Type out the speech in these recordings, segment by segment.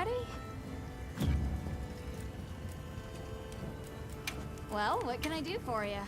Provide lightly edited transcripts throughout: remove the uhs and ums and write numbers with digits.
already? Well, what can I do for you?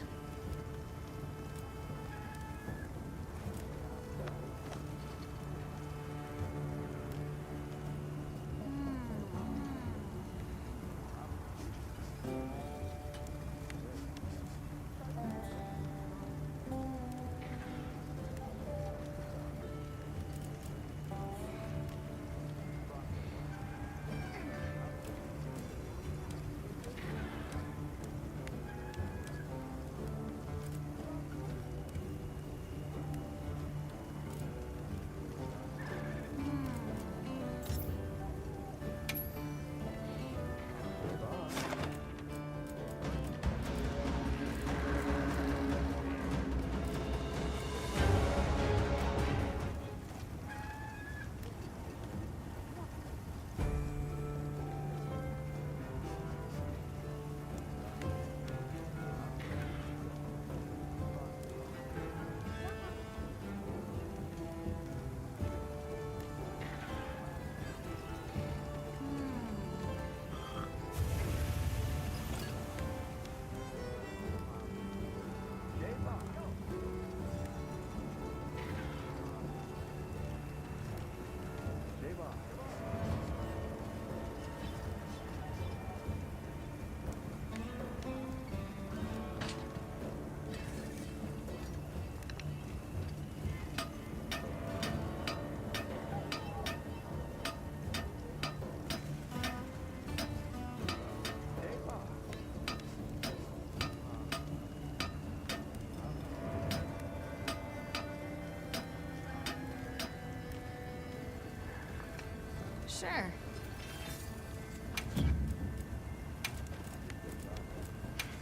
Sure.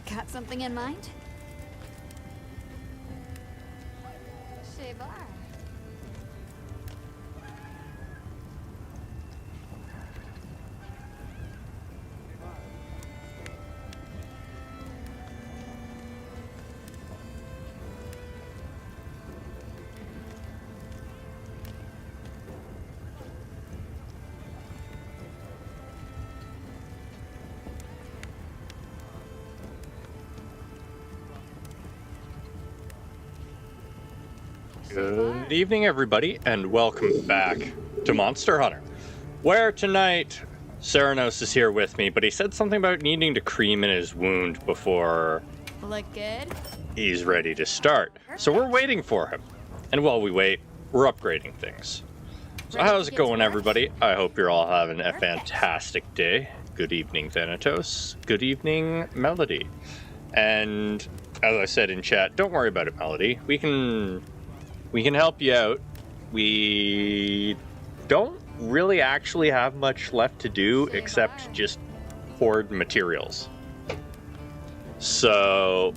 Got something in mind? Shabar. Good evening, everybody, and welcome back to Monster Hunter, where tonight Seranos is here with me, but he said something about needing to cream in his wound before Look good? he's ready to start. So we're waiting for him. And while we wait, we're upgrading things. So how's it going, everybody? I hope you're all having a fantastic day. Good evening, Thanatos. Good evening, Melody. And as I said in chat, don't worry about it, Melody. We can help you out. We don't really actually have much left to do except just hoard materials. So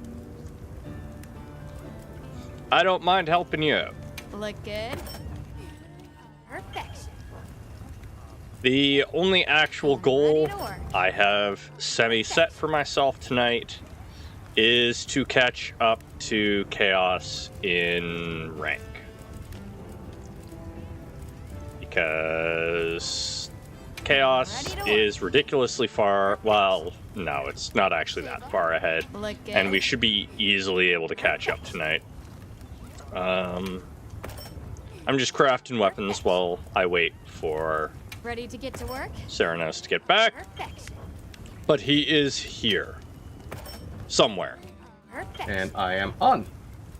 I don't mind helping you out. Look good? Perfection. The only actual goal Ready to work. I have semi-set for myself tonight is to catch up to Chaos in rank. Because Chaos is ridiculously far, well, no, it's not actually that far ahead, Look good. and we should be easily able to catch up tonight. I'm just crafting weapons while I wait for Ready to get to work? Seranos to get back, Perfection. but he is here. Somewhere. Perfection. And I am on.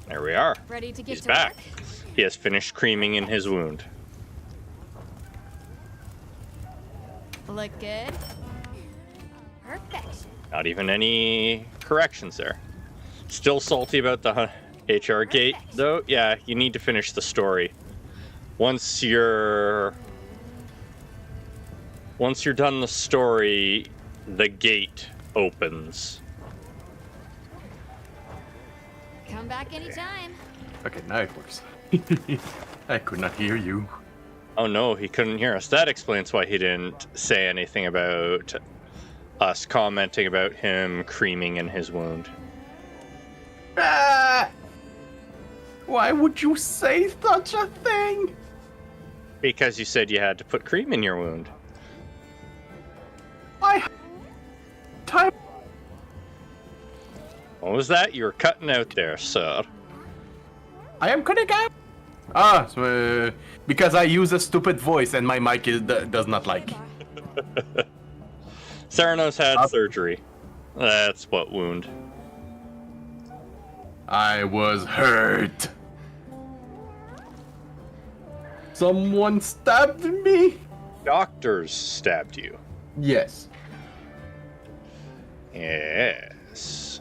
There we are. Ready to get He's to back. work? He has finished creaming in his wound. Look good? Perfection. Not even any corrections there. Still salty about the HR gate, though. Yeah, you need to finish the story. Once you're done the story, the gate opens. Come back anytime. Okay, now it works. I could not hear you. Oh no, he couldn't hear us. That explains why he didn't say anything about us commenting about him creaming in his wound. Ah! Why would you say such a thing? Because you said you had to put cream in your wound. What was that? You were cutting out there, sir. I am cutting out. So, because I use a stupid voice and my mic does not like. Ceranos had surgery. That's what wound. I was hurt. Someone stabbed me? Doctors stabbed you. Yes. Yes.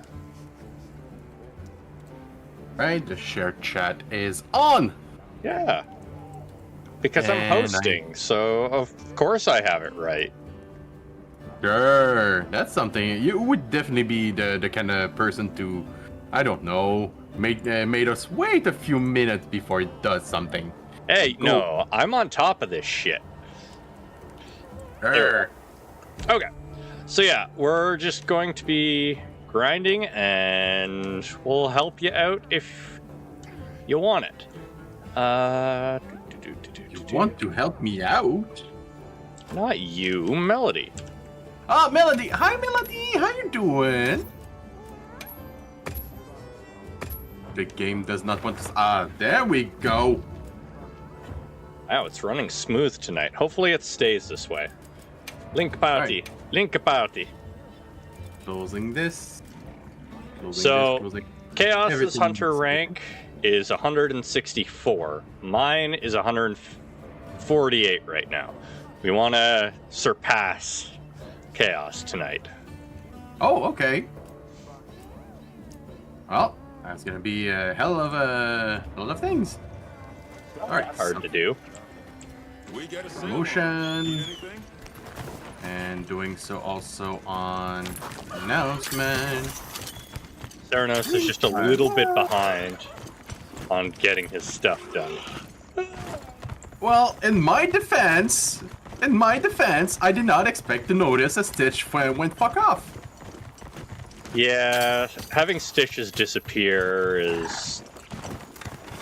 Right, the shared chat is on. Yeah. Because I'm And hosting, so of course I have it right. Sure, that's something. You would definitely be the kind of person to, I don't know, made us wait a few minutes before it does something. Hey, no, I'm on top of this shit. Sure. Okay. So yeah, we're just going to be grinding and we'll help you out if you want it. You want to help me out? Not you, Melody. Ah, Melody. Hi, Melody. How you doing? The game does not want to... Ah, there we go. Wow, it's running smooth tonight. Hopefully it stays this way. Link party. Right. Link party. Closing this. Closing So, this, closing... Chaos's Everything hunter is- rank is 164. Mine is 148 right now. We want to surpass Chaos tonight. Oh, okay. Well, that's gonna be a hell of a lot of things. All right, Hard to do. We get a sale. promotion, Anything? and doing so also on announcement. Theranos is just a little bit behind on getting his stuff done. Well, in my defense, I did not expect to notice a stitch went fuck off. Yeah, having stitches disappear is...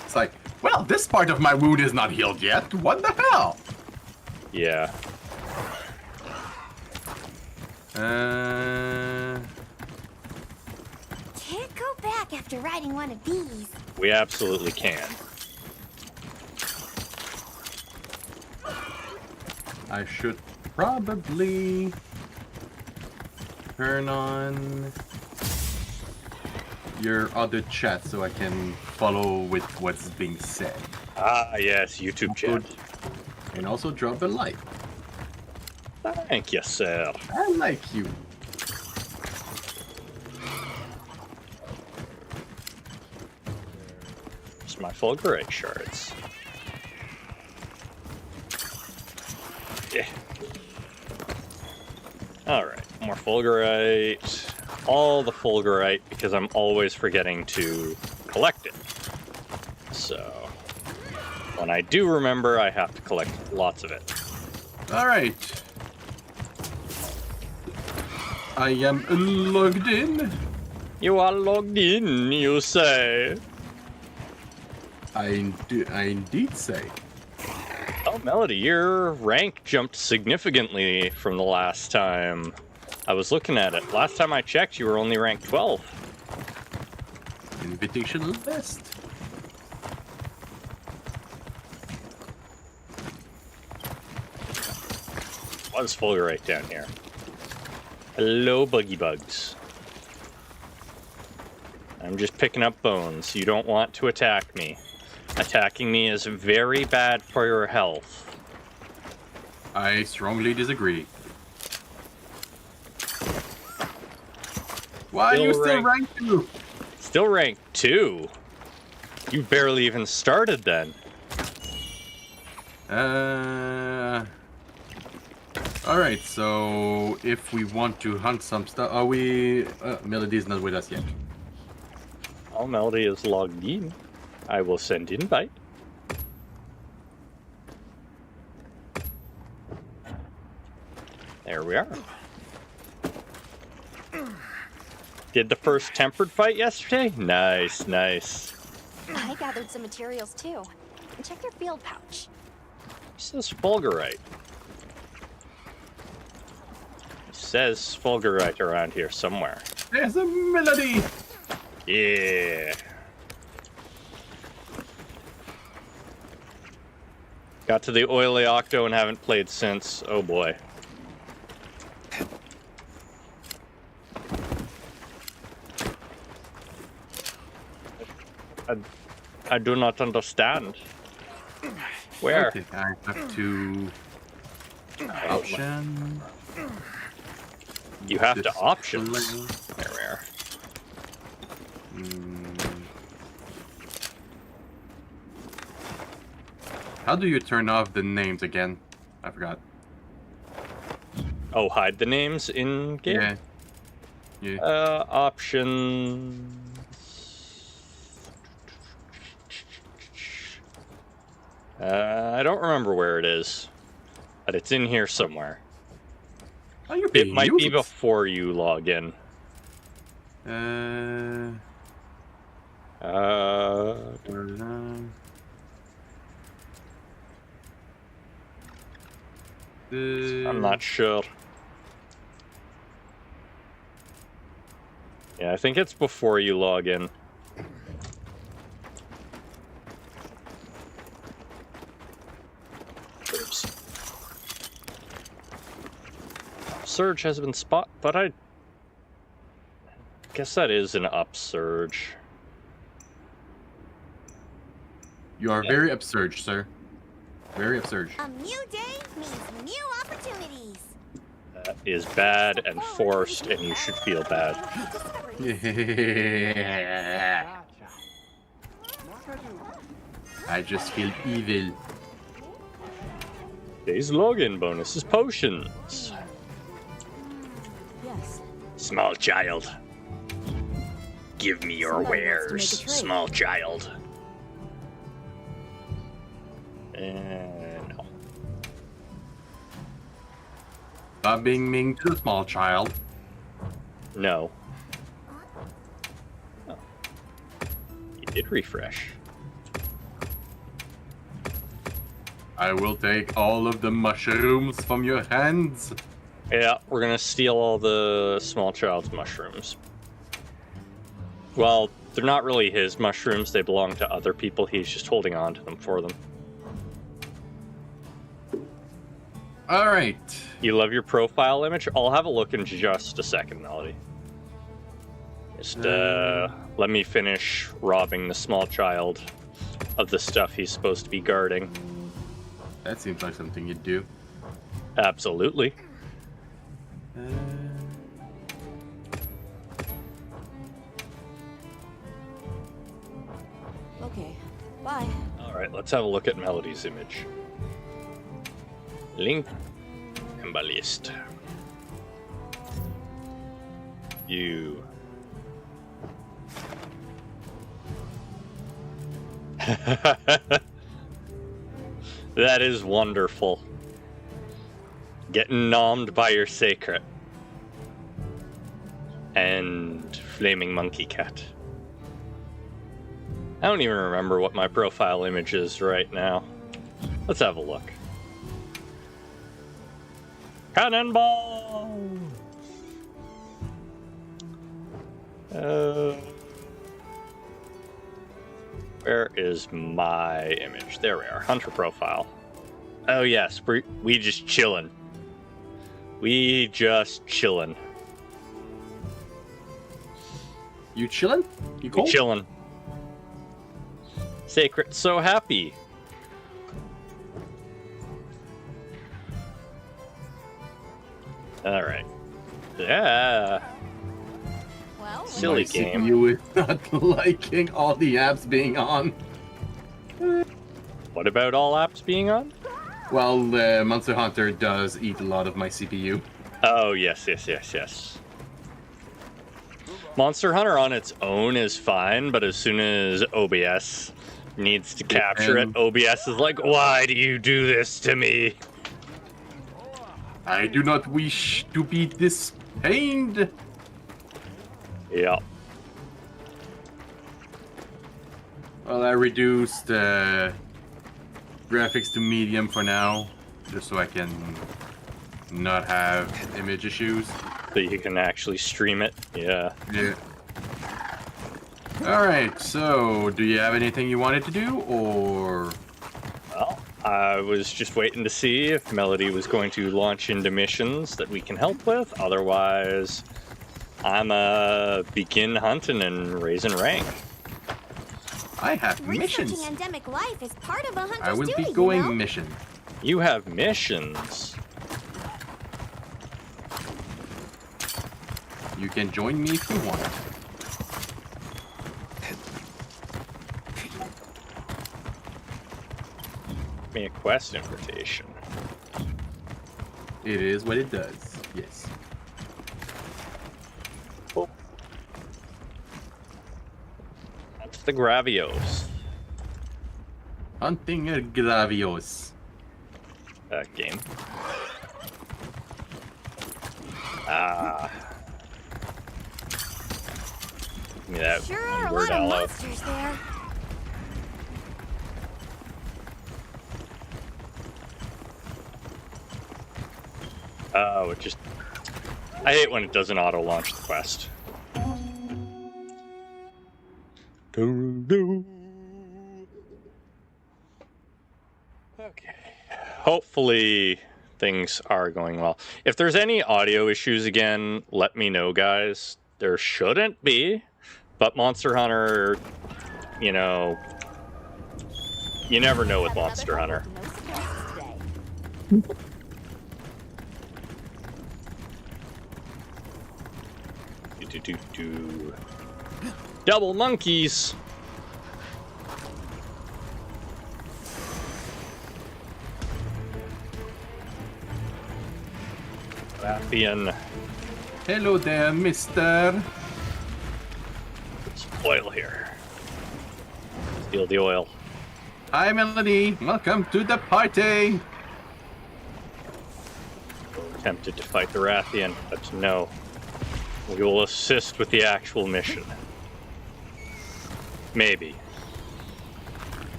It's like, well, this part of my wound is not healed yet. What the hell? yeah. Can't go back after riding one of these. We absolutely can. I should probably turn on your other chat so I can follow with what's being said. Ah, yes, YouTube chat. And also drop a like. Thank you, sir. I like you. It's my Fulgurite shards. Yeah. Alright, more Fulgurite. All the Fulgurite, because I'm always forgetting to collect it. So, when I do remember, I have to collect lots of it. Alright. I am logged in. You are logged in, you say? I indeed say. Oh, Melody, your rank jumped significantly from the last time I was looking at it. Last time I checked, you were only ranked 12. Invitational list. Was Fulgurite down here. Hello, Buggy Bugs. I'm just picking up bones. You don't want to attack me. Attacking me is very bad for your health. I strongly disagree. Why are Still you still ranked- ranked 2? Still rank 2. You barely even started then. Alright, so if we want to hunt some stuff, are we... Melody's not with us yet. Oh, Melody is logged in. I will send invite. There we are. Did the first tempered fight yesterday? Nice, nice. I gathered some materials too. Check your field pouch. This is Fulgurite. It says Fulgurite around here somewhere. There's a Melody! Yeah. Got to the Oily Octo and haven't played since. Oh boy. I do not understand. Where? Okay, I have to option. You have to Display. options. There we are. How do you turn off the names again? I forgot. Oh, hide the names in game? Yeah. Yeah. Options. I don't remember where it is, but it's in here somewhere. Oh, you're It being might be used. before you log in. I'm not sure. Yeah, I think it's before you log in. Oops. Surge has been spot, but I guess that is an upsurge. You are very absurd, sir. Very absurd. A new day means new opportunities. That is bad and forced, and you should feel bad. Yeah. I just feel evil. Today's login bonus is potions. Yes. Small child. Give me your Somebody wants to make a wares, trade. small child. No. Stop being mean to the small child. No. Oh. You did refresh. I will take all of the mushrooms from your hands. Yeah, we're gonna steal all the small child's mushrooms. Well, they're not really his mushrooms, they belong to other people. He's just holding on to them for them. All right. You love your profile image? I'll have a look in just a second, Melody. Just, let me finish robbing the small child of the stuff he's supposed to be guarding. That seems like something you'd do. Absolutely. Okay. Bye. Alright, let's have a look at Melody's image. Link and ballist. You. That is wonderful. Getting nommed by your sacred. And Flaming Monkey Cat. I don't even remember what my profile image is right now. Let's have a look. Cannonball! Where is my image? There we are. Hunter profile. Oh yes, we just chillin'. We just chillin'. You chillin'? You We cold? chillin'. Sacred so happy. Alright. Yeah. Well, Silly My game. CPU is not liking all the apps being on. What about all apps being on? Well, Monster Hunter does eat a lot of my CPU. Oh, yes, yes, yes, yes. Monster Hunter on its own is fine, but as soon as OBS needs to capture it, OBS is like, why do you do this to me? I do not wish to be disdained. Yeah. Well, I reduced graphics to medium for now, just so I can not have image issues. So you can actually stream it. Yeah. Yeah. Alright, so do you have anything you wanted to do, or... Well, I was just waiting to see if Melody was going to launch into missions that we can help with. Otherwise, I'm begin hunting and raising rank. I have Researching missions. endemic life is part of a hunter's I will duty, be going you know? mission. You have missions. You can join me if you want. Give me a quest invitation. It is what it does. Yes. Oh. That's the Gravios Hunting a Gravios. Game. Ah. Give me that Sure are a word lot of aloe. monsters there. Oh, it just... I hate when it doesn't auto-launch the quest. Okay. Hopefully things are going well. If there's any audio issues again, let me know, guys. There shouldn't be, but Monster Hunter, you know, you never know with Have another Monster day Hunter. with no surprises today. Double monkeys. Rathian. Hello there, mister. Some oil here. Steal the oil. Hi, Melody. Welcome to the party. Tempted to fight the Rathian, but no. We will assist with the actual mission. Maybe.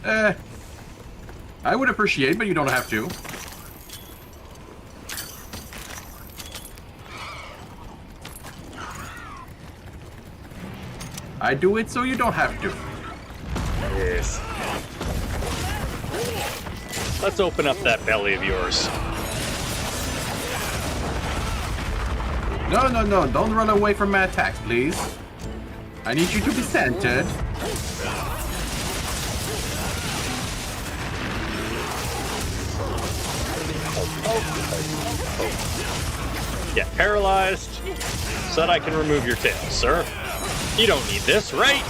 I would appreciate, but you don't have to. I do it so you don't have to. Yes. Let's open up that belly of yours. No, no, no. Don't run away from my attacks, please. I need you to be centered. Get paralyzed so that I can remove your tail, sir. You don't need this, right?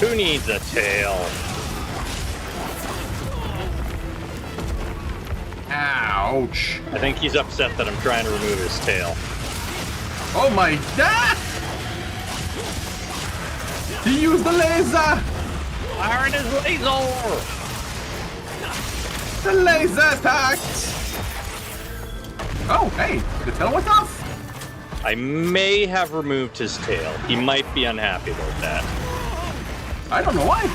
Who needs a tail? Ouch. I think he's upset that I'm trying to remove his tail. Oh my god! He used the laser! Fire his laser! The laser attacked! Oh, hey, the tail went off! I may have removed his tail. He might be unhappy about that. I don't know why.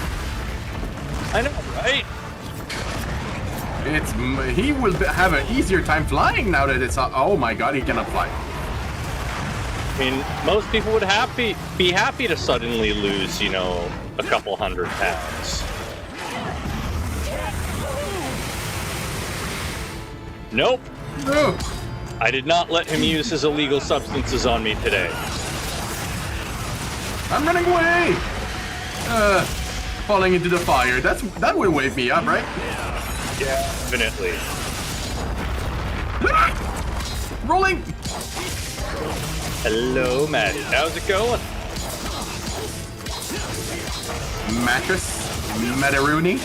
I know, right? He will have an easier time flying now that it's... Oh my god, he cannot fly. I mean, most people would be happy to suddenly lose, you know, a couple 100 pounds. Nope. Ugh. I did not let him use his illegal substances on me today. I'm running away! Falling into the fire. That will wake me up, right? Definitely. Rolling! Hello, Maddie. How's it going? Mattress. Madaruni.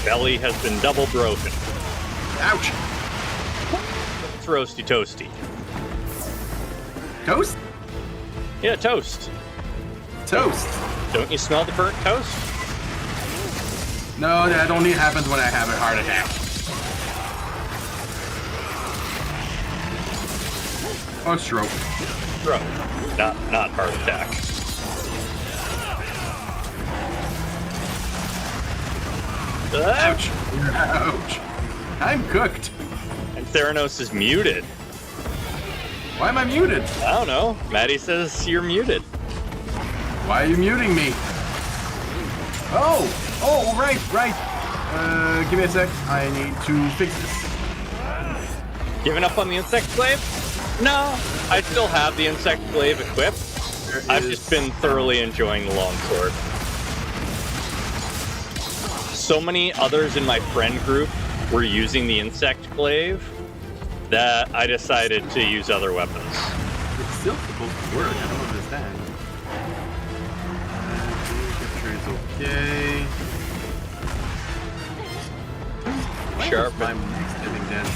Belly has been double broken. Ouch. It's roasty toasty. Toast? Yeah, toast. Toast. Don't you smell the burnt toast? No, that only happens when I have a heart attack. Or stroke. Bro, not heart attack. Ouch! Ouch! I'm cooked. And Theranos is muted. Why am I muted? I don't know. Maddie says you're muted. Why are you muting me? Oh! Oh, right. Give me a sec. I need to fix this. Giving up on the insect glaive? No, I still have the insect glaive equipped. I've just been thoroughly enjoying the longsword. So many others in my friend group were using the insect glaive that I decided to use other weapons. It's still supposed to work. I don't understand. Capture is okay. Sharp. My next getting then.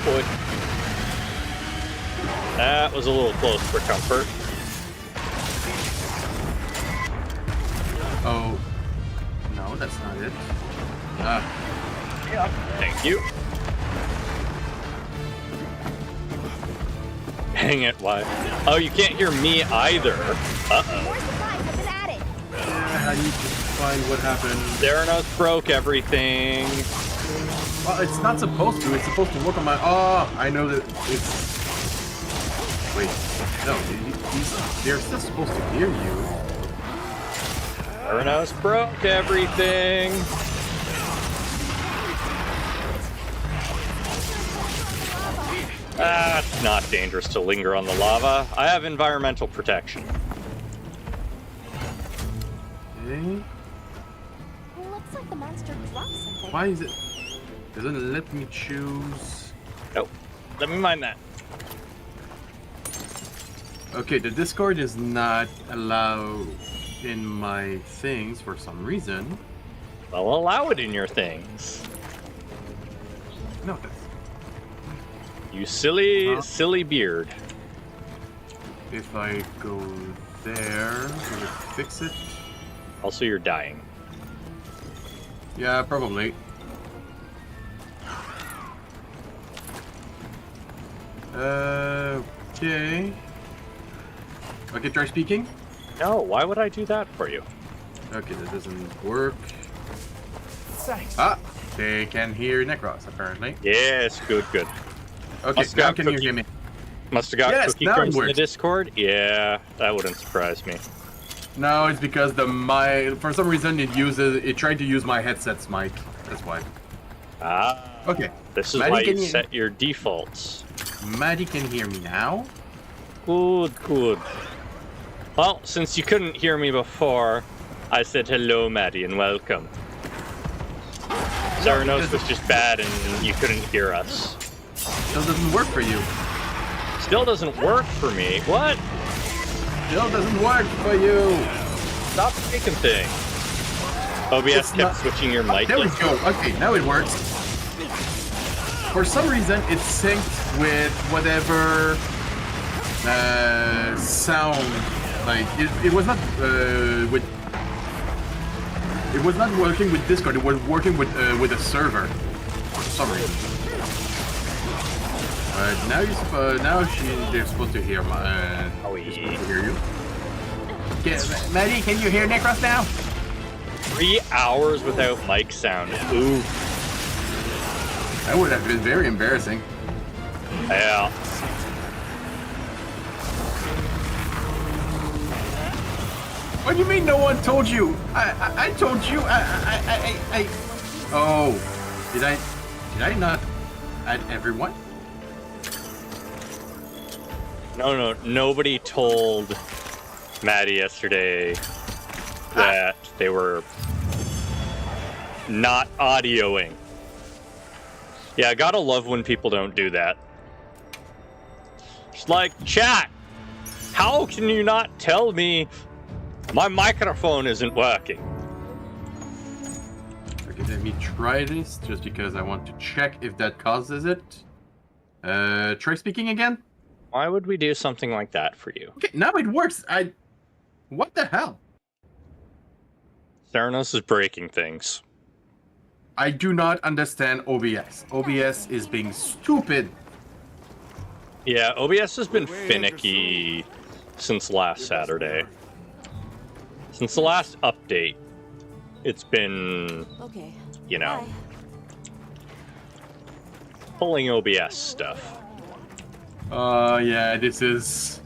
Boy. That was a little close for comfort. Oh. No, that's not it. Thank you. Dang it, why? Oh, you can't hear me either. Uh-oh. More supplies have been added. Yeah, I need to find what happened. Theranos broke everything. Well, it's not supposed to. It's supposed to work on my... Oh, I know that it's... Wait. No, they're still supposed to hear you. Theranos broke everything. It's not dangerous to linger on the lava. I have environmental protection. Okay. Looks like the monster dropped something. Why is it... Doesn't it let me choose... Nope. Let me mind that. Okay, the Discord is not allowed in my things for some reason. Well, allow it in your things. No, that's... You silly beard. If I go there, will it fix it? Also, you're dying. Yeah, probably. Okay. Okay, try speaking. No, why would I do that for you? Okay, that doesn't work. Ah, they can hear Necros, apparently. Yes, good. Okay, Must now got can you cookie. hear me? Must have got Yes, cookie now it crumbs in the works. Discord? Yeah, that wouldn't surprise me. No, it's because for some reason it tried to use my headset's mic. That's why. Ah, Okay. this is Maddie, why you can you- set your defaults. Maddie can hear me now. Good. Well, since you couldn't hear me before, I said hello, Maddie, and welcome. Theranos was just bad and you couldn't hear us. Still doesn't work for you. Still doesn't work for me. What? Still doesn't work for you. Stop making things. OBS It's kept not- switching your mic. There we go. Okay, now it works. For some reason, it's synced with whatever sound. Like it was not with. It was not working with Discord. It was working with a server for some reason. They're supposed to hear my. They're supposed to hear you. Maddie, can you hear Necros now? 3 hours without mic sound. Ooh. That would have been very embarrassing. Yeah. What do you mean no one told you? I told you. Oh, did I not add everyone? No, nobody told Maddie yesterday that they were not audioing. Yeah, I gotta love when people don't do that. It's like, chat, how can you not tell me my microphone isn't working? Okay, let me try this just because I want to check if that causes it. Try speaking again. Why would we do something like that for you? Okay, now it works. What the hell? Theranos is breaking things. I do not understand OBS. OBS is being stupid. Yeah, OBS has been finicky since last Saturday. Since the last update. It's been, Okay. you know, Bye. pulling OBS stuff. Yeah, this is...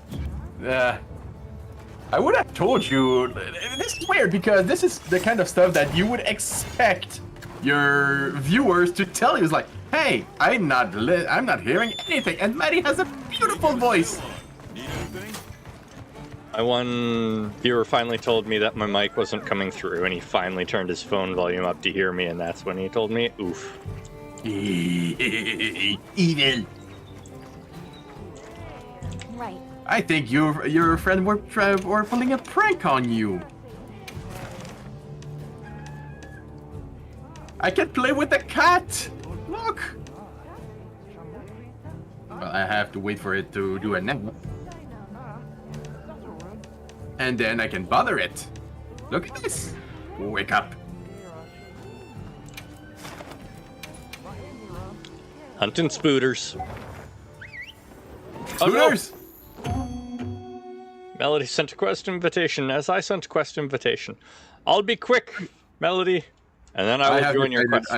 I would have told you... This is weird, because this is the kind of stuff that you would expect your viewers to tell you. It's like, hey, I'm not hearing anything, and Maddie has a beautiful voice. Need anything? My one viewer finally told me that my mic wasn't coming through, and he finally turned his phone volume up to hear me, and that's when he told me, oof. Evil. Right. I think your friend were pulling a prank on you. I can play with the cat. Look. Well, I have to wait for it to do a nap. And then I can bother it. Look at this. Wake up. Hunting spooters. Oh, no. Spooters! Melody sent a quest invitation, as I sent a quest invitation. I'll be quick, Melody, and then I will join your quest.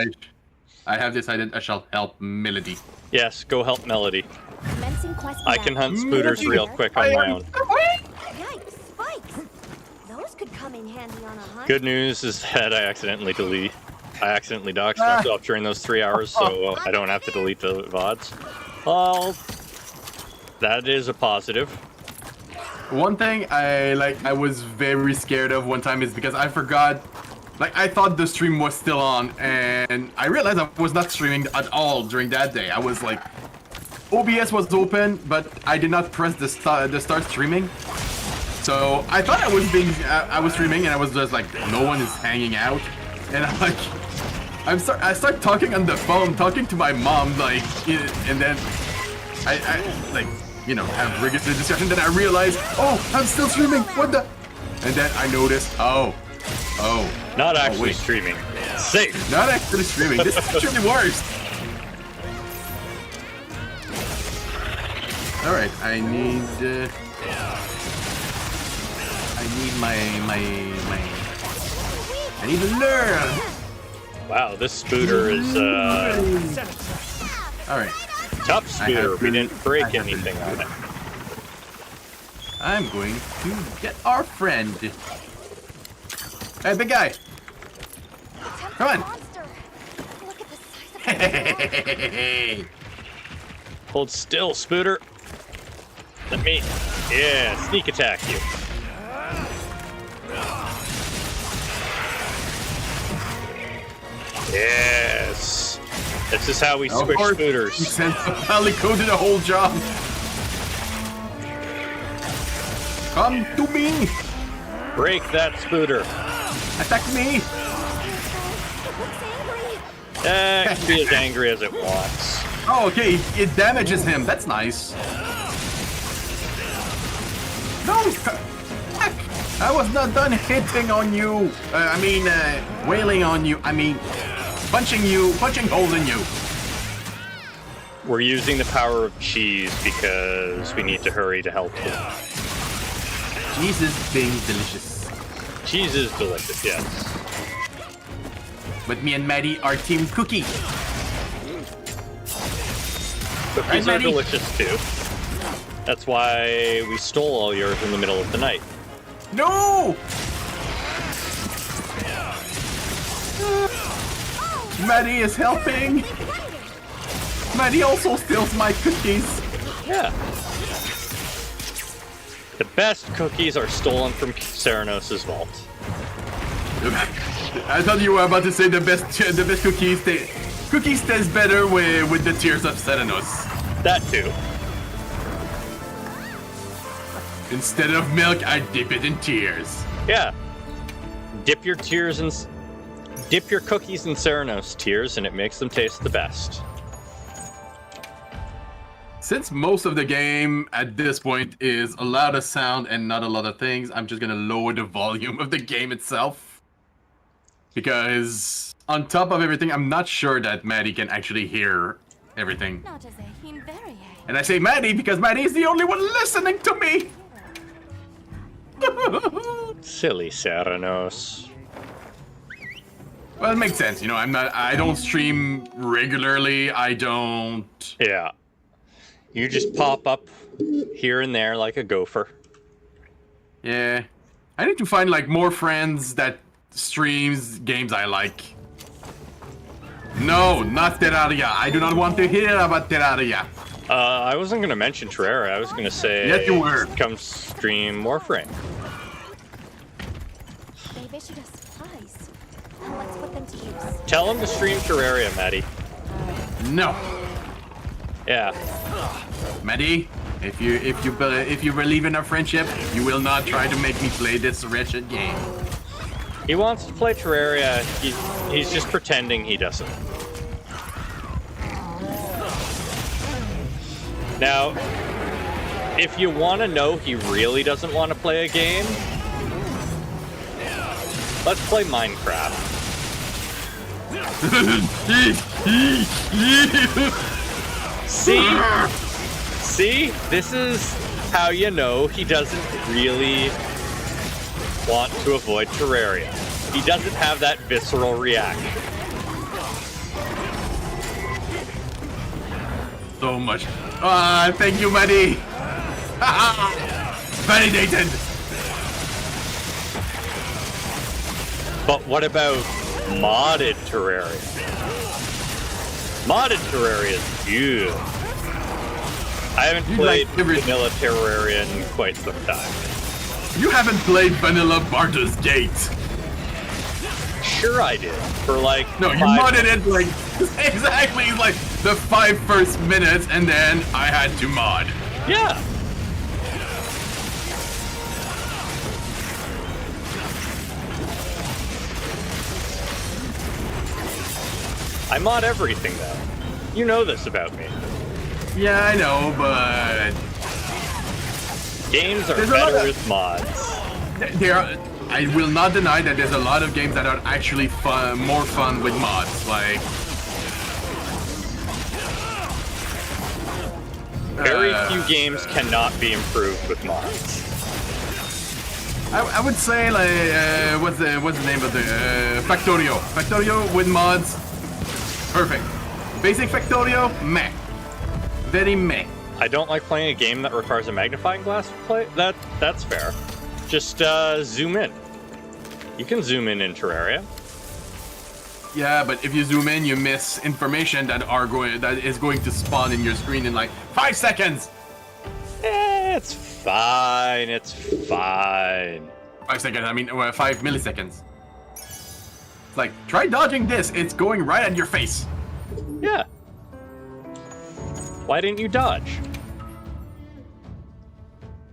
I have decided I shall help Melody. Yes, go help Melody. Commencing quest I can now. hunt spooters real quick on my own. Yikes, spikes. Those could come in handy on a hunt. Good news is that I accidentally doxed myself during those 3 hours, so I don't have to delete the VODs. Well, that is a positive. One thing I was very scared of one time is because I forgot, I thought the stream was still on, and I realized I was not streaming at all during that day. I was like, OBS was open, but I did not press the start streaming. So I thought I was streaming, and I was just like, no one is hanging out, and I'm like, I start talking on the phone, talking to my mom, and then I have regular discussion. Then I realize, oh, I'm still streaming. What the? And then I notice, oh. Not actually wait. streaming. Safe. Not actually streaming. This is actually worse. All right, I need I need to learn. Wow, this spooter is All right, tough spooter. We didn't break anything on it. I'm going to get our friend. Hey, big guy. Come on. Monster. Look at the size of Hey. Hold still, spooter. Let me, sneak attack you. Yes. This is how we Of switch course, spooters. Since Palico did a whole job. Come to me. Break that spooter. Attack me. It can be as angry as it wants. Oh, okay. It damages him. That's nice. No. Heck, I was not done hitting on you. Wailing on you. Punching holes in you. We're using the power of cheese because we need to hurry to help him. Cheese is being delicious. Cheese is delicious, yes. But me and Maddie are Team Cookie. Cookies are Maddie. delicious too. That's why we stole all yours in the middle of the night. No! Maddie is helping. Maddie also steals my cookies. Yeah. The best cookies are stolen from Ceranos' vault. I thought you were about to say the best cookies. Cookies taste better with the tears of Serenos. That too. Instead of milk, I dip it in tears. Yeah. Dip your cookies in Ceranos tears, and it makes them taste the best. Since most of the game at this point is a lot of sound and not a lot of things, I'm just gonna lower the volume of the game itself. Because on top of everything, I'm not sure that Maddie can actually hear everything. Not as a Himberie. And I say Maddie because Maddie is the only one listening to me! Silly Ceranos. Well, it makes sense. You know, I don't stream regularly. I don't. Yeah. You just pop up here and there like a gopher. Yeah. I need to find like more friends that streams games I like. No, not Terraria. I do not want to hear about Terraria. I wasn't going to mention Terraria. I was going to say... Yes, you were. Come stream Warframe. They've issued us supplies. Now let's put them to use. Tell him to stream Terraria, Maddie. No. Yeah. Maddie, if you believe in our friendship, you will not try to make me play this wretched game. He wants to play Terraria. He's just pretending he doesn't. Now, if you want to know he really doesn't want to play a game, let's play Minecraft. See, this is how you know he doesn't really want to avoid Terraria. He doesn't have that visceral reaction. So much. Thank you, Maddie. Validated. But what about modded Terraria? Modded Terraria is good. I haven't played vanilla Terraria in quite some time. You haven't played Vanilla Baldur's Gate. Sure I did. For like No, you 5 modded it like exactly like the 5 first minutes, and then I had to mod. Yeah. I mod everything though. You know this about me. Yeah, I know, but Games are There's a lot better of- with mods. I will not deny that there's a lot of games that are actually fun, more fun with mods. Like Very few games cannot be improved with mods. I would say like what's the name of the Factorio? Factorio with mods, perfect. Basic Factorio, meh. Very meh. I don't like playing a game that requires a magnifying glass to play. That's fair. Just zoom in. You can zoom in Terraria. Yeah, but if you zoom in, you miss information that is going to spawn in your screen in like 5 seconds. It's fine. It's fine. 5 seconds. I mean, 5 milliseconds. It's like try dodging this. It's going right at your face. Yeah. Why didn't you dodge?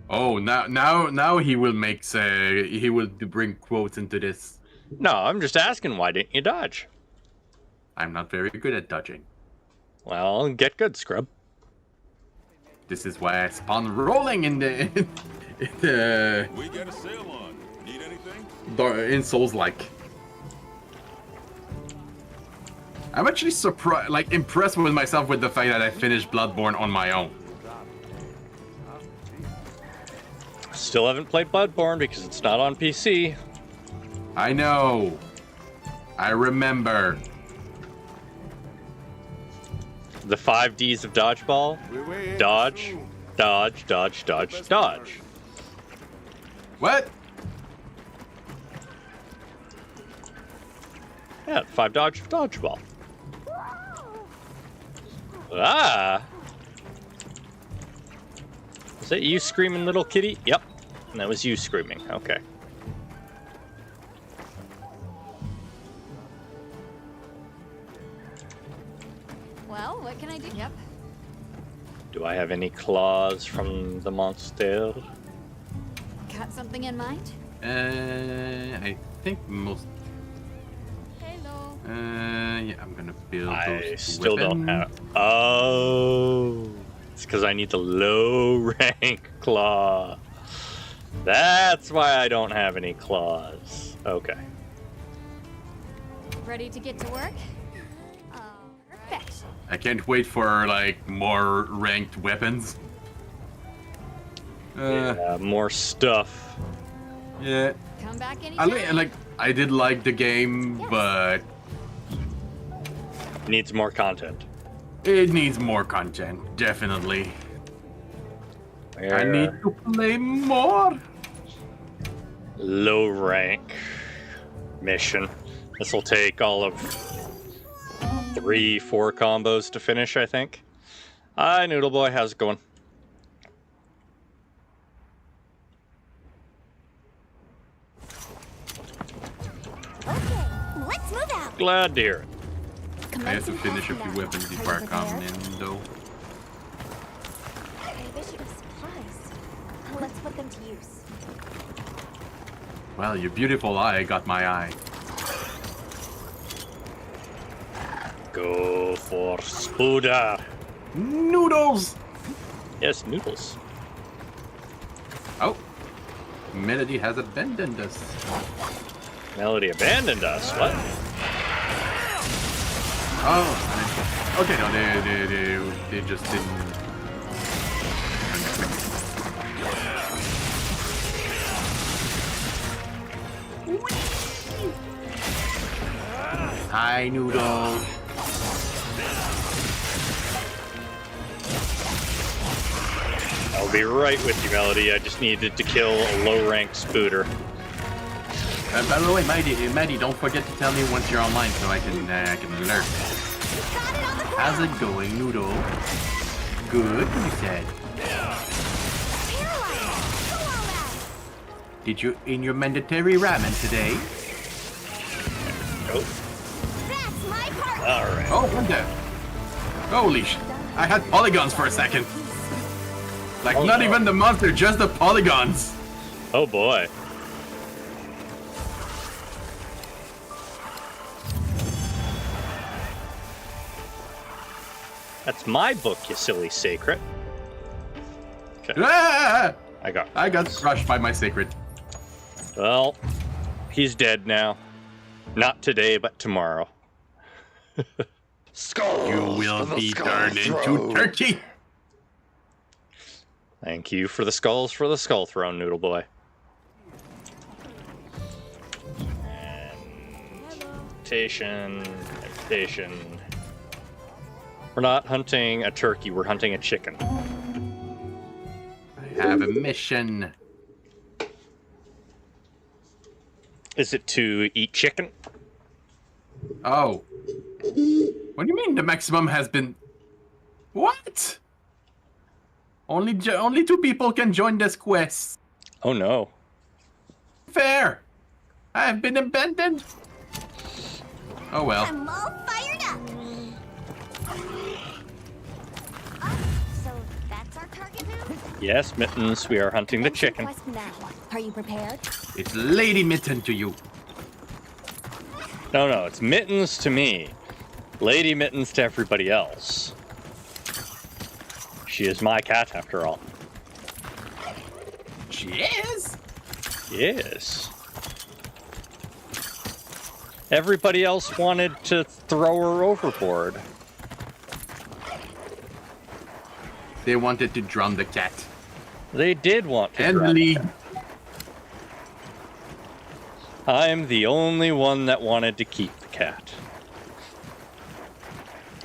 Oh, now he will he will bring quotes into this. No, I'm just asking, why didn't you dodge? I'm not very good at dodging. Well, get good, scrub. This is why I spawn rolling in the We got a sale on. Need anything? in Souls-like. I'm actually surprised, like impressed with myself with the fact that I finished Bloodborne on my own. Still haven't played Bloodborne because it's not on PC. I know. I remember. The 5 Ds of dodgeball. Dodge, dodge, dodge, dodge, dodge. What? Yeah, 5 dodge of dodgeball. Ah! Was that you screaming, little kitty? Yep. And that was you screaming. Okay. Well, what can I do? Yep. Do I have any claws from the monster? Got something in mind? I think most. Hello. Yeah, I'm gonna build I those still don't weapons. have. Oh, it's because I need the low rank claw. That's why I don't have any claws. Okay. Ready to get to work? Perfect. I can't wait for like more ranked weapons. Yeah, more stuff. Yeah. Come back I anytime. like I did like the game, but Needs more content. It needs more content, definitely. I need to play more. Low rank mission. This will take all of 3-4 combos to finish, I think. Hi, Noodle Boy. How's it going? Okay, let's move out. Glad to hear it. I have to finish a few weapons before I come in, though. They should have supplies. Let's put them to use. Well, your beautiful eye got my eye. Go for Spooder. Noodles! Yes, noodles. Oh. Melody has abandoned us. Melody abandoned us. What? Oh. Okay, no, they just didn't. Hi, Noodle. I'll be right with you, Melody. I just needed to kill a low-rank Spooder. By the way, Maddie, don't forget to tell me once you're online so I can alert. Got it on the How's it going, Noodle? Good, you said. paralyzed. Go all out. Did you in your mandatory ramen today? Nope. That's my part. All right. Oh, one dead. Holy sh! I had polygons for a second. Like, Oh, not no. even the monster, just the polygons. Oh boy. That's my book, you silly sacred. Okay. Ah! I got. I got crushed by my sacred. Well, he's dead now. Not today, but tomorrow. You will be turned into turkey. Thank you for the skulls for the skull throne, Noodle Boy. Meditation. We're not hunting a turkey, we're hunting a chicken. I have a mission. Is it to eat chicken? Oh. What do you mean the maximum has been... What? Only 2 people can join this quest. Oh no. Fair. I have been abandoned. Oh well. I'm all fired up. So that's our target now? Yes, Mittens, we are hunting the chicken. Quest now. Are you prepared? It's Lady Mitten to you. No, it's Mittens to me. Lady Mittens to everybody else. She is my cat, after all. She is? Yes. Everybody else wanted to throw her overboard. They wanted to drown the cat. They did want to And drown leave. her. I'm the only one that wanted to keep the cat.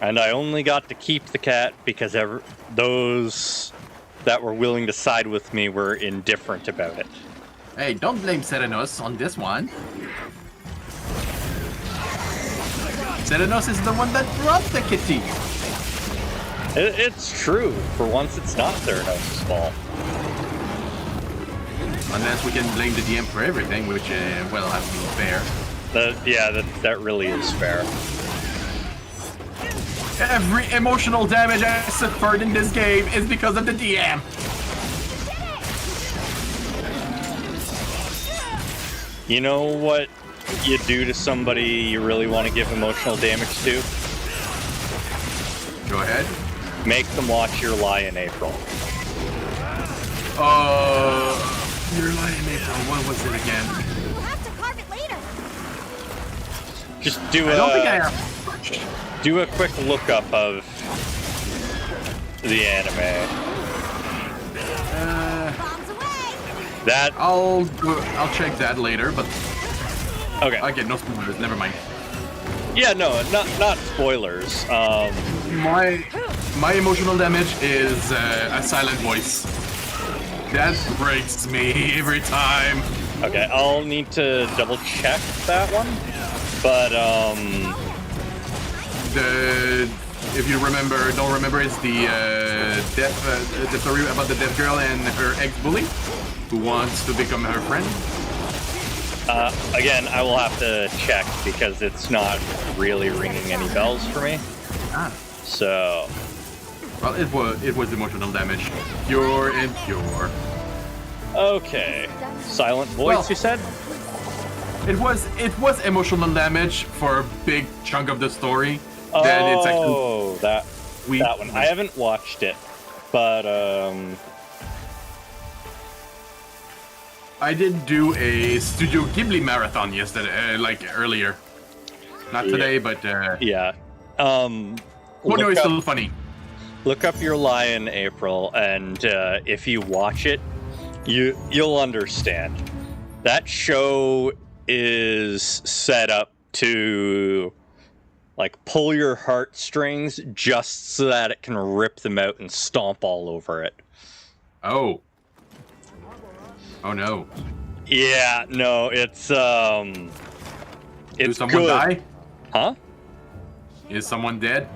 And I only got to keep the cat because those that were willing to side with me were indifferent about it. Hey, don't blame Serenos on this one. Serenos is the one that brought the kitty. It's true. For once, it's not Theranos' fault. Unless we can blame the DM for everything, which, well, I mean, fair. That really is fair. Every emotional damage I suffered in this game is because of the DM. You know what you do to somebody you really want to give emotional damage to? Go ahead. Make them watch your lie in April. You're lying, April. What was it again? We'll have to carve it later. Just do I don't think I a have. do a quick lookup of the anime. Bombs away. That I'll check that later, but okay. okay, no spoilers. Never mind. Yeah, no, not spoilers. My emotional damage is a silent voice. That breaks me every time. Okay, I'll need to double check that one. But if you don't remember, it's the the story about the deaf girl and her ex-bully who wants to become her friend. again, I will have to check because it's not really ringing any bells for me. Ah. So, Well, it was emotional damage, pure and pure. okay, silent voice. Well, you said? It was emotional damage for a big chunk of the story. Then it's actually Oh, that one. I haven't watched it, but I did do a Studio Ghibli marathon yesterday, like earlier. Not today, but yeah. no, it's still funny. Look up Your Lie in April, and if you watch it, you'll understand. That show is set up to like pull your heartstrings just so that it can rip them out and stomp all over it. Oh. Oh no. Yeah, no, it's Did someone good. die? Huh? Is someone dead?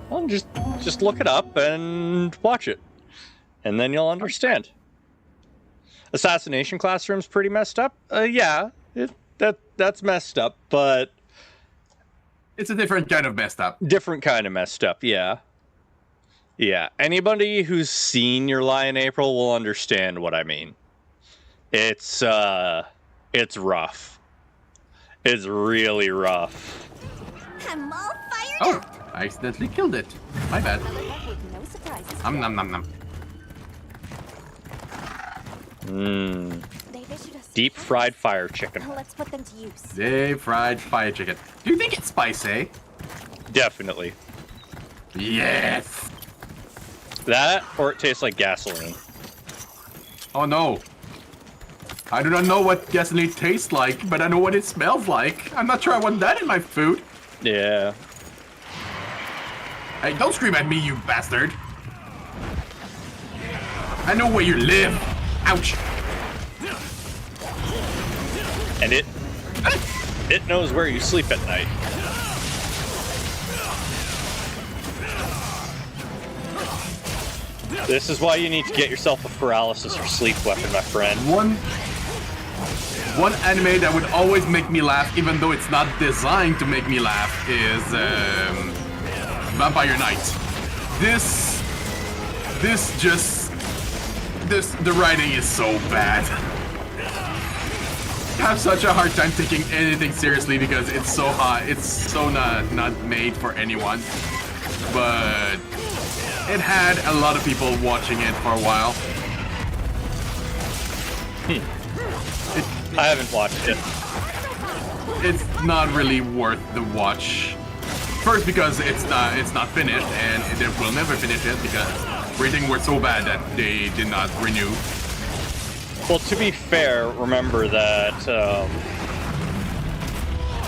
Well, just look it up and watch it, and then you'll understand. Assassination Classroom's pretty messed up. Yeah, that's messed up, but It's a different kind of messed up. different kind of messed up. Yeah, yeah. Anybody who's seen Your Lie in April will understand what I mean. It's rough. It's really rough. I'm all fired Oh, up. I accidentally killed it. My bad. Another head with no surprises. Nom nom nom. Mmm. They've issued us Deep fried fire chicken. Let's put them to use. They fried fire chicken. Do you think it's spicy? Definitely. Yes. That, or it tastes like gasoline. Oh no. I do not know what gasoline tastes like, but I know what it smells like. I'm not sure I want that in my food. Yeah. Hey, don't scream at me, you bastard. I know where you live. Ouch. And it knows where you sleep at night. This is why you need to get yourself a paralysis or sleep weapon, my friend. One anime that would always make me laugh, even though it's not designed to make me laugh, is Vampire Knight. The writing is so bad. I have such a hard time taking anything seriously because it's so hot. It's so not made for anyone. But it had a lot of people watching it for a while. I haven't watched it. It's not really worth the watch. First, because it's not finished, and they will never finish it because ratings were so bad that they did not renew. Well, to be fair, remember that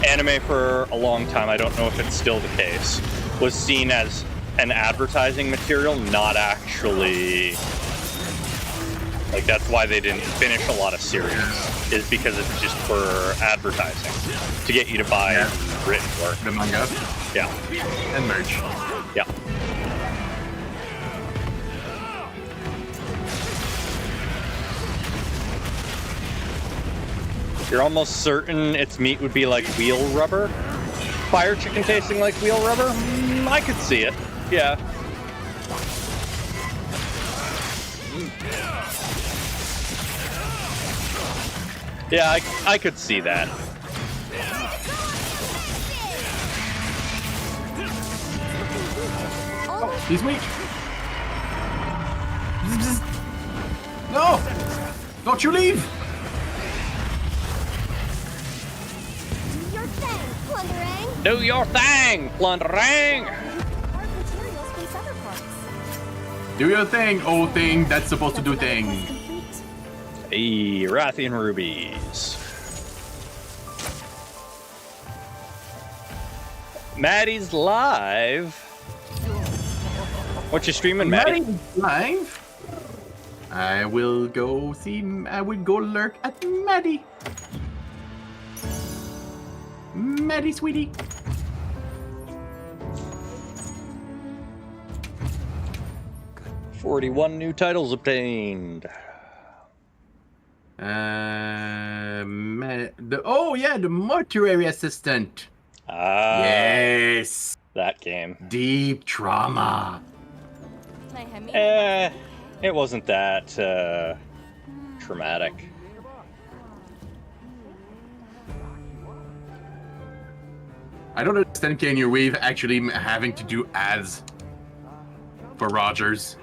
anime for a long time, I don't know if it's still the case, was seen as an advertising material, not actually... Like, that's why they didn't finish a lot of series, is because it's just for advertising, to get you to buy written work. The manga. Yeah. And merch. Yeah. You're almost certain its meat would be like wheel rubber? Fire chicken tasting like wheel rubber? I could see it. Yeah. Yeah, I could see that. He's weak. No! Don't you leave! Do your thing, plundering. Do your thing, plundering! Hard materials face other parts. Do your thing, old thing that's supposed to do thing. Complete. Hey, Rathian rubies. Maddie's live. What you streaming, Maddie? Maddie's live. I will go lurk at Maddie. Maddie, sweetie. Good. 41 new titles obtained. The mortuary assistant. Ah, Yes. that game. Deep trauma. It wasn't that traumatic. I don't understand Keanu Reeves actually having to do ads for Rogers.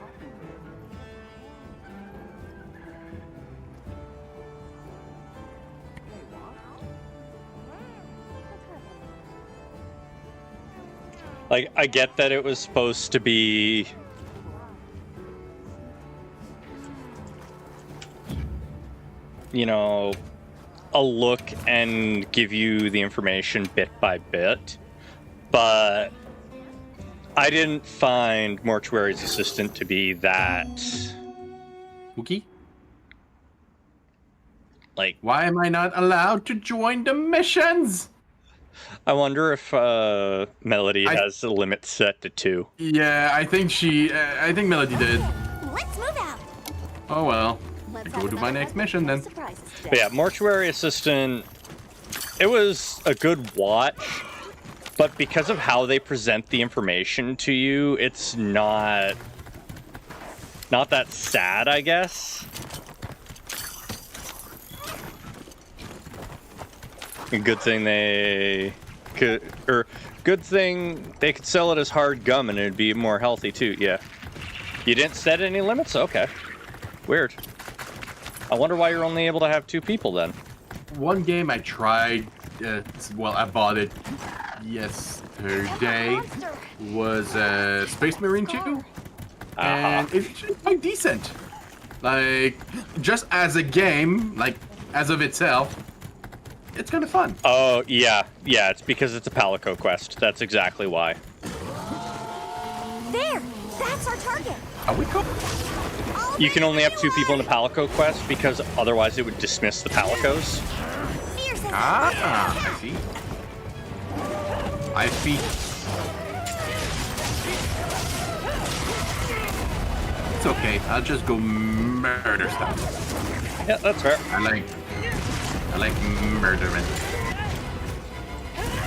Like, I get that it was supposed to be... you know, a look and give you the information bit by bit, but I didn't find Mortuary's Assistant to be that... Wookie? like... Why am I not allowed to join the missions? I wonder if Melody has the limit set to 2. Yeah, I think Melody did. Let's move out. Oh well. Let's Go have to my another next mission then. surprises today. But yeah, Mortuary Assistant, it was a good watch, but because of how they present the information to you, it's not that sad, I guess. A good thing they could sell it as hard gum and it'd be more healthy too. Yeah. You didn't set any limits? Okay. Weird. I wonder why you're only able to have 2 people then. One game I tried, I bought it yesterday, was Space Marine 2, and it's quite decent. Like, just as a game, like, as of itself, it's kind of fun. Oh, yeah, it's because it's a Palico quest. That's exactly why. There! That's our target! Are we cool? You can only have 2 people in the Palico quest because otherwise it would dismiss the Palicos. Fierce as Ah, I see. It's okay. I'll just go murder stuff. Yeah, that's fair. I like murdering.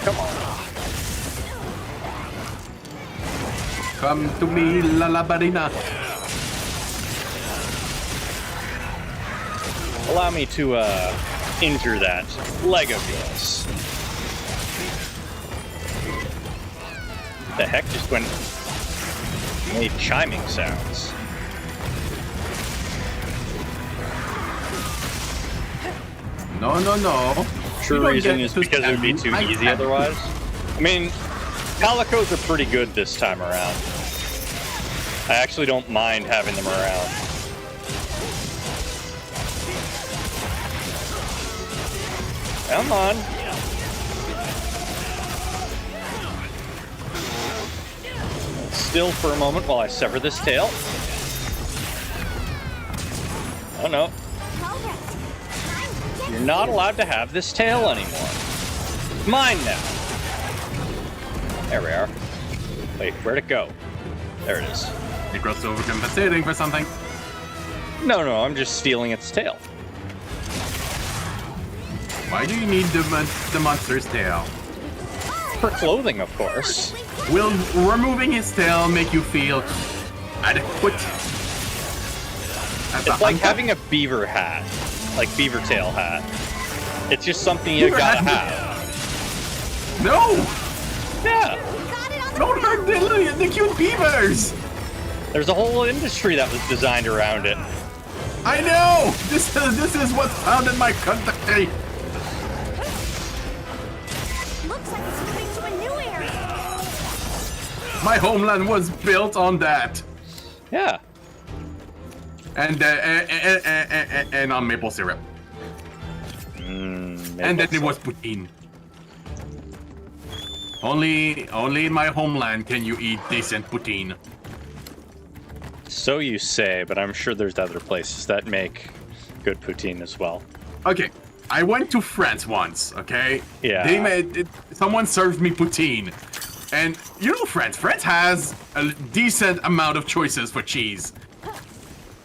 Come on. Come to me, la barina. Allow me to injure that Lego piece. The heck just went made chiming sounds. No. True reason is because it would be too easy otherwise. I mean, Palicos are pretty good this time around. I actually don't mind having them around. Come on. Still for a moment while I sever this tail. Oh no. You're not allowed to have this tail anymore. Mine now. There we are. Wait, where'd it go? There it is. It grows overcompensating for something. No, I'm just stealing its tail. Why do you need the monster's tail? For clothing, of course. Will removing his tail make you feel adequate? As a It's like hunter? having a beaver hat. Like beaver tail hat. It's just something you Beaver gotta hat? have. No! Yeah. Don't hurt the cute beavers! There's a whole industry that was designed around it. I know! This is what's found in my country! Looks like it's moving to a new area. My homeland was built on that. Yeah. And on maple syrup. And then it was poutine. Only in my homeland can you eat decent poutine. So you say, but I'm sure there's other places that make good poutine as well. Okay, I went to France once, okay? Yeah. They made someone served me poutine. And you know France has a decent amount of choices for cheese.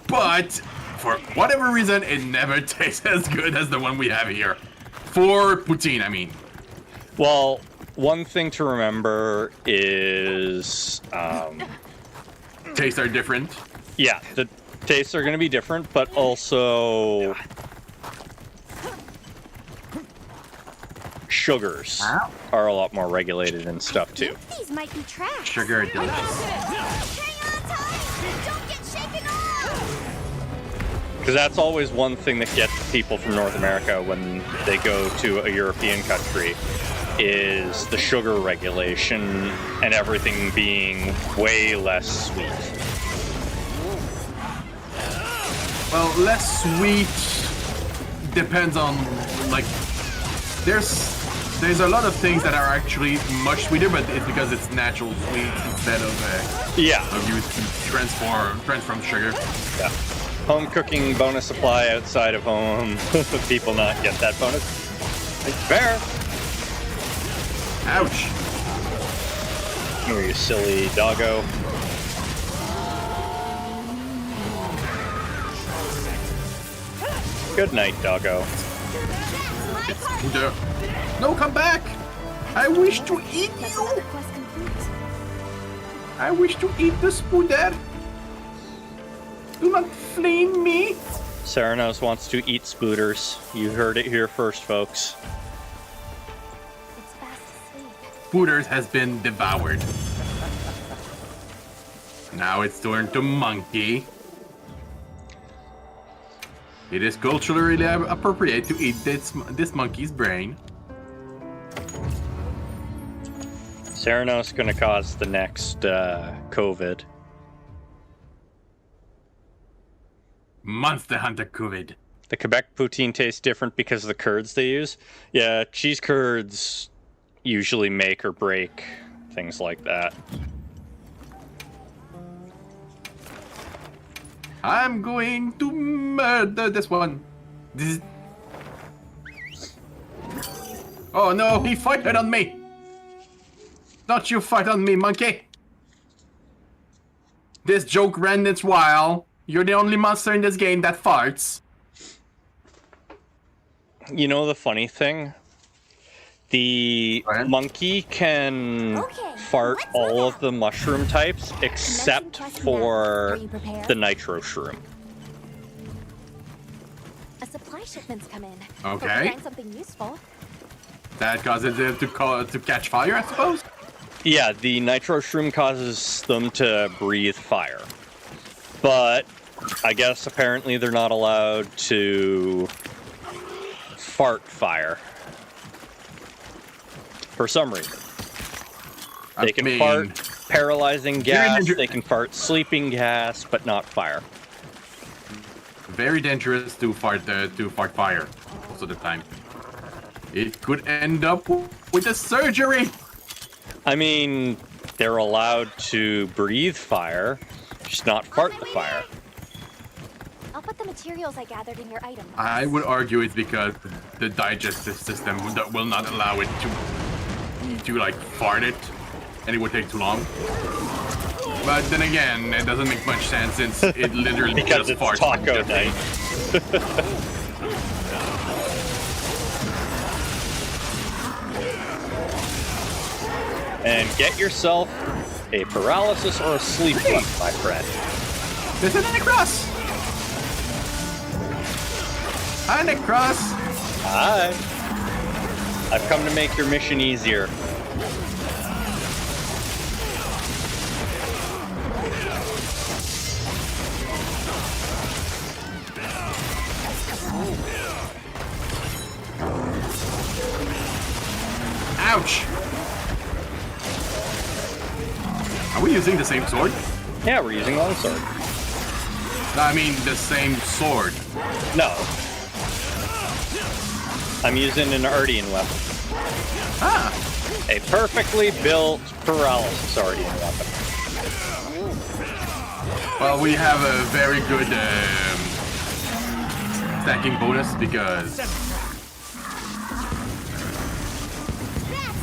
But for whatever reason, it never tastes as good as the one we have here. For poutine, I mean. Well, one thing to remember is, Tastes are different. yeah, the tastes are going to be different, but also sugars are a lot more regulated and stuff too. These might be trash. Sugar are delicious. Hang on tight! Don't get shaken off! Because that's always one thing that gets people from North America when they go to a European country, is the sugar regulation and everything being way less sweet. Well, less sweet depends on, like, there's a lot of things that are actually much sweeter, but it's because it's natural sweet instead of you transform sugar. Yeah. Home cooking bonus supply outside of home. People not get that bonus. It's fair. Ouch. Here, you silly doggo. Good night, doggo. No, come back! I wish to eat you! Quest complete. I wish to eat the spooder! Do not flame me! Saranos wants to eat spooters. You heard it here first, folks. It's fast asleep. Spooders has been devoured. Now it's turn to monkey. It is culturally appropriate to eat this monkey's brain. Saranos gonna cause the next COVID. Monster Hunter COVID. The Quebec poutine tastes different because of the curds they use. Yeah, cheese curds usually make or break things like that. I'm going to murder this one. Oh no, he fighted on me! Don't you fight on me, monkey! This joke ran its while. You're the only monster in this game that farts. You know the funny thing? The monkey can fart all of the mushroom types except for the nitro shroom. A supply shipment's come in. Okay. Hope we find something useful. That causes it to catch fire, I suppose? Yeah, the nitro shroom causes them to breathe fire. But I guess apparently they're not allowed to fart fire. For some reason. They can fart paralyzing gas, they can fart sleeping gas, but not fire. Very dangerous to fart fire most of the time. It could end up with a surgery. I mean, they're allowed to breathe fire, just not fart the fire. I'll put the materials I gathered in your item box. I would argue it's because the digestive system will not allow it to like fart it, and it would take too long. But then again, it doesn't make much sense since it literally because just it's farts. taco night. And get yourself a paralysis or a sleep bug, my friend. This is an cross. Hi, Nick Cross. Hi. I've come to make your mission easier. Ouch. Are we using the same sword? Yeah, we're using longsword. I mean, the same sword. No. I'm using an Ardian weapon. Ah. A perfectly built paralysis already in weapon. Well, we have a very good stacking bonus because That's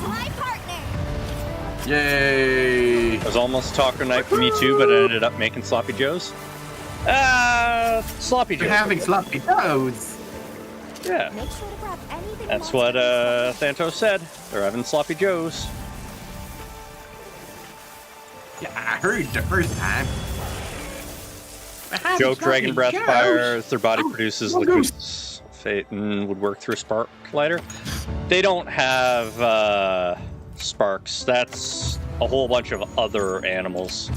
my partner. yay! I was almost Taco Night for me too, but I ended up making Sloppy Joes. Sloppy We're Joes. having sloppy toads. Yeah, Make sure to grab anything. that's that's what delicious. Santos said. They're having Sloppy Joes. Yeah, I heard the first time. Joke Dragon Breath fires. Their body Oh, produces oh, liquid Phaeton would work through a spark lighter. They don't have sparks. That's a whole bunch of other animals.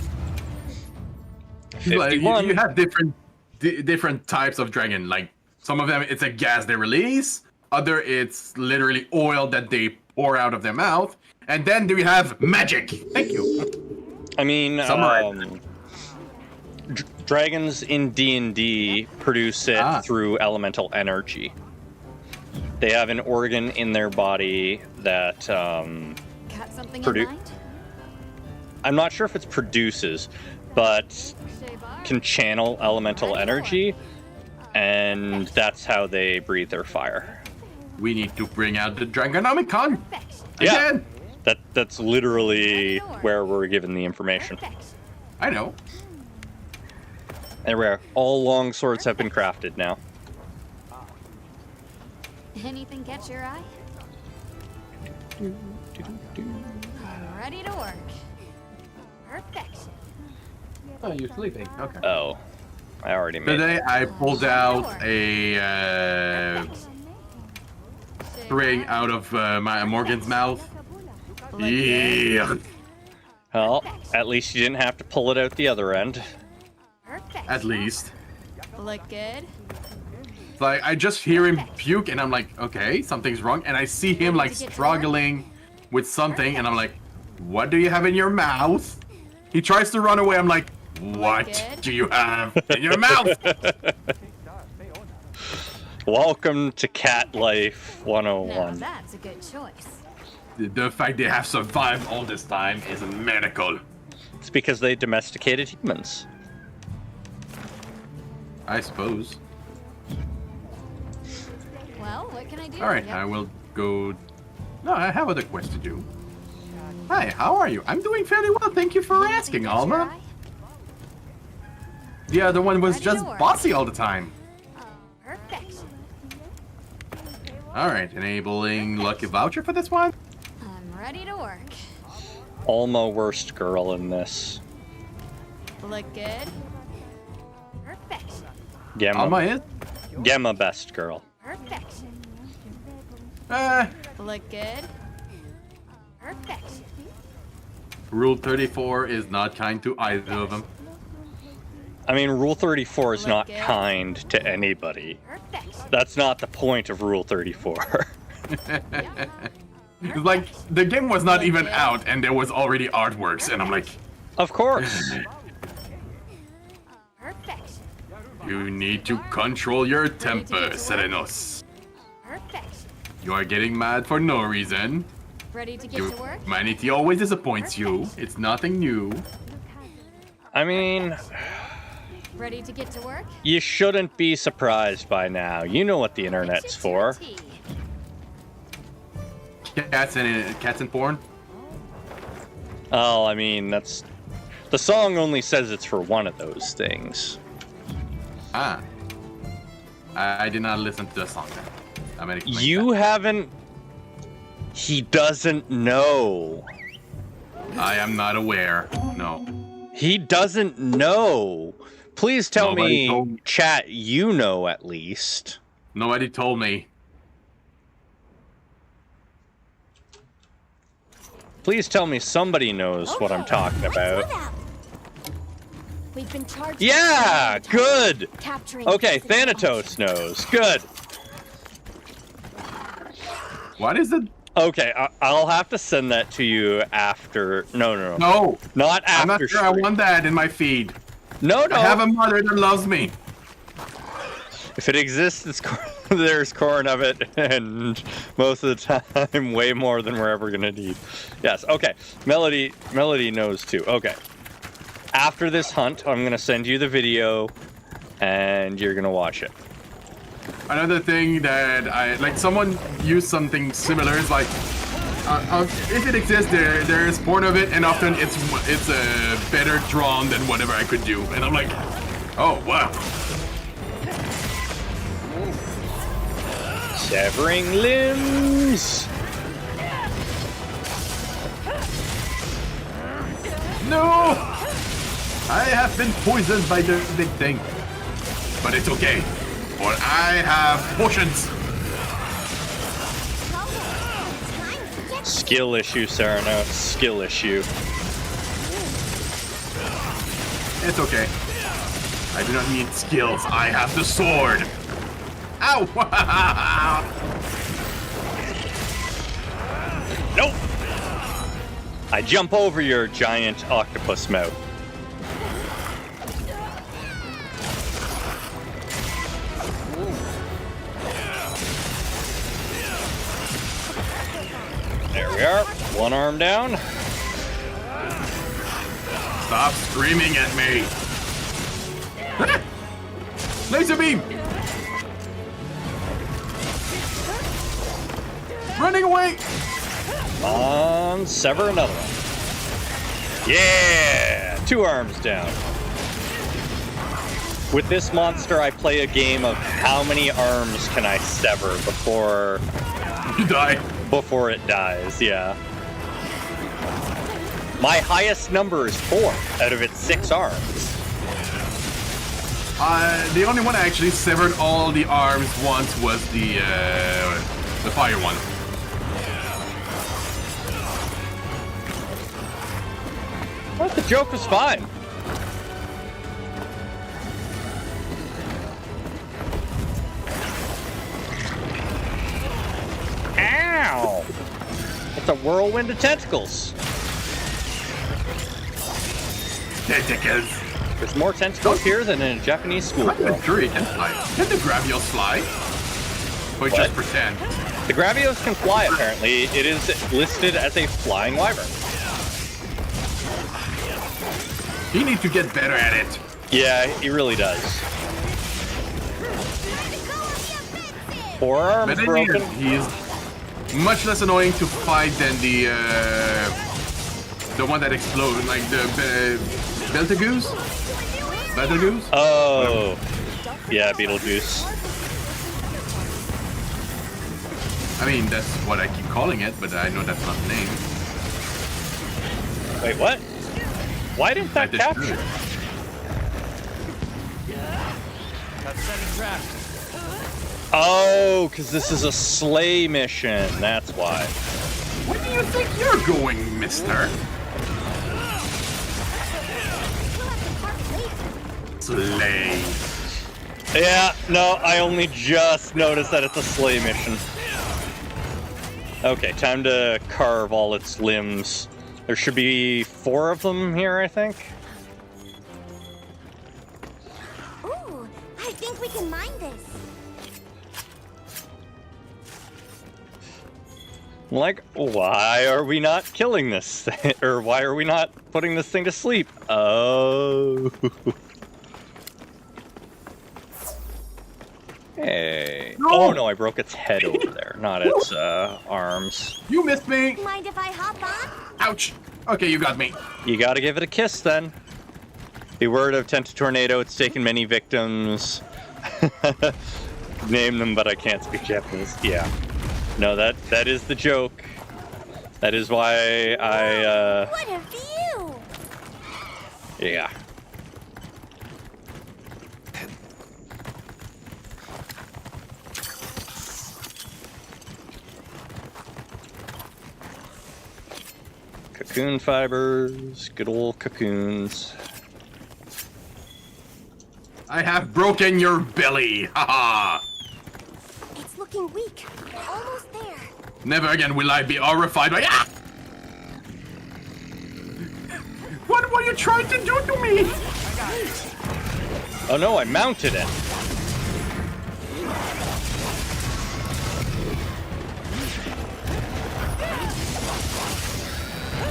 Like, 51. you have different types of dragon. Like some of them, it's a gas they release. Other, it's literally oil that they pour out of their mouth. And then do we have magic? Thank you. I mean, Summarize. dragons in D&D produce it through elemental energy. They have an organ in their body that Got something in Produ- mind? I'm not sure if it's produces, but Say bye. can channel elemental energy, and that's how they breathe their fire. We need to bring out the Dragonomicon Yeah. again. That's literally where we're given the information. I know. There we are. All long swords have been crafted now. Anything catch your eye? Ready to work. Perfection. Oh, you're sleeping. Okay. Oh, I already made it. Today I pulled out a string out of my Morgan's mouth. Yeah. Well, at least you didn't have to pull it out the other end. Perfect. At least. Look good. Like I just hear him puke and I'm like, okay, something's wrong. And I see him like struggling with something and I'm like, what do you have in your mouth? He tries to run away. I'm like, what do you have in your mouth? Welcome to Cat Life Now 101. that's a good choice. The fact they have survived all this time is a miracle. It's because they domesticated humans. I suppose. Well, what can I do? All right, Yep. I will go. No, I have other quests to do. Hi, how are you? I'm doing fairly well. Thank you for Anything asking, catch your Alma. eye? The other one was Ready just to work. bossy all the time. Perfection. All right, enabling lucky voucher for this one. I'm ready to work. Alma worst girl in this. Look good. Perfection. Alma Gemma, is. Gemma best girl. Perfection. Look good. Perfection. Rule 34 is not kind to either of them. I mean, Rule 34 is Look not good. kind to anybody. Perfection. That's not the point of Rule 34. It's like the game was not even out and there was already artworks, and I'm like, Of course. Perfection. you need to control your temper, Serenos. Perfection. You are getting mad for no reason. Ready to get Your to work? humanity always disappoints you. It's nothing new. I mean, Ready to get to work? you shouldn't be surprised by now. You know what the internet's Fix it to a for. T. Cats and porn. Oh, I mean, that's... The song only says it's for one of those things. Ah. I did not listen to the song. I'm gonna explain You that. haven't... He doesn't know. I am not aware. No. He doesn't know. Please tell Nobody told me, me. chat, you know at least. Nobody told me. Please tell me somebody knows what I'm talking Let's about. move out. We've been charged. Yeah, with good. capturing. Okay, President Thanatos knows. Good. What is it? Okay, I'll have to send that to you after. No. No. Not after. I'm not sure I stream. want that in my feed. No. I have a mother that loves me. If it exists, it's. there's corn of it, and most of the time, way more than we're ever gonna need. Yes. Okay. Melody knows too. Okay. After this hunt, I'm gonna send you the video, and you're gonna watch it. Another thing that I like, someone used something similar. It's like, if it exists, there is porn of it, and often it's better drawn than whatever I could do. And I'm like, oh wow. Severing limbs. No, I have been poisoned by the big thing, but it's okay, for I have potions. Skill issue, Sarah. No, it's skill issue. It's okay. I do not need skills. I have the sword. Ow! Nope. I jump over your giant octopus mouth. There we are. One arm down. Stop screaming at me. Laser beam. Running away. Sever another one. Yeah! 2 arms down. With this monster, I play a game of how many arms can I sever before You die. before it dies, yeah. My highest number is 4 out of its 6 arms. The only one I actually severed all the arms once was the fire one. What? The joke was fine. Ow! It's a whirlwind of tentacles. Tentacles. There's more tentacles here than in a Japanese I'm schoolgirl. not sure it can fly. Can the gravios fly? Or just pretend? The Gravios can fly, apparently. It is listed as a flying wyvern. He needs to get better at it. Yeah, he really does. 4 arms But then broken. he is much less annoying to fight than the one that explodes, like the Betelgeuse? Betelgeuse? Oh. Yeah, Beetlejuice. I mean, that's what I keep calling it, but I know that's not the name. Wait, what? Why didn't that I capture? destroyed it. Oh, because this is a sleigh mission. That's why. Where do you think you're going, mister? Slay. Yeah, no, I only just noticed that it's a sleigh mission. Okay, time to carve all its limbs. There should be 4 of them here, I think. Ooh, I think we can mine this. Like, why are we not killing this thing? Or why are we not putting this thing to sleep? Oh. Hey. No! Oh no, I broke its head over there, not its arms. You missed me. Mind if I hop on? Ouch. Okay, you got me. You gotta give it a kiss then. The word of Tentatornado, it's taken many victims. Name them, but I can't speak Japanese. Yeah. No, that is the joke. That is why I, What a view! yeah. Cocoon fibers, good old cocoons. I have broken your belly. Haha. It's looking weak. Almost there. Never again will I be horrified by. Ah! What were you trying to do to me? Oh no, I mounted it.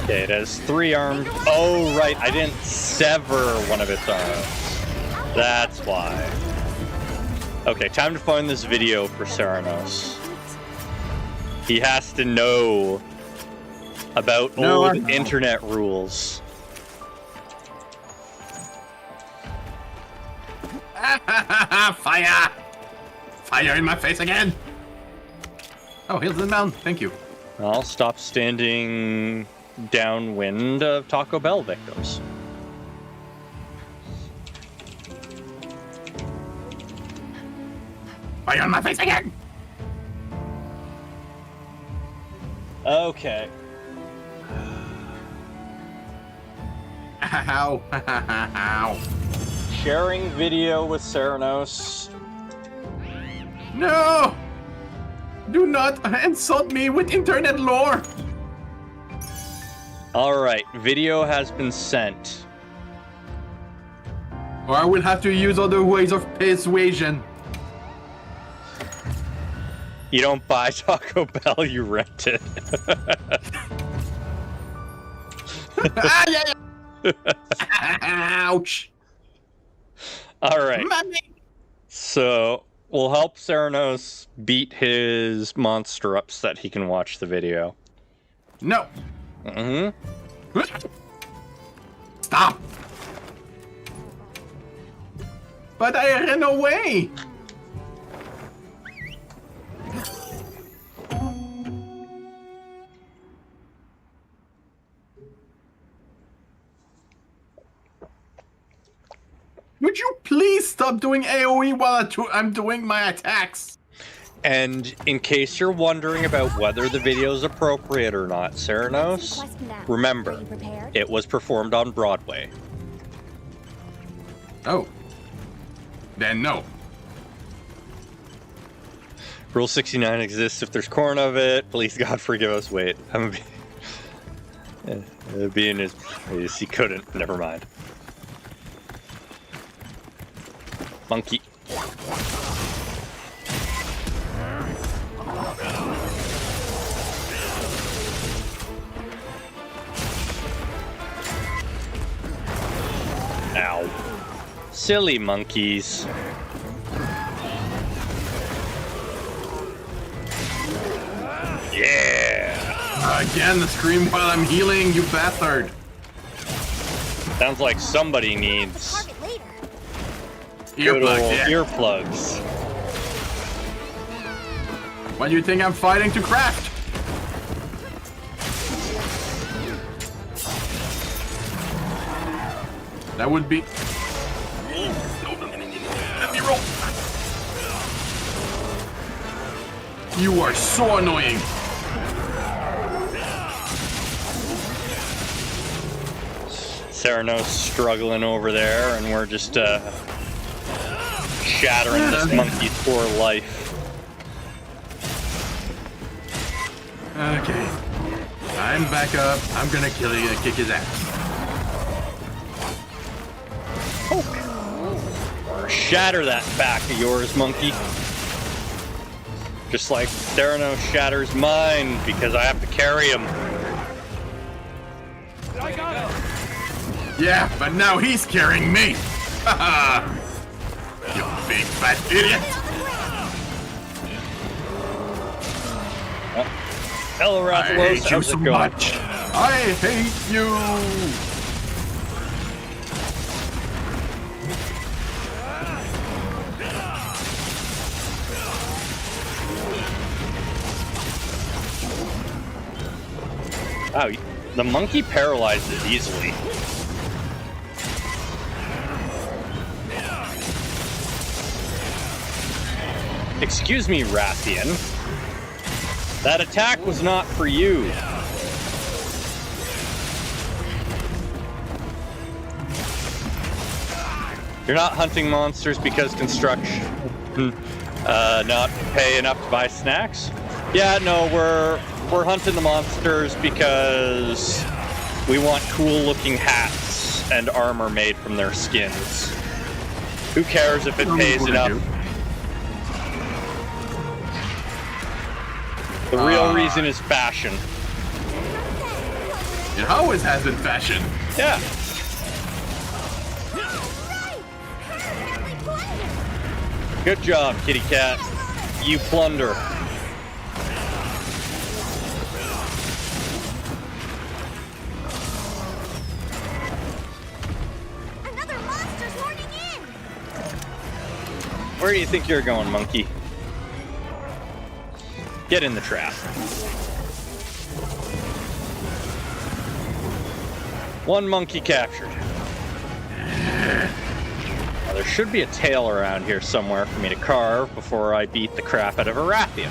Okay, it has 3 arms. Oh, right, I didn't sever one of its arms. That's why. Okay, time to find this video for Ceranos. He has to know about old internet rules. Fire! Fire in my face again! Oh, heals the mountain. Thank you. I'll stop standing downwind of Taco Bell victims. Fire in my face again! Okay. Ow. Ow. Sharing video with Ceranos. No! Do not insult me with internet lore! Alright, video has been sent. Or I will have to use other ways of persuasion. You don't buy Taco Bell, you rent it. Ah, yeah. Ouch! Alright. Mommy. So, we'll help Ceranos beat his monster ups that he can watch the video. No. Mm-hmm. Stop! But I ran away! Would you please stop doing AoE while I'm doing my attacks? And in case you're wondering about whether the video is appropriate or not, Ceranos, remember, it was performed on Broadway. Oh. Then no. Rule 69 exists if there's corn of it. Please, God, forgive us. Wait, I'm being his... He couldn't. Never mind. Monkey. Ow. Silly monkeys. Yeah! Again, the scream while I'm healing, you bastard! Sounds like somebody needs Target later. good old Earplugs, yeah. earplugs. What do you think I'm fighting to craft? That would be... Let me roll! You are so annoying! Ceranos struggling over there, and we're just shattering this monkey's poor life. Okay. I'm back up. I'm gonna kill you and kick his ass. Shatter that back of yours, monkey. Just like Ceranos shatters mine because I have to carry him. Yeah, but now he's carrying me! Haha! You big fat idiot! Hello, I Rathalos. hate you How's so it going? much! I hate you! Wow, the monkey paralyzes easily. Excuse me, Rathian. That attack was not for you. You're not hunting monsters because construction not pay enough to buy snacks? Yeah, no, we're hunting the monsters because we want cool-looking hats and armor made from their skins. Who cares if it pays enough? The real reason is fashion. It always has been fashion. Yeah. Right! Perfectly plundered! Good job, kitty cat. You plunder. Another monster's horning in! Where do you think you're going, monkey? Get in the trap. One monkey captured. Now, there should be a tail around here somewhere for me to carve before I beat the crap out of a Rathian.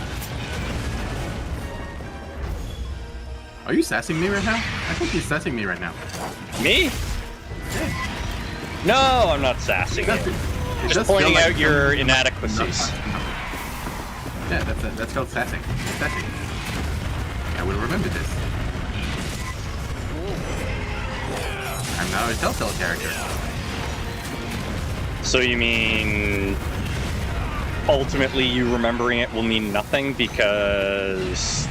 Are you sassing me right now? I think you're sassing me right now. Me? No, I'm not sassing It you. does Just feel pointing like- out your inadequacies. Yeah, that's called sassing. Sassing. I will remember this. I'm now a Telltale character. So you mean ultimately you remembering it will mean nothing because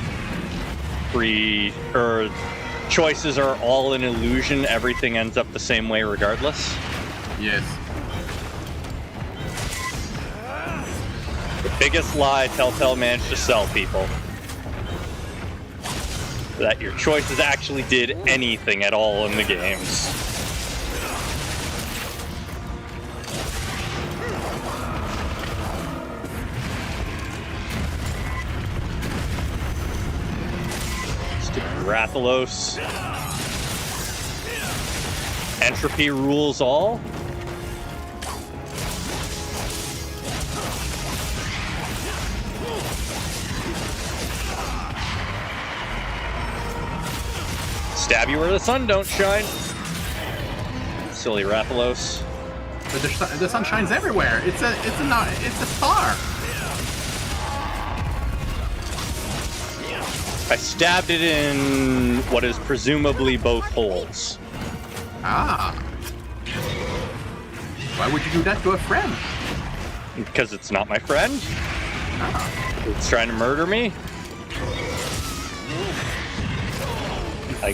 choices are all an illusion, everything ends up the same way regardless? Yes. The biggest lie Telltale managed to sell people. That your choices actually did anything at all in the games. Stupid Rathalos. Entropy rules all. Stab you where the sun don't shine. Silly Rathalos. But the sun shines everywhere. It's a star. I stabbed it in what is presumably both holes. Ah. Why would you do that to a friend? Because it's not my friend. Ah. It's trying to murder me.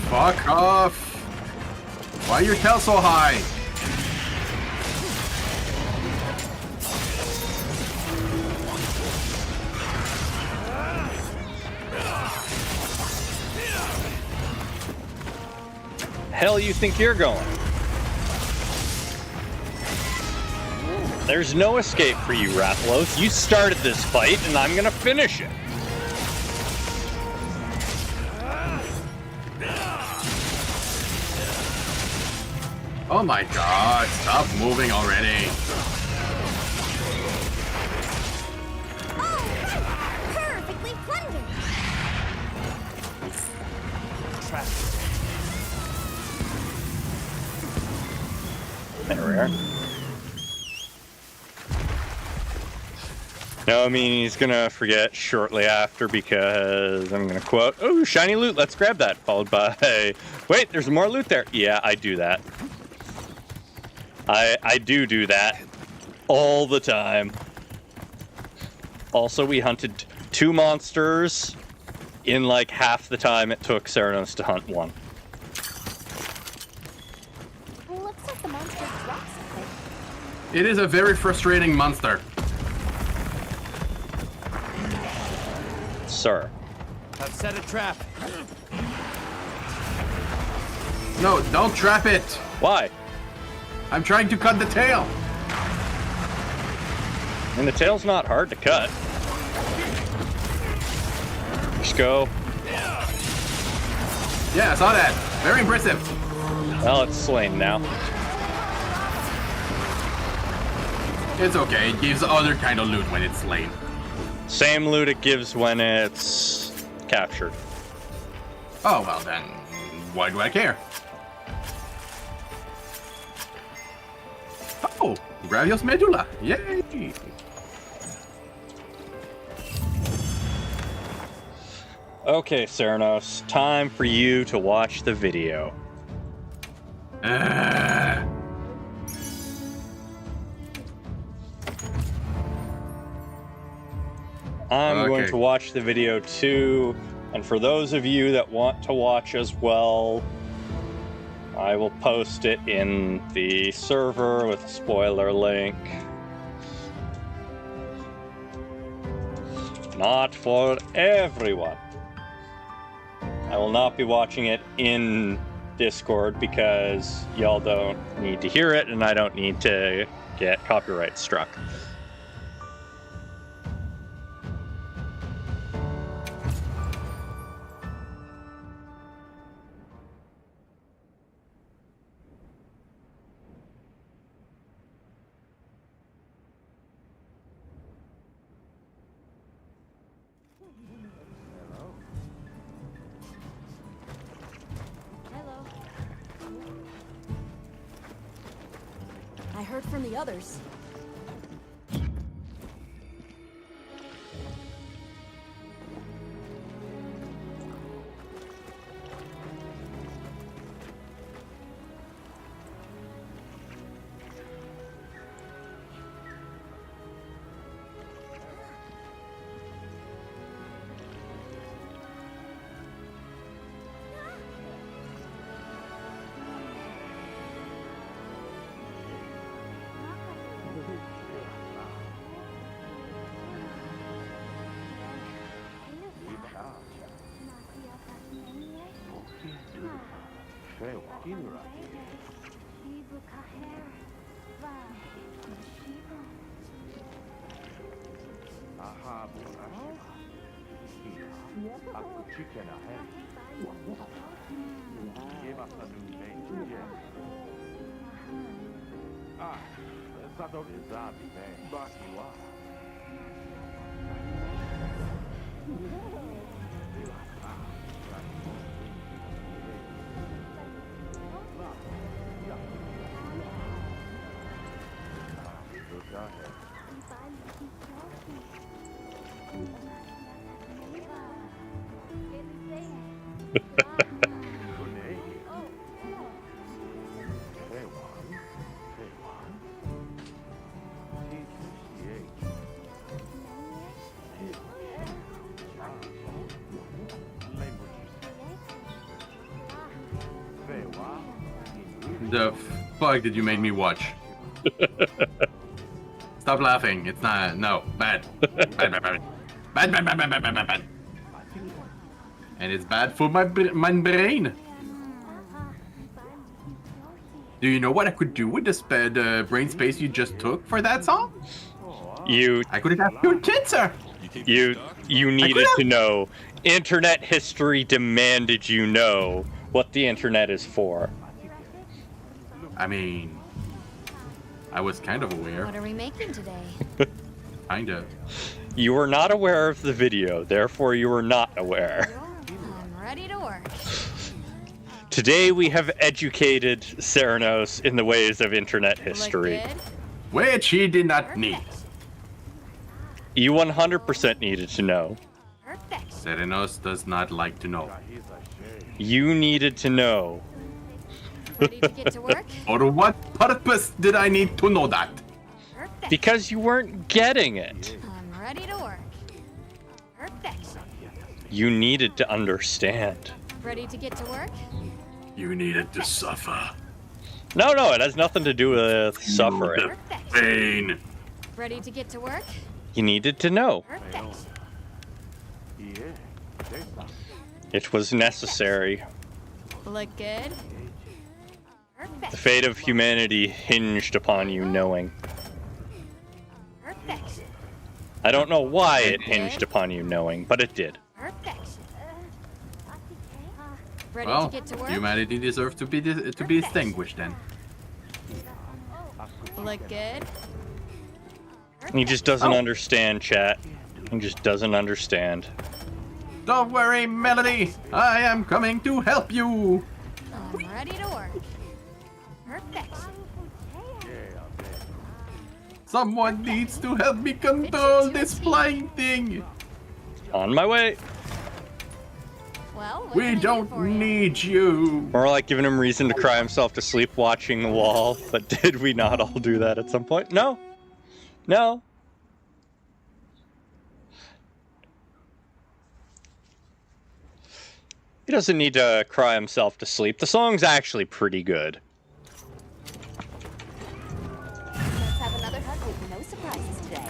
Fuck off. Why are your tail so high? Hell you think you're going? There's no escape for you, Rathalos. You started this fight, and I'm gonna finish it. Oh my god, stop moving already. Oh, right! Perfectly plundered! There we are. No, I mean, he's gonna forget shortly after because I'm gonna quote, "Oh, shiny loot, let's grab that," followed by, "Wait, there's more loot there." Yeah, I do that. I do that all the time. Also, we hunted 2 monsters in like half the time it took Ceranos to hunt 1. It looks like the monster dropped something. It is a very frustrating monster. Sir. I've set a trap. No, don't trap it. Why? I'm trying to cut the tail. And the tail's not hard to cut. Just go. Yeah, I saw that. Very impressive. Well, it's slain now. It's okay. It gives other kind of loot when it's slain. Same loot it gives when it's captured. Oh, well then, why do I care? Oh, Gravios Medulla. Yay! Okay, Ceranos, time for you to watch the video. I'm going Okay. to watch the video too, and for those of you that want to watch as well, I will post it in the server with a spoiler link. Not for everyone. I will not be watching it in Discord because y'all don't need to hear it and I don't need to get copyright struck. Hello. I heard from the others. The fuck did you make me watch? Stop laughing. It's not. No. Bad. Bad, bad, bad. Bad, bad, bad, bad, bad, bad, bad. And it's bad for my brain. Do you know what I could do with the brain space you just took for that song? I could have got your kids, sir. You needed to know. Internet history demanded you know what the internet is for. I mean, I was kind of aware. What are we making today? Kind of. You were not aware of the video, therefore you were not aware. I'm ready to work. Today we have educated Ceranos in the ways of internet history. Look good? Which he did not need. You 100% needed to know. Perfect. Serenos does not like to know. You needed to know. Ready to get to work? For what purpose did I need to know that? Perfect. Because you weren't getting it. I'm ready to work. Perfect. You needed to understand. Ready to get to work? You needed to suffer. No, it has nothing to do with suffering. Perfect. Pain. Ready to get to work? You needed to know. Perfect. It was necessary. Look good? The Perfect. fate of humanity hinged upon you knowing. Perfect. I don't know why it hinged upon you knowing, but it did. Perfect. Ready Well, to get to work? humanity deserves to be distinguished then. Look good? He just doesn't understand, chat. He just doesn't understand. Don't worry, Melody. I am coming to help you. I'm ready to work. Perfect. Someone needs to help me control this flying thing. On my way. Well, what We can I do don't for you? need you. More like giving him reason to cry himself to sleep watching the wall. But did we not all do that at some point? No. No. He doesn't need to cry himself to sleep. The song's actually pretty good. Let's have another hug with no surprises today.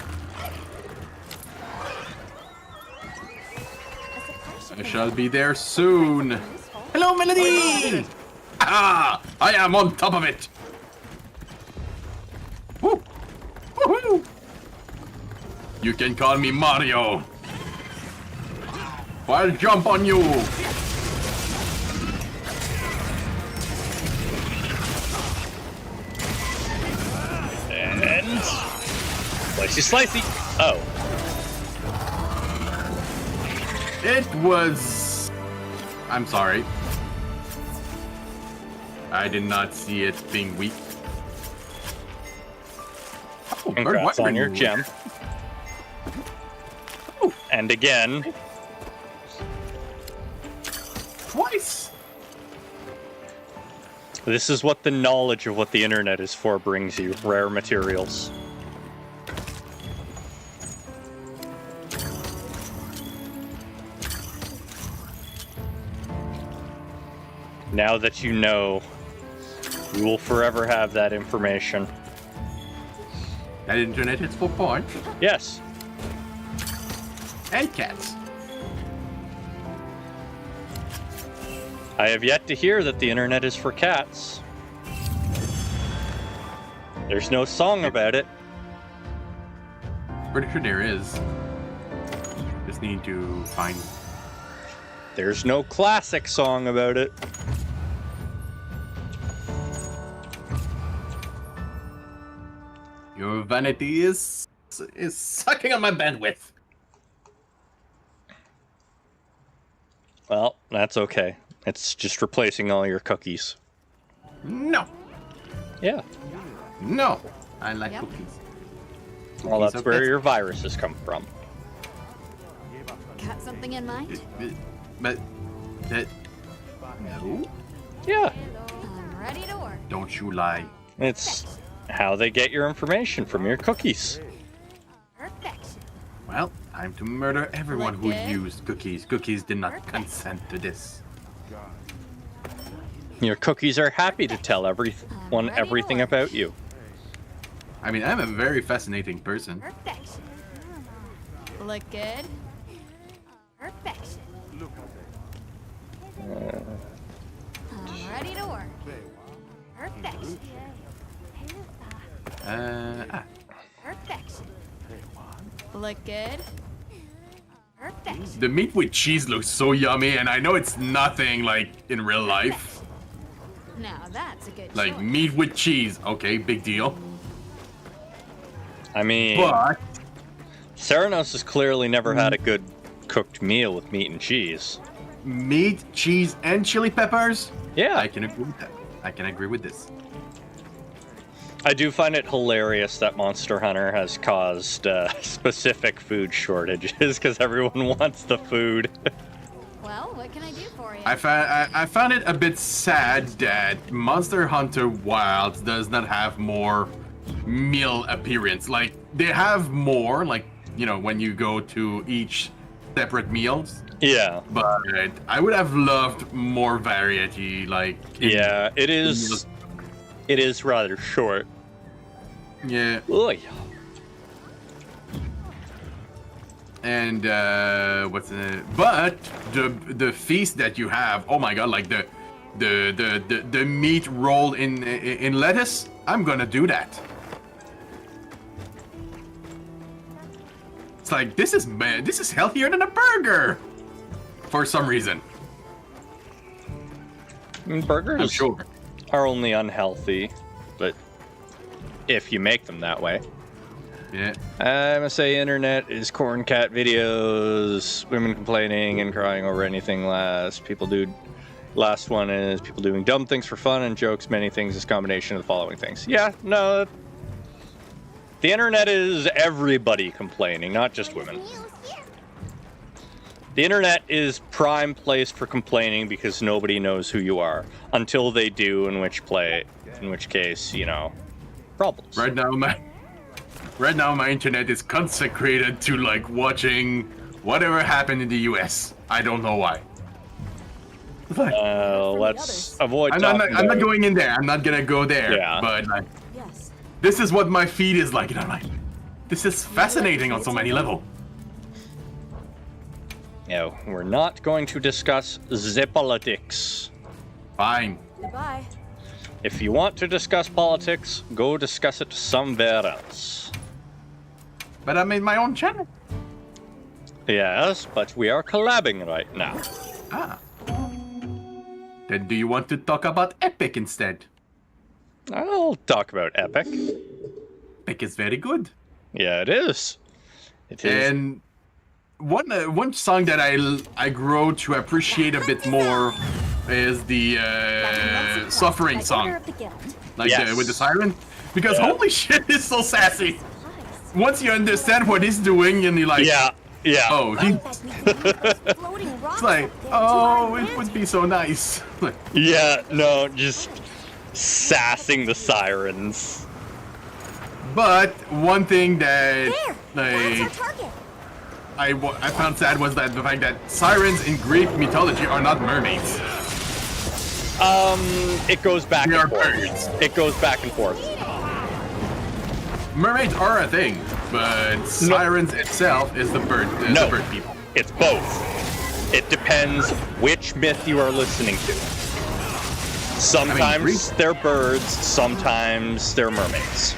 A surprise should I be shall be there soon. useful. Hello, Melody! Ah, I am on top of it. Woo! Woohoo! You can call me Mario. I'll jump on you. And slicey slicey. Oh, It was... I'm sorry. I did not see it being weak. Oh, congrats on your gem. Ooh. And again, Twice. this is what the knowledge of what the internet is for brings you. Rare materials. Now that you know, you will forever have that information. That internet is for porn Yes. and cats. I have yet to hear that the internet is for cats. There's no song about it. Pretty sure there is. Just need to find. There's no classic song about it. Your vanity is sucking on my bandwidth. Well, that's okay. It's just replacing all your cookies. No, Yeah. no. I like Yep. cookies. Well, Cookies that's are where best. your viruses come from. Got something in mind? But that. No. Yeah. I'm ready to work. Don't you lie. It's how they get your information from your cookies. Perfection. Well, time to murder everyone who Like it? used cookies. Cookies did not Perfect. consent to this. Your cookies are happy to tell everyone ready to everything work. about you. I mean, I'm a very fascinating person. Perfection. Look good. Perfection. I'm ready to work. Perfection. Perfection. Look good. Perfection. The meat with cheese looks so yummy, and I know it's nothing like in real life. Now that's a good Like choice. meat with cheese, okay, big deal. I mean, But Theranos has clearly never had a good cooked meal with meat and cheese. meat, cheese, and chili peppers, Yeah, I can agree with that. I can agree with this. I do find it hilarious that Monster Hunter has caused specific food shortages because everyone wants the food. Well, what can I do for you? I found it a bit sad that Monster Hunter Wilds does not have more meal appearance. Like, they have more, like, you know, when you go to each separate meals. Yeah, But I would have loved more variety, like... in- yeah, it is. It is rather short. Yeah, Oy. and what's it? But the feast that you have, oh my god, like the meat rolled in lettuce, I'm gonna do that. It's like this is healthier than a burger, for some reason. I mean, burgers I'm sure. are only unhealthy, but if you make them that way. Yeah. I'm gonna say internet is corn cat videos, women complaining and crying over anything less. Last one is people doing dumb things for fun and jokes. Many things is a combination of the following things. Yeah, no. The internet is everybody complaining, not just women. The internet is prime place for complaining because nobody knows who you are until they do, in which case, you know, problems. Right now my internet is consecrated to like watching whatever happened in the US. I don't know why. It's like, Let's avoid. I'm not talking going in there. I'm not gonna go there. Yeah. But like, Yes. this is what my feed is like, and I'm like, this is fascinating on so many levels. No, we're not going to discuss the politics. Fine. Goodbye. If you want to discuss politics, go discuss it somewhere else. But I made my own channel. Yes, but we are collabing right now. Ah. Then do you want to talk about Epic instead? I'll talk about Epic. Epic is very good. Yeah, it is. It is. And one song that I grow to appreciate a bit more is the Suffering song, like Yes. with the siren, because Yeah. holy shit, it's so sassy. Once you understand what he's doing, and you're like, Yeah, yeah. oh, it's like, oh, it would be so nice. Yeah, no, just sassing the sirens. But one thing that There! That's our like target. I found sad was that the fact that sirens in Greek mythology are not mermaids. It goes back They and are forth. birds. It goes back and forth. Mermaids are a thing, but sirens itself is the bird No. the bird people. It's both. It depends which myth you are listening to. Sometimes Greek- they're birds, sometimes they're mermaids.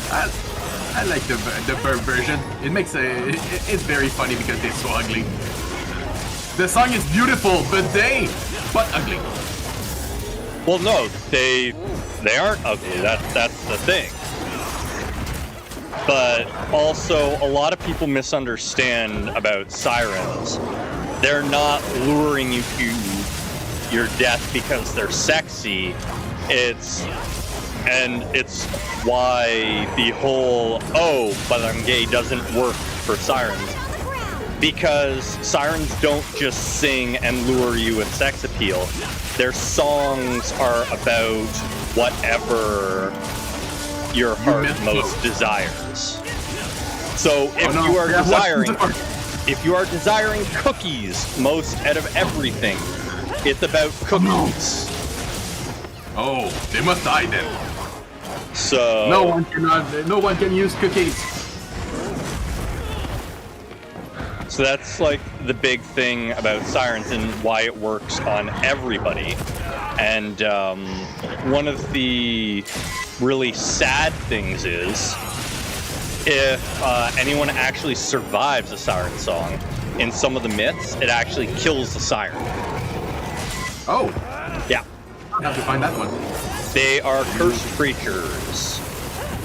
I like the bird version. It makes it's very funny because they're so ugly. The song is beautiful, but ugly. Well, no, they aren't ugly. That's the thing. But also, a lot of people misunderstand about sirens. They're not luring you to your death because they're sexy. It's why the whole but I'm gay doesn't work for sirens. Because sirens don't just sing and lure you with sex appeal. Their songs are about whatever your heart missed most both. desires. So if no. you are Yeah, desiring what- if you are desiring cookies most out of everything, it's about cookies. Oh, they must die then. So No one can use cookies. So that's like the big thing about sirens and why it works on everybody. And one of the really sad things is if anyone actually survives a siren song, in some of the myths, it actually kills the siren. Oh, Yeah. I have to find that one. They are cursed creatures.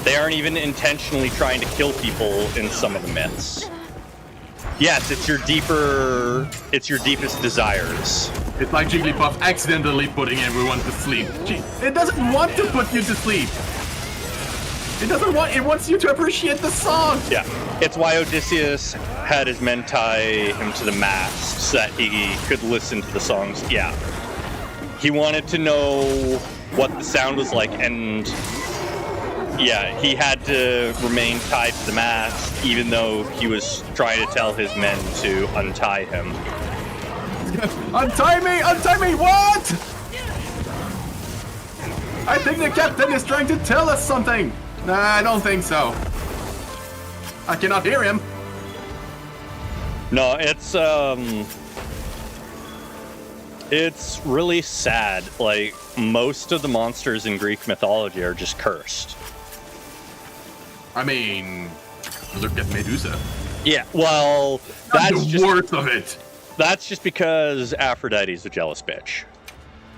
They aren't even intentionally trying to kill people in some of the myths. Yes, it's your deepest desires. It's like Jigglypuff accidentally putting everyone to sleep. Gee, it doesn't want to put you to sleep. It wants you to appreciate the song. Yeah. It's why Odysseus had his men tie him to the mast so that he could listen to the songs. Yeah. He wanted to know what the sound was like, and yeah, he had to remain tied to the mast even though he was trying to tell his men to untie him. Untie me! Untie me! What? I think the captain is trying to tell us something. Nah, I don't think so. I cannot hear him. No, it's really sad. Like, most of the monsters in Greek mythology are just cursed. I mean, look at Medusa. Yeah, well, that's the just worst of it. that's just because Aphrodite's a jealous bitch.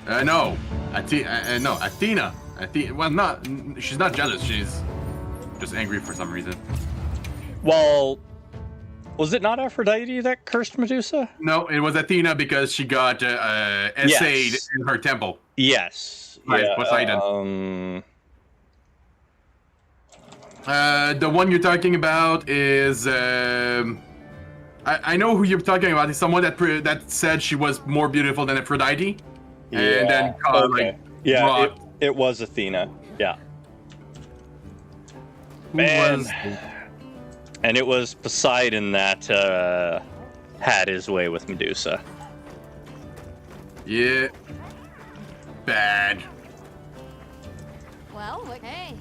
No, Athena. Well, she's not jealous. She's just angry for some reason. Well, was it not Aphrodite that cursed Medusa? No, it was Athena because she got essayed Yes. in her temple. Yes. Right, Yeah, Poseidon. The one you're talking about is I know who you're talking about. It's someone that said she was more beautiful than Aphrodite, and then okay. Yeah, brought- it was Athena. Yeah. who Man. was- And it was Poseidon that had his way with Medusa. Yeah. Bad. Well, hey.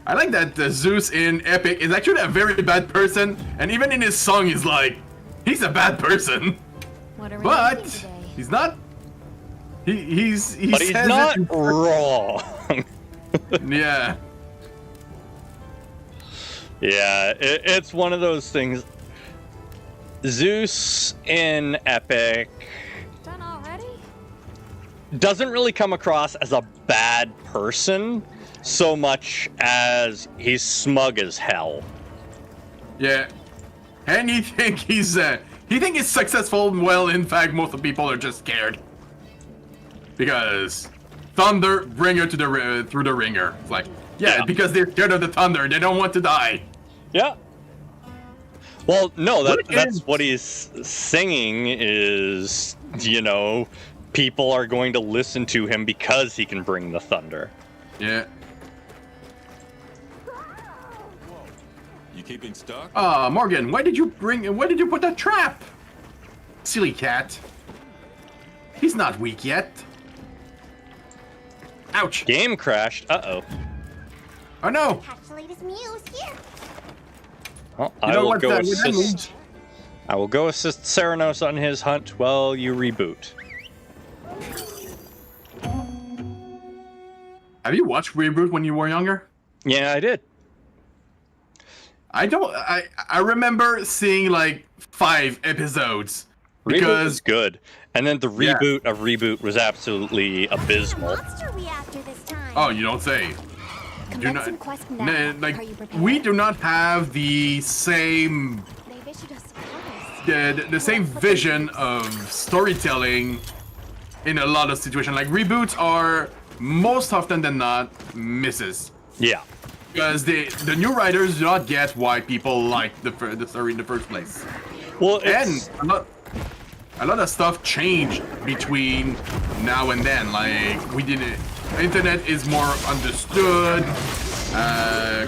I like that Zeus in Epic is actually a very bad person, and even in his song he's like, he's a bad person. What are we But eating today? he's not. He But he's says not it wrong. Yeah. Yeah, it's one of those things. Zeus in Epic Done already? doesn't really come across as a bad person so much as he's smug as hell. Yeah. And he think he's successful. Well, in fact, most of the people are just scared because thunder bringer to the through the ringer. It's like, yeah, because they're scared of the thunder. They don't want to die. Yeah. Well, no, What that's is- what he's singing is, you know, people are going to listen to him because he can bring the thunder. Yeah. You keeping stuck? Morgan, why did you put that trap? Silly cat. He's not weak yet. Ouch. Game crashed. Uh-oh. Oh no. Catch the latest news here. Well, You I know will what go that means? assist. I will go assist Ceranos on his hunt while you reboot. Have you watched Reboot when you were younger? Yeah, I did. I remember seeing like 5 episodes Reboot because was good, and then the Yeah. reboot of Reboot was absolutely abysmal. Monster we after this time. oh, you don't say. Commence in quest now. Like Are you prepared? we do not have the same They've issued us supplies. the same vision of storytelling in a lot of situations. Like reboots are most often than not misses Yeah. because the new writers do not get why people like the story in the first place. Well, And it's, a lot of stuff changed between now and then. Like we didn't. Internet is more understood.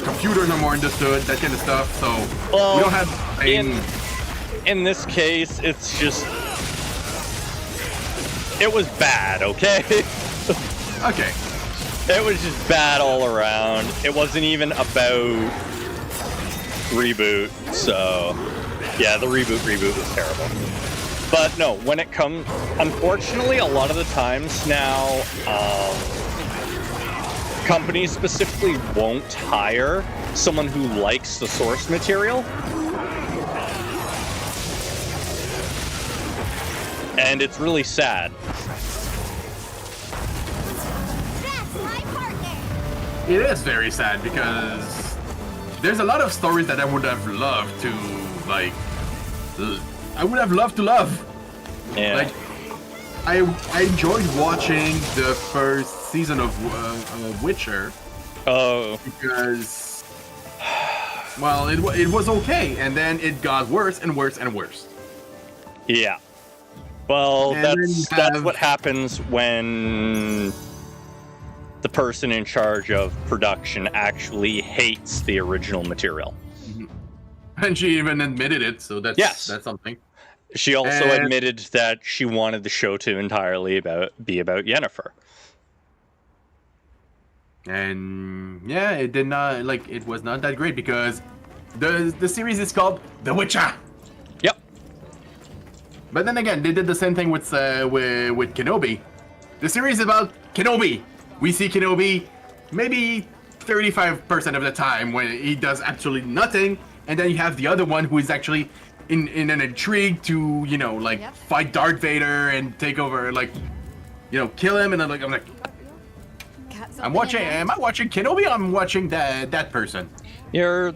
Computers are more understood. That kind of stuff. So Well, we don't have the in same. this case, it's just it was bad. Okay. Okay. It was just bad all around. It wasn't even about reboot. So, yeah, the reboot was terrible. But no, when it comes, unfortunately, a lot of the times now, companies specifically won't hire someone who likes the source material. And it's really sad. That's my partner. It is very sad because there's a lot of stories that I would have loved to like. I would have loved to love. Yeah. Like, I enjoyed watching the first season of Witcher Oh, because, well, it was okay, and then it got worse and worse and worse. yeah. Well, And then that's you that's have- what happens when the person in charge of production actually hates the original material. And she even admitted it, so that's Yes. that's something. She also And- admitted that she wanted the show to entirely be about Yennefer. And yeah, it did not like it was not that great because the series is called The Witcher. Yep. But then again, they did the same thing with Kenobi. The series is about Kenobi. We see Kenobi maybe 35% of the time when he does absolutely nothing, and then you have the other one who is actually in an intrigue to, you know, like Yep. fight Darth Vader and take over, like, you know, kill him. And I'm like, Got I'm something watching. in mind? Am I watching Kenobi? I'm watching that person. You're.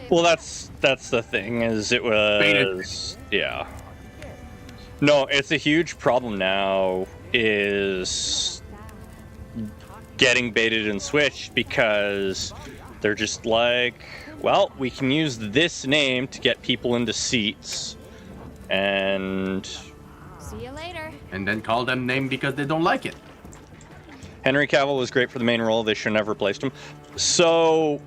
Well, that's the thing. Is it was yeah. No, it's a huge problem now. Is getting baited and switched because they're just like, well, we can use this name to get people into seats, and See you later. And then call them name because they don't like it. Henry Cavill was great for the main role. They should have never replaced him. So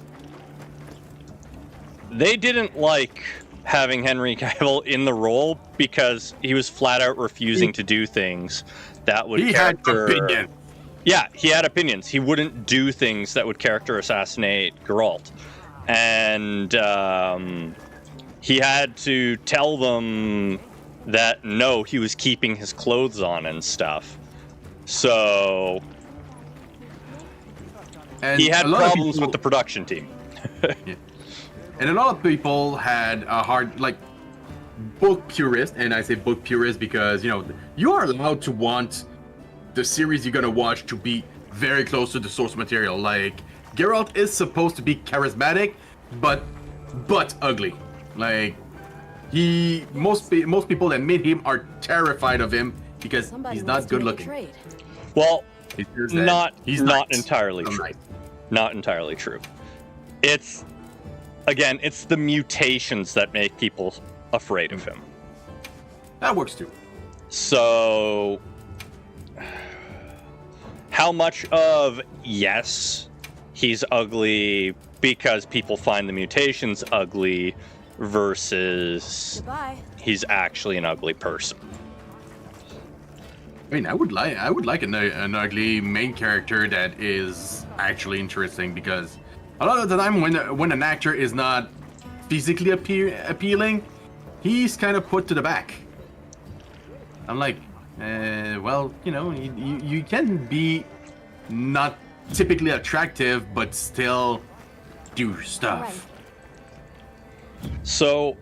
they didn't like having Henry Cavill in the role because he was flat out refusing to do things that would He had opinions. Yeah, he had opinions. He wouldn't do things that would character assassinate Geralt. And he had to tell them that no, he was keeping his clothes on and stuff. So And he had a lot of problems people- with the production team. Yeah. And a lot of people had a hard, like, book purist, and I say book purist because, you know, you are allowed to want the series you're gonna watch to be very close to the source material. Like, Geralt is supposed to be charismatic, but ugly. Like, most people that meet him are terrified of him because he's not good looking. Well, It's just that not nice. entirely I'm true. nice. Not entirely true. It's the mutations that make people afraid of him. That works too. So, how much of yes, he's ugly because people find the mutations ugly versus Goodbye. he's actually an ugly person? I mean, I would like an ugly main character that is actually interesting because a lot of the time when an actor is not physically appealing, he's kind of put to the back. I'm like, well, you know, you can be not typically attractive, but still do stuff. So,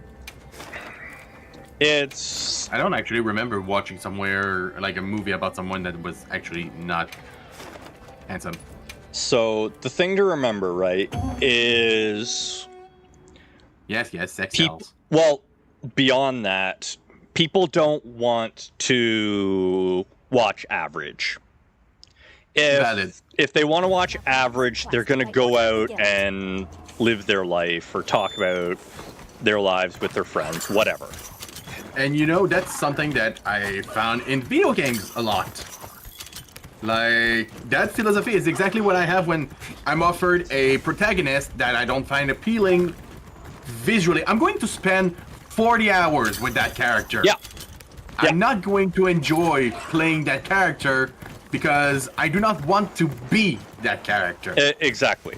it's I don't actually remember watching somewhere like a movie about someone that was actually not handsome. so the thing to remember, right, is Yes, sex people. sells. Well, beyond that, people don't want to watch average. Valid. If they want to watch average, they're going to go out and live their life or talk about their lives with their friends, whatever. And you know, that's something that I found in video games a lot. Like, that philosophy is exactly what I have when I'm offered a protagonist that I don't find appealing visually. I'm going to spend 40 hours with that character. Yeah. I'm not going to enjoy playing that character because I do not want to be that character. Exactly.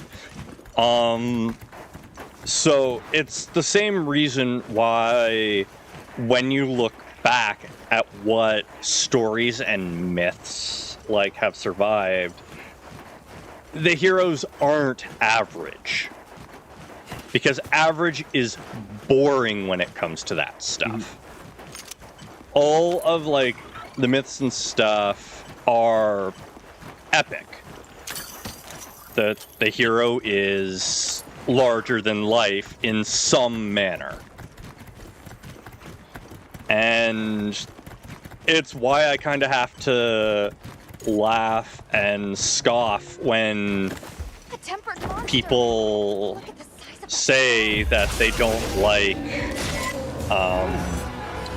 So it's the same reason why when you look back at what stories and myths like have survived, the heroes aren't average. Because average is boring when it comes to that stuff. All of like the myths and stuff are epic. The hero is larger than life in some manner. And it's why I kind of have to laugh and scoff when A tempered monster. people Look at the size of say that they don't like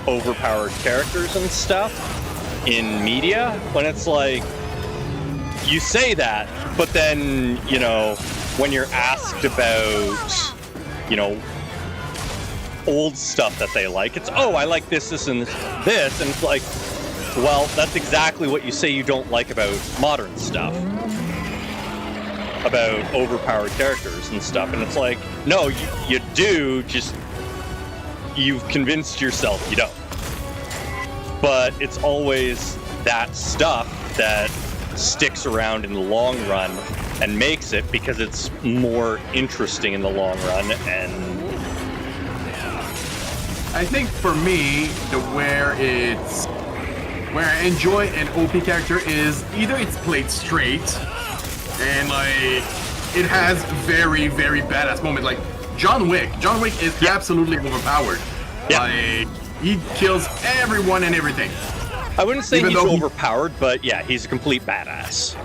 overpowered characters and stuff in media, when it's like, you say that, but then, you know, when you're asked about, you know, old stuff that they like, it's, oh, I like this, and this, and it's like, well, that's exactly what you say you don't like about modern stuff. About overpowered characters and stuff, and it's like, no, you do, just you've convinced yourself you don't. But it's always that stuff that sticks around in the long run and makes it because it's more interesting in the long run. And I think for me, where I enjoy an OP character is either it's played straight and like it has very, very badass moments. Like John Wick. John Wick is absolutely overpowered. Yeah. Like he kills everyone and everything. I wouldn't say Even he's though he- overpowered, but yeah, he's a complete badass.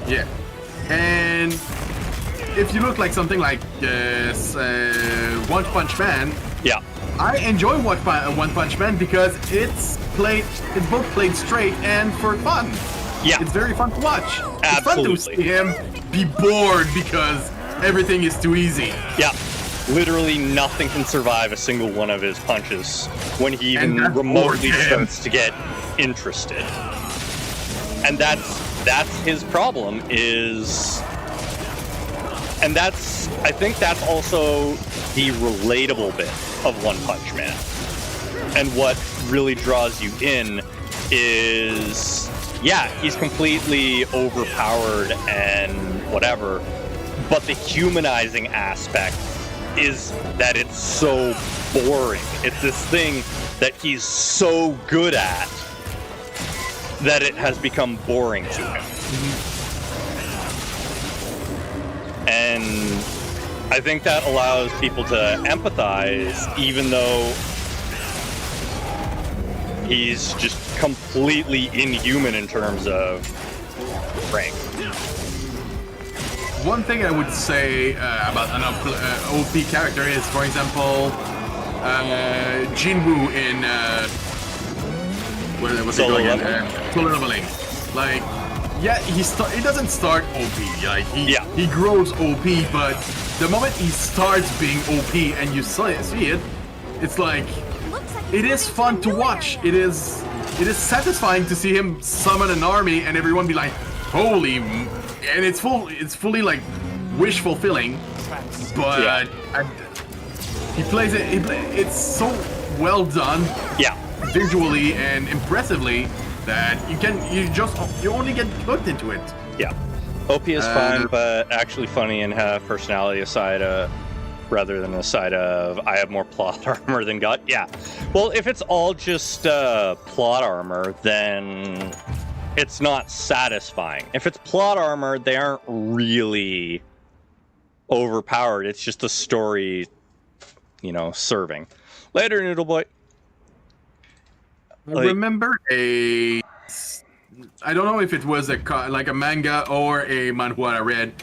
Yeah. And if you look like something like One Punch Man, Yeah. I enjoy One Punch Man because it's both played straight and for fun. Yeah. It's very fun to watch. It's fun to Absolutely. see him be bored because everything is too easy. Yeah. Literally nothing can survive a single one of his punches when he even And that's remotely more starts to get interested. And that's his problem is... And I think that's also the relatable bit of One Punch Man. And what really draws you in is, yeah, he's completely overpowered and whatever, but the humanizing aspect is that it's so boring. It's this thing that he's so good at that it has become boring to him. And I think that allows people to empathize, even though he's just completely inhuman in terms of rank. One thing I would say about an OP character is, for example, Jinwoo in what's he Solo going in? Leveling? Solo Leveling. Like, yeah, he doesn't start OP. Like he grows OP, but the moment he starts being OP and you see it, it's like it is fun to watch. It is satisfying to see him summon an army and everyone be like, holy. And it's fully like wish fulfilling, but he plays it. It's so well done, visually and impressively that you only get hooked into it. Yeah, OP is fine, but actually funny and have personality aside, rather than a side of I have more plot armor than God. Yeah, well, if it's all just plot armor, then it's not satisfying. If it's plot armor, they aren't really overpowered. It's just the story, serving. Later, Noodle Boy. I remember I don't know if it was like a manga or a manhwa I read,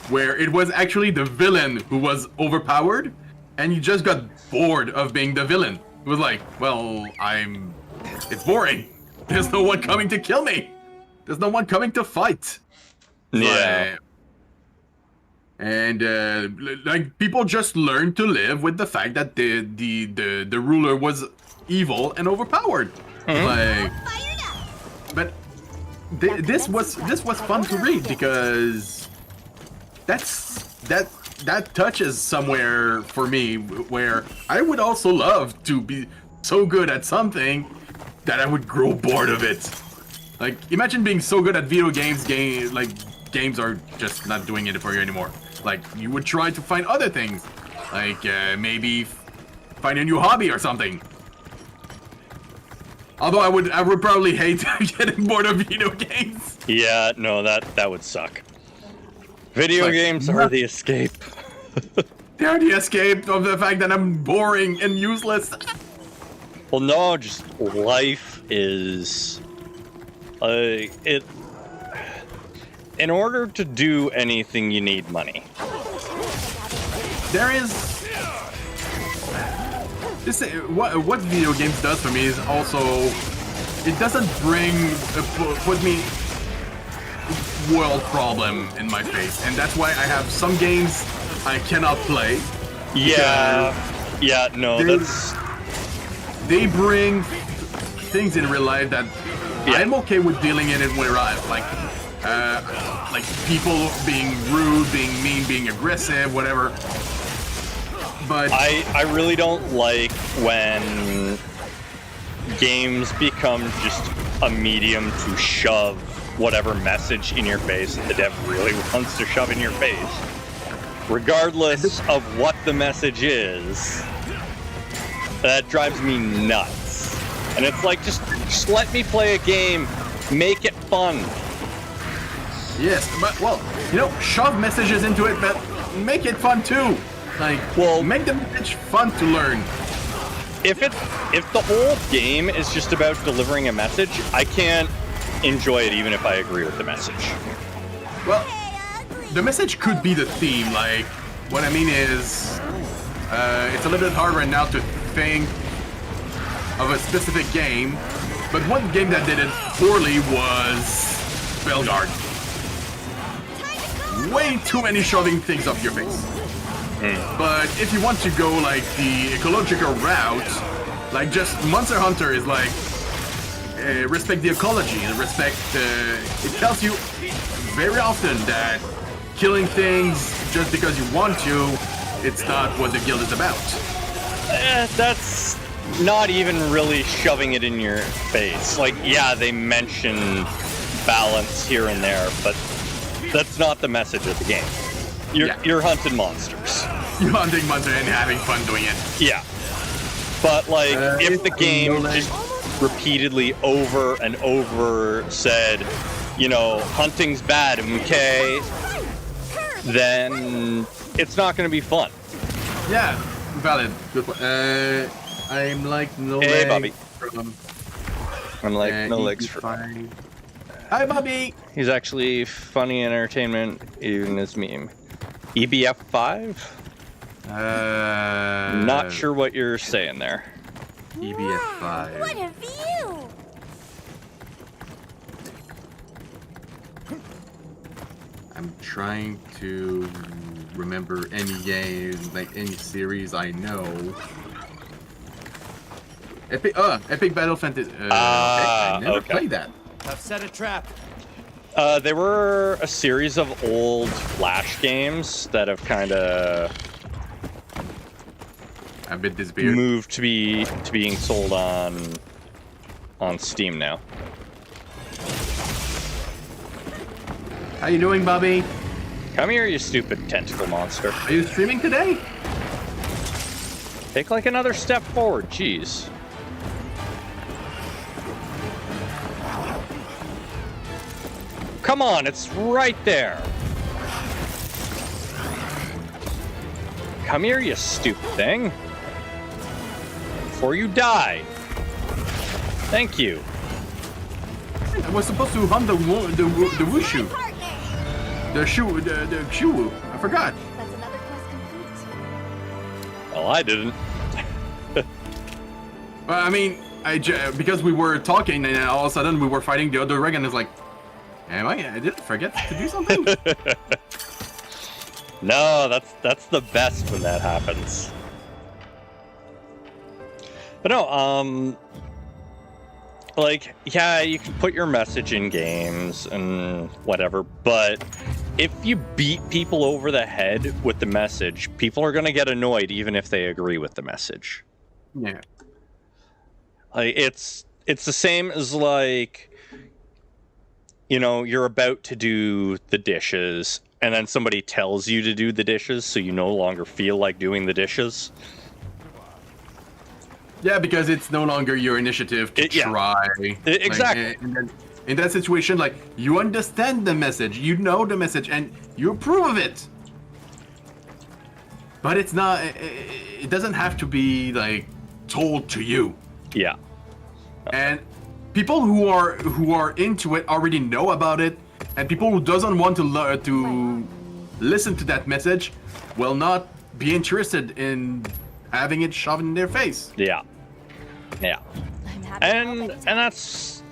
where it was actually the villain who was overpowered, and you just got bored of being the villain. It was like, well, it's boring. There's no one coming to kill me. There's no one coming to fight. Yeah. And like people just learned to live with the fact that the ruler was evil and overpowered. Like, but this was fun to read because that touches somewhere for me where I would also love to be so good at something that I would grow bored of it. Like, imagine being so good at video games, games are just not doing it for you anymore. Like, you would try to find other things. Like, maybe find a new hobby or something. Although I would probably hate getting bored of video games. Yeah, no, that would suck. Video games are the escape. They're the escape of the fact that I'm boring and useless. Well, no, just life is... in order to do anything, you need money. There is... What video games does for me is also... It doesn't put me world problem in my face. And that's why I have some games I cannot play. Yeah, no, that's... They bring things in real life that I'm okay with dealing in it in real life. Like people being rude, being mean, being aggressive, whatever. But I really don't like when games become just a medium to shove whatever message in your face that the dev really wants to shove in your face. Regardless of what the message is, that drives me nuts. And it's like, just let me play a game, make it fun. Yes, but, well, shove messages into it, but make it fun too. Like, well, make the message fun to learn. If the whole game is just about delivering a message, I can't enjoy it even if I agree with the message. Well, the message could be the theme. Like, what I mean is, it's a little bit hard right now to think of a specific game, but one game that did it poorly was Belgard. Way too many shoving things up your face. But if you want to go like the ecological route, like just Monster Hunter is like respect the ecology and respect. It tells you very often that killing things just because you want to, it's not what the guild is about. That's not even really shoving it in your face. Like, yeah, they mention balance here and there, but that's not the message of the game. You're hunting monsters. You're hunting monsters and having fun doing it. Yeah. But, like, if the game just repeatedly over and over said, you know, hunting's bad, okay, then it's not going to be fun. Yeah, valid. Good point. I'm like no Hey, legs Bobby. from... I'm like, no legs for... Hi, Bobby! He's actually funny entertainment, even his meme. EBF 5? Not sure what you're saying there. EBF Wow, 5. what a view! I'm trying to remember any game, like any series I know. Epic Battle Fantasy. I never played that. I've set a trap. They were a series of old Flash games that have kind of A bit disappeared. moved to being sold on Steam now. How you doing, Bobby? Come here, you stupid tentacle monster. Are you streaming today? Take like another step forward, jeez. Come on, it's right there. Come here, you stupid thing. Before you die. Thank you. I was supposed to hunt the wushu. The shuwu. I forgot. That's another quest complete. Well, I didn't. Well, I mean, because we were talking and all of a sudden we were fighting the other rig and it's like, I didn't forget to do something. No, that's the best when that happens. But no, like, yeah, you can put your message in games and whatever, but if you beat people over the head with the message, people are gonna get annoyed even if they agree with the message. Yeah. Like, it's the same as, like, you know, you're about to do the dishes and then somebody tells you to do the dishes so you no longer feel like doing the dishes. Yeah, because it's no longer your initiative to try. Exactly. Like, and then in that situation, like, you understand the message, you know the message, and you approve of it. But it's not. It doesn't have to be like told to you. Yeah. And people who are into it already know about it, and people who doesn't want to listen to that message will not be interested in having it shoved in their face. Yeah. Yeah. I'm happy. And that's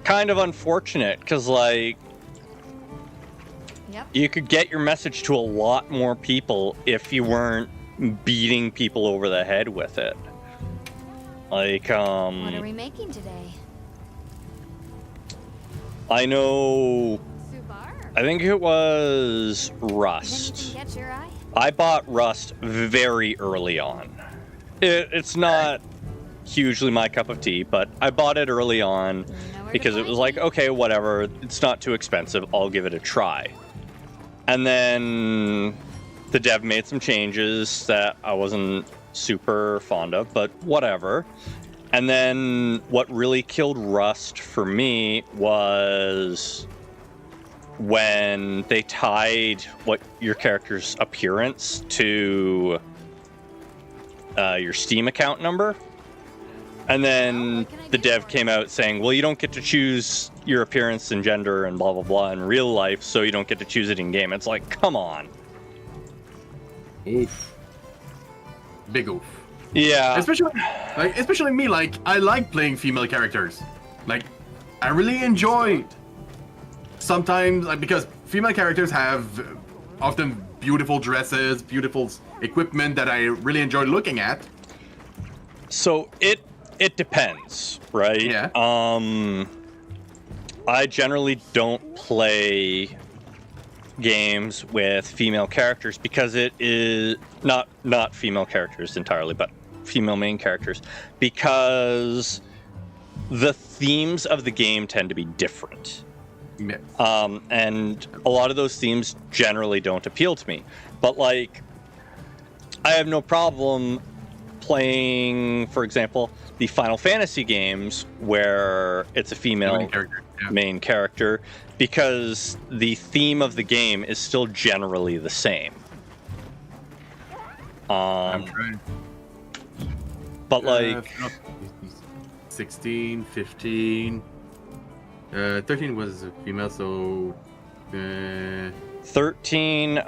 kind of unfortunate because, like, Yep. you could get your message to a lot more people if you weren't beating people over the head with it. Like, What are we making today? I know, Subar. I think it was Anything Rust. catch your eye? I bought Rust very early on. It's not hugely my cup of tea, but I bought it early on because it was like, okay, whatever, it's not too expensive, I'll give it a try. And then the dev made some changes that I wasn't super fond of, but whatever. And then what really killed Rust for me was when they tied what your character's appearance to your Steam account number. And then the dev came out saying, well, you don't get to choose your appearance and gender and blah, blah, blah in real life, so you don't get to choose it in game. It's like, come on. Oof. Big oof. Yeah. Especially me, like, I like playing female characters. Like, I really enjoy sometimes, like, because female characters have often beautiful dresses, beautiful equipment that I really enjoy looking at. So it depends, right? Yeah. I generally don't play games with female characters because it is not female characters entirely, but female main characters, because the themes of the game tend to be different. Yeah. And a lot of those themes generally don't appeal to me. But like, I have no problem playing, for example, the Final Fantasy games where it's a female main character, because the theme of the game is still generally the same. I'm trying. But like 16, 15, 13 was a female, so 13, 10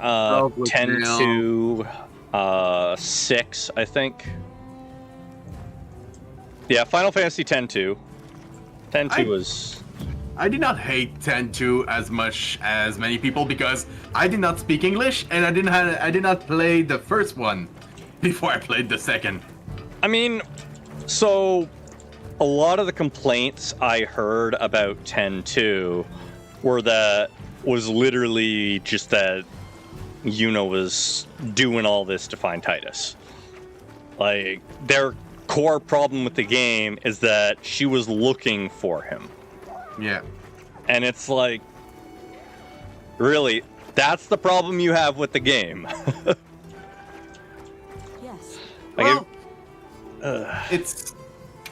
to 6, I think. Yeah, Final Fantasy 10-2. 10-2 was... I did not hate 10-2 as much as many people because I did not speak English and I did not play the first one before I played the second. I mean, so a lot of the complaints I heard about 10-2 were that was literally just that Yuna was doing all this to find Titus. Like, their core problem with the game is that she was looking for him. Yeah. And it's like, really, that's the problem you have with the game. Yes. Like, well, it's...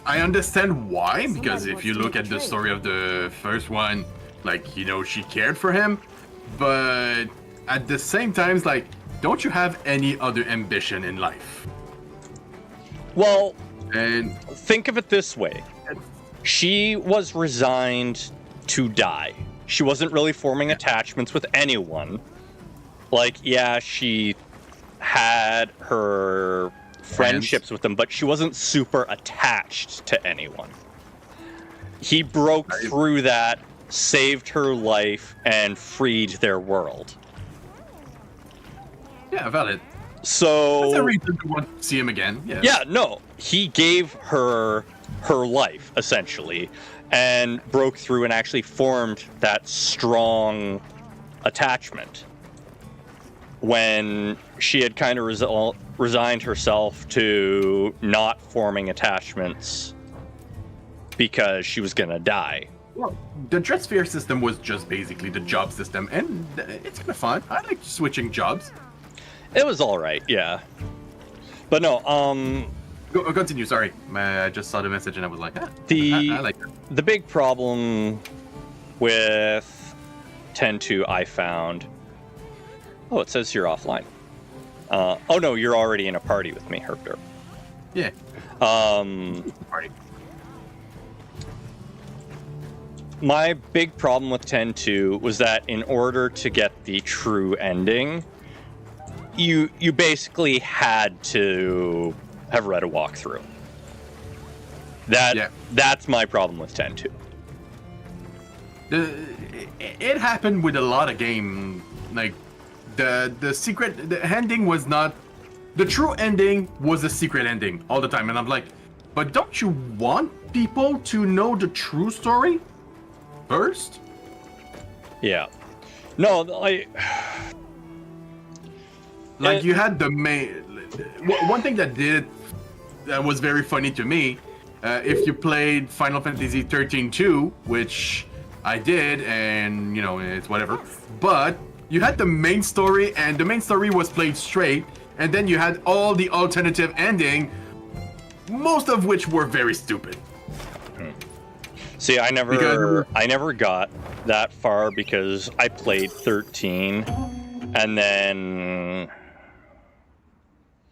I understand why, because if you look at the story of the first one, like, you know, she cared for him, but at the same time, it's like, don't you have any other ambition in life? well, And think of it this way. She was resigned to die. She wasn't really forming attachments with anyone. Like, yeah, she had her friendships with them, but she wasn't super attached to anyone. He broke through that, saved her life, and freed their world. yeah, valid. So That's a reason to want to see him again. Yes. yeah, no, he gave her life, essentially, and broke through and actually formed that strong attachment. When she had kind of resigned herself to not forming attachments because she was gonna die. Well, the Dread Sphere system was just basically the job system, and it's kind of fun. I like switching jobs. It was all right, yeah. But no, Continue, sorry. I just saw the message and I was like, I like that. The big problem with 10.2 I found... Oh, it says you're offline. Oh no, you're already in a party with me, Herpder. Yeah. Party. My big problem with 10.2 was that in order to get the true ending, you basically had to have read a walkthrough. That's my problem with 10.2. It happened with a lot of game. Like the ending was not the true ending, was a secret ending all the time, and I'm like, but don't you want people to know the true story first? Yeah. No, like you had the main. One thing that was very funny to me, if you played Final Fantasy 13-2, which I did, and you know it's whatever, but you had the main story, and the main story was played straight, and then you had all the alternative ending, most of which were very stupid. See, I never got that far because I played 13, and then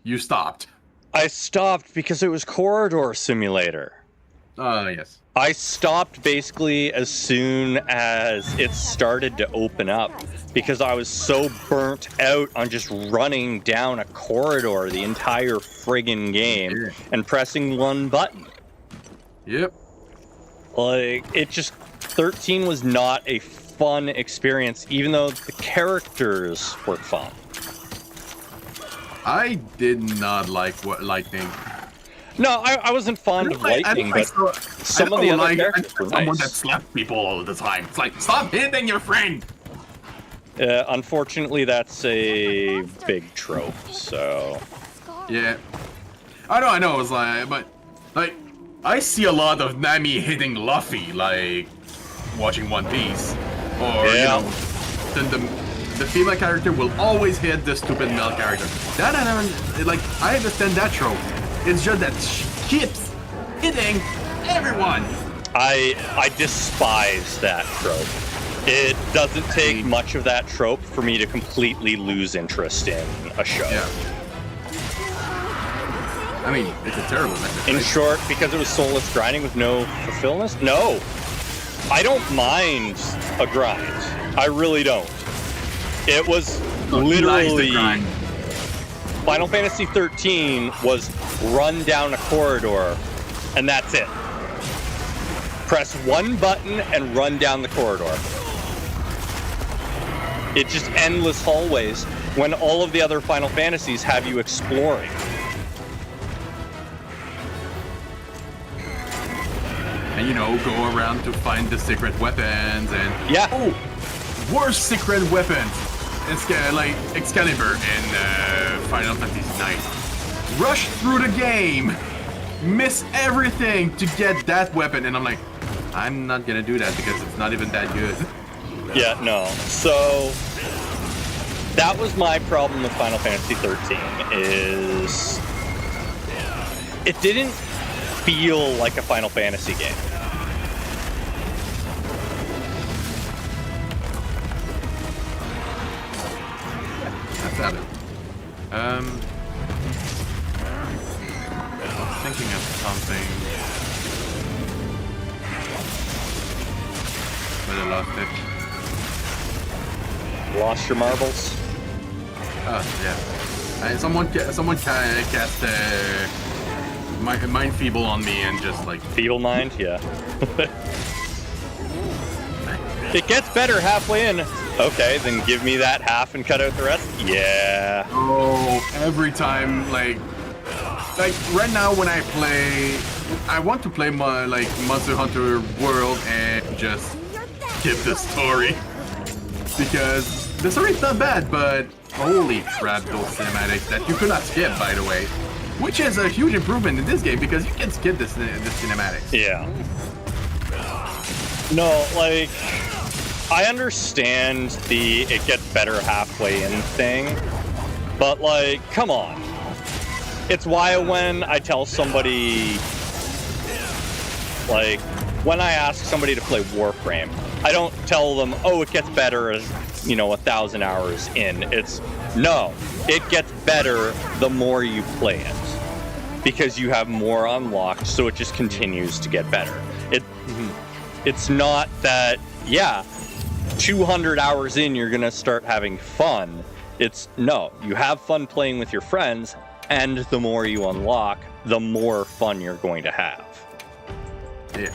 You stopped. I stopped because it was Corridor Simulator. Yes. I stopped basically as soon as it started to open up because I was so burnt out on just running down a corridor the entire friggin' game and pressing one button. Yep. Like, it just... 13 was not a fun experience, even though the characters were fun. I did not like lightning. No, I wasn't fond of lightning, but some of the other characters were someone that nice. slapped people all the time. It's like, stop hitting your friend! Unfortunately, that's a big trope, so... Yeah. I know, it's like, but, like, I see a lot of Nami hitting Luffy, like, watching One Piece. Or, you know, then the female character will always hit the stupid male character. That, like, I understand that trope. It's just that she keeps hitting everyone. I despise that trope. It doesn't take much of that trope for me to completely lose interest in a show. Yeah. I mean, it's a terrible method. In short, because it was soulless grinding with no fulfillment? No. I don't mind a grind. I really don't. It was literally... Final Fantasy 13 was run down a corridor, and that's it. Press one button and run down the corridor. It's just endless hallways when all of the other Final Fantasies have you exploring. And, you know, go around to find the secret weapons and... Yeah. Oh! Worst secret weapons! It's like Excalibur in Final Fantasy IX. Rush through the game! Miss everything to get that weapon, and I'm like, I'm not gonna do that because it's not even that good. Yeah, no. So that was my problem with Final Fantasy 13 is it didn't feel like a Final Fantasy game. That's at it. I was thinking of something. But I lost it. Lost your marbles? Oh, yeah. And someone cast Mind Feeble on me and just like... Feeble Mind? Yeah. It gets better halfway in. Okay, then give me that half and cut out the rest? Yeah. Oh, every time, like right now when I play, I want to play my, like, Monster Hunter World and just skip the story. Because the story's not bad, but holy crap, those cinematics that you could not skip, by the way. Which is a huge improvement in this game because you can skip the cinematics. Yeah. No, like, I understand the it gets better halfway in thing, but, like, come on. It's why when I tell somebody, like, when I ask somebody to play Warframe, I don't tell them, oh, it gets better as, you know, 1,000 hours in. It's, no, it gets better the more you play it. Because you have more unlocked, so it just continues to get better. It's not that, yeah, 200 hours in, you're gonna start having fun. It's, no, you have fun playing with your friends, and the more you unlock, the more fun you're going to have. Yeah.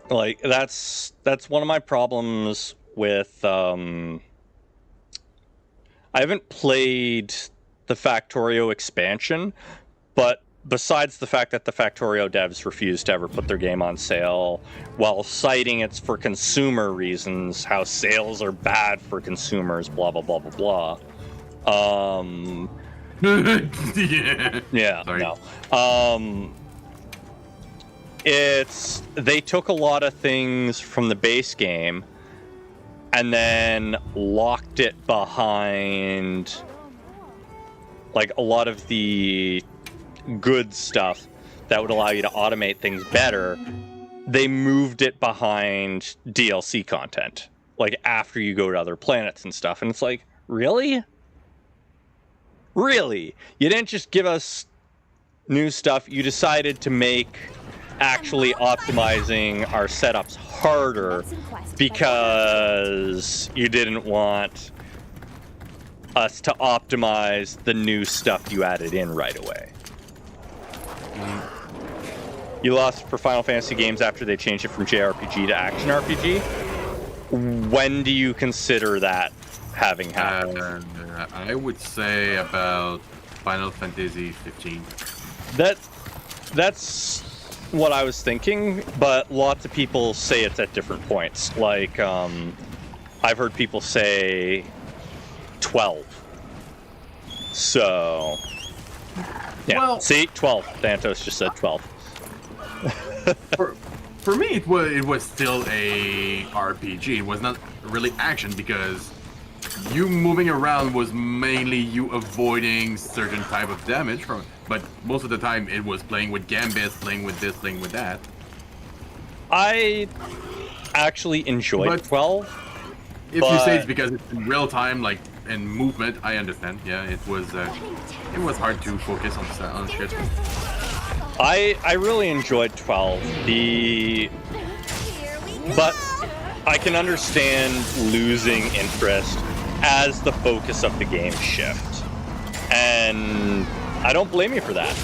Like, that's one of my problems with, I haven't played the Factorio expansion, but besides the fact that the Factorio devs refuse to ever put their game on sale while citing it's for consumer reasons, how sales are bad for consumers, blah, blah, blah, blah, blah. Yeah, sorry. No. They took a lot of things from the base game and then locked it behind, like, a lot of the good stuff that would allow you to automate things better. They moved it behind DLC content, like, after you go to other planets and stuff. And it's like, really? Really? You didn't just give us new stuff. You decided to make actually optimizing our setups harder because you didn't want us to optimize the new stuff you added in right away. You lost for Final Fantasy games after they changed it from JRPG to action RPG. When do you consider that having happened? I would say about Final Fantasy 15. That's what I was thinking, but lots of people say it's at different points. Like, I've heard people say 12. So, yeah. Well, see, 12. Thantos just said 12. for me, it was still a RPG. It was not really action because you moving around was mainly you avoiding certain type of damage from. But most of the time, it was playing with gambits, playing with this, playing with that. I actually enjoyed 12. If you say it's because it's in real time, like in movement, I understand. Yeah, it was hard to focus on shit. I really enjoyed 12. But I can understand losing interest as the focus of the game shift, and I don't blame you for that.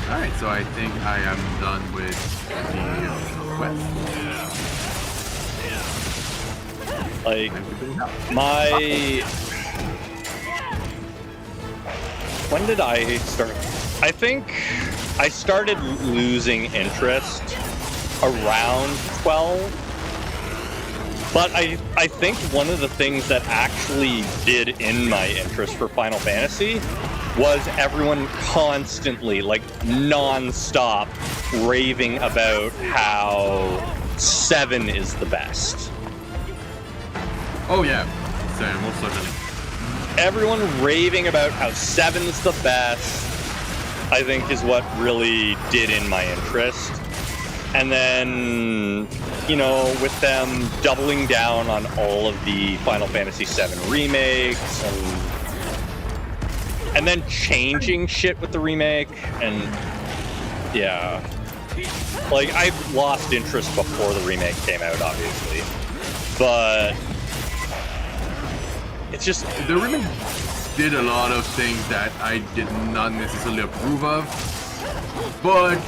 All right, so I think I am done with the quest. Like, when did I start? I think I started losing interest around 12. But I think one of the things that actually did in my interest for Final Fantasy was everyone constantly, like, non-stop raving about how 7 is the best. Oh yeah, so most certainly. Everyone raving about how 7's the best, I think, is what really did in my interest. And then, you know, with them doubling down on all of the Final Fantasy VII remakes and then changing shit with the remake, and yeah. Like, I lost interest before the remake came out, obviously. But it's just... The remake did a lot of things that I did not necessarily approve of. But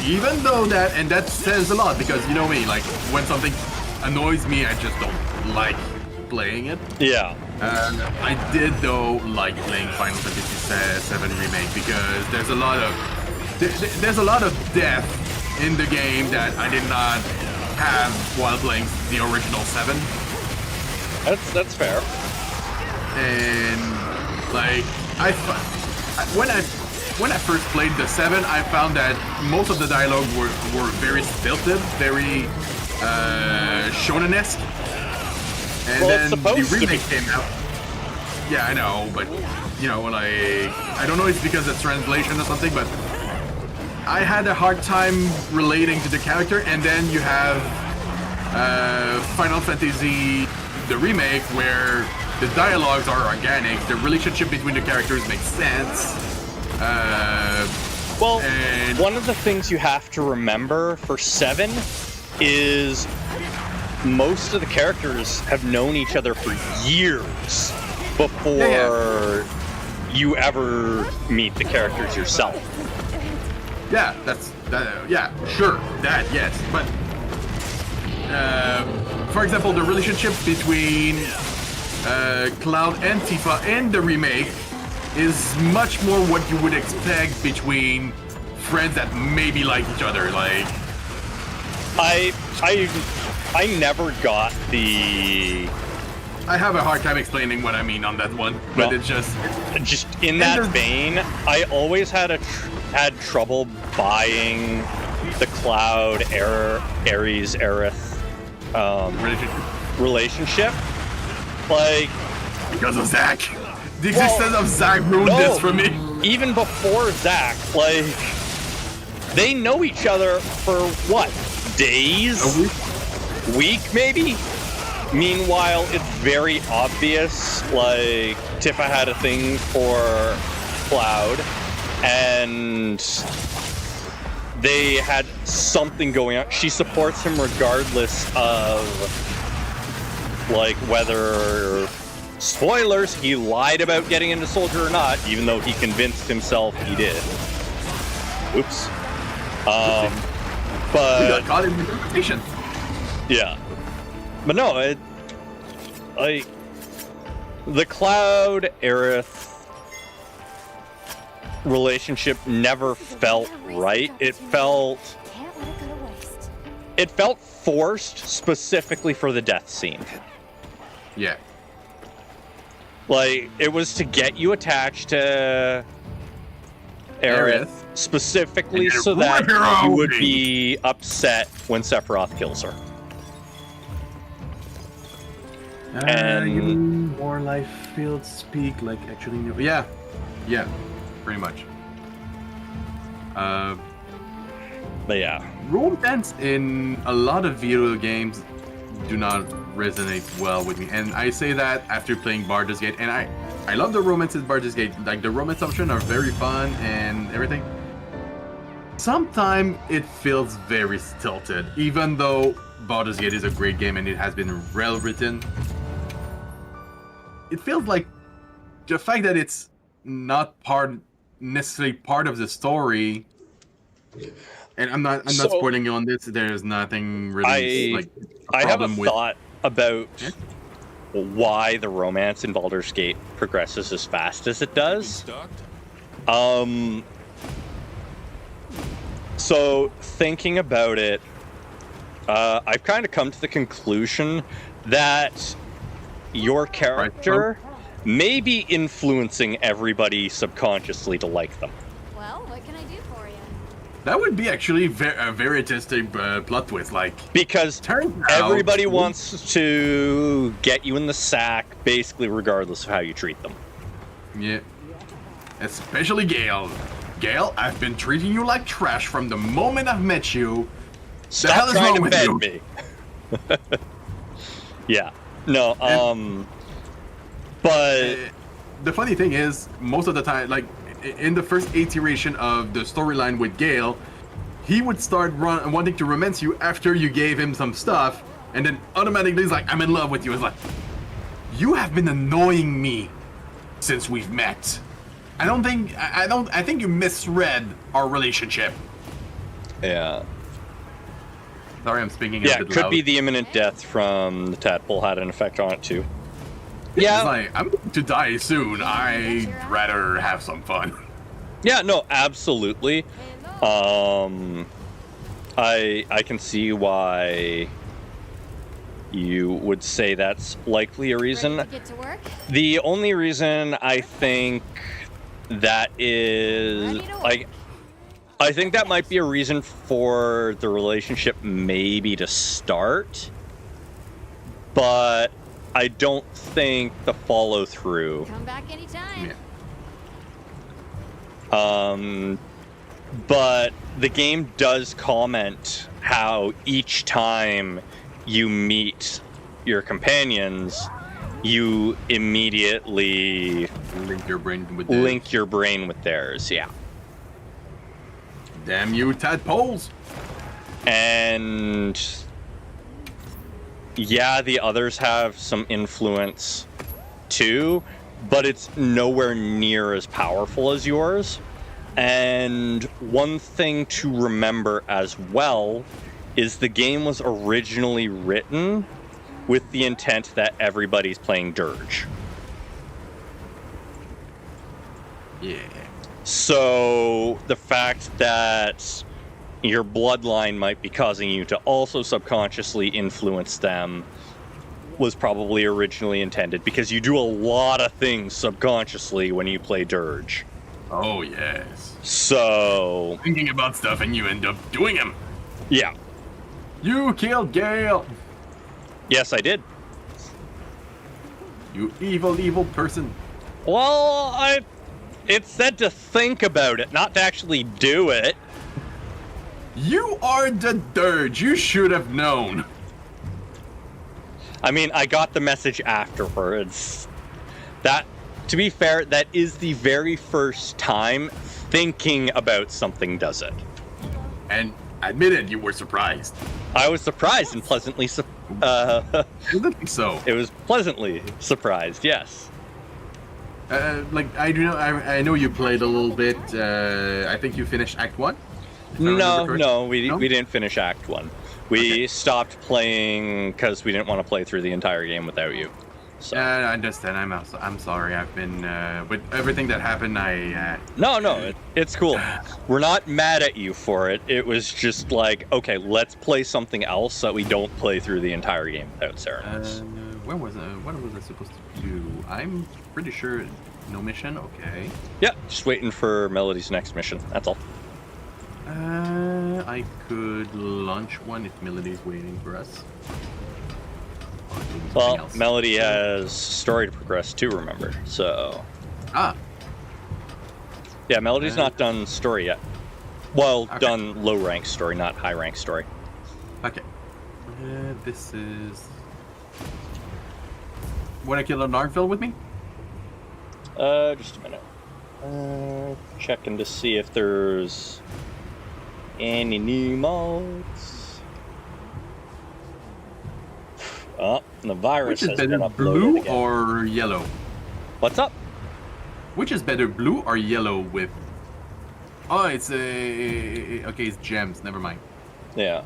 even though that, and that says a lot, because you know me, like, when something annoys me, I just don't like playing it. Yeah. I did, though, like playing Final Fantasy VII Remake, because there's a lot of death in the game that I did not have while playing the original 7. That's fair. And, like, when I first played the 7, I found that most of the dialogue were very stilted, very shonen-esque. And well, then the remake came out. Yeah, I know, but you know, like, I don't know if it's because of translation or something, but I had a hard time relating to the character. And then you have Final Fantasy, the remake, where the dialogues are organic, the relationship between the characters makes sense. Well, one of the things you have to remember for 7 is most of the characters have known each other for years before you ever meet the characters yourself. Yeah, yeah, sure, that, yes, but for example, the relationship between Cloud and Tifa in the remake is much more what you would expect between friends that maybe like each other. Like, I never got the... I have a hard time explaining what I mean on that one, but it's just in that vein, I always had trouble buying the Cloud Ares Aerith relationship. Like, because of Zack. The existence of Zack ruined this for me. Even before Zack, like, they know each other for what? Days? A week maybe? Meanwhile, it's very obvious, like, Tifa had a thing for Cloud, and they had something going on. She supports him regardless of, like, whether, spoilers, he lied about getting into Soldier or not, even though he convinced himself he did. Oops. But we got caught in the invitation. Yeah. But no, like the Cloud Aerith relationship never felt right. It felt Can't let it go to waste. it felt forced specifically for the death scene. Yeah. Like it was to get you attached to Aerith specifically And so that hero you would me. be upset when Sephiroth kills her. And more life field speak like actually no. Yeah, pretty much. but yeah. Romance in a lot of video games do not resonate well with me, and I say that after playing Baldur's Gate. And I love the romance in Baldur's Gate. Like the romance options are very fun and everything. Sometimes it feels very stilted, even though Baldur's Gate is a great game and it has been well written. It feels like the fact that it's not necessarily part of the story. And I'm not spoiling you on this. There's nothing really I have a problem with. thought about why the romance in Baldur's Gate progresses as fast as it does. So thinking about it, I've kind of come to the conclusion that your character may be influencing everybody subconsciously to like them. Well, what can I do for you? That would be actually a very interesting plot twist. Like Because turns out- everybody wants to get you in the sack, basically regardless of how you treat them. Yeah. Especially Gale. Gale, I've been treating you like trash from the moment I've met you. The hell Stop is trying wrong to with bend you? me. Yeah. No, but The funny thing is, most of the time, like in the first iteration of the storyline with Gale, he would start wanting to romance you after you gave him some stuff, and then automatically he's like, "I'm in love with you." It's like, you have been annoying me since we've met. I think you misread our relationship. yeah. Sorry, I'm speaking a Yeah, bit it could loud. be the imminent death from the tadpole had an effect on it too. It's Yeah. like, I'm going to die soon. I'd rather have some fun. Yeah, no, absolutely. I can see why you would say that's likely a reason. Ready to get to work? The only reason I think that is Ready to work. like I think that might be a reason for the relationship maybe to start, but I don't think the follow through. Come back anytime. Yeah. But the game does comment how each time you meet your companions, you immediately Link your brain with theirs, yeah. Damn you, tadpoles! And yeah, the others have some influence too, but it's nowhere near as powerful as yours. And one thing to remember as well is the game was originally written with the intent that everybody's playing Dirge. Yeah. So the fact that your bloodline might be causing you to also subconsciously influence them was probably originally intended, because you do a lot of things subconsciously when you play Dirge. Oh, yes. So, Thinking about stuff and you end up doing them. yeah. You killed Gale! Yes, I did. You evil, evil person. Well, it said to think about it, not to actually do it. You are the Dirge. You should have known. I mean, I got the message afterwards. That, to be fair, that is the very first time thinking about something does it. And admitted you were surprised. I was surprised and pleasantly Isn't it so? it was pleasantly surprised, yes. Like, I do know, I know you played a little bit. I think you finished Act 1? No, No? we didn't finish Act 1. We stopped playing because we didn't want to play through the entire game without you. So. I understand. I'm sorry. I've been with everything that happened. No, it's cool. We're not mad at you for it. It was just like, okay, let's play something else so that we don't play through the entire game without Serenades. What was I supposed to do? I'm pretty sure no mission. Okay. Yeah, just waiting for Melody's next mission. That's all. I could launch one if Melody's waiting for us. Well, Melody has story to progress too, remember? So. Ah. Yeah, Melody's not done story yet. Well, okay. Done low rank story, not high rank story. Okay. This is. Want to kill a Nargville with me? Just a minute. Checking to see if there's any new mods. Oh, the virus Which is has been better, uploaded blue again. or yellow? What's up? Which is better, blue or yellow with? Oh, it's okay. It's gems. Never mind. Yeah.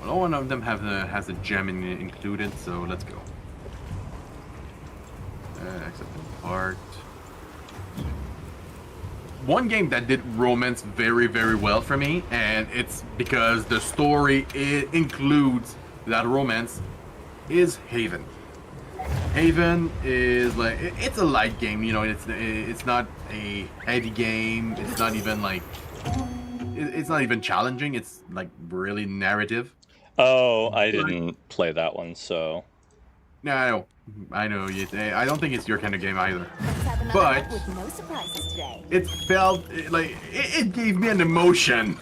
Well, one of them has a gem included, so let's go. Except the part. One game that did romance very, very well for me, and it's because the story includes that romance, is Haven. Haven is like it's a light game, you know. It's not a heavy game. It's not even like it's not even challenging. It's like really narrative. Oh, I didn't play that one, so. No, I know. I don't think it's your kind of game either. Let's have another But night with no surprises today. it felt like it gave me an emotion.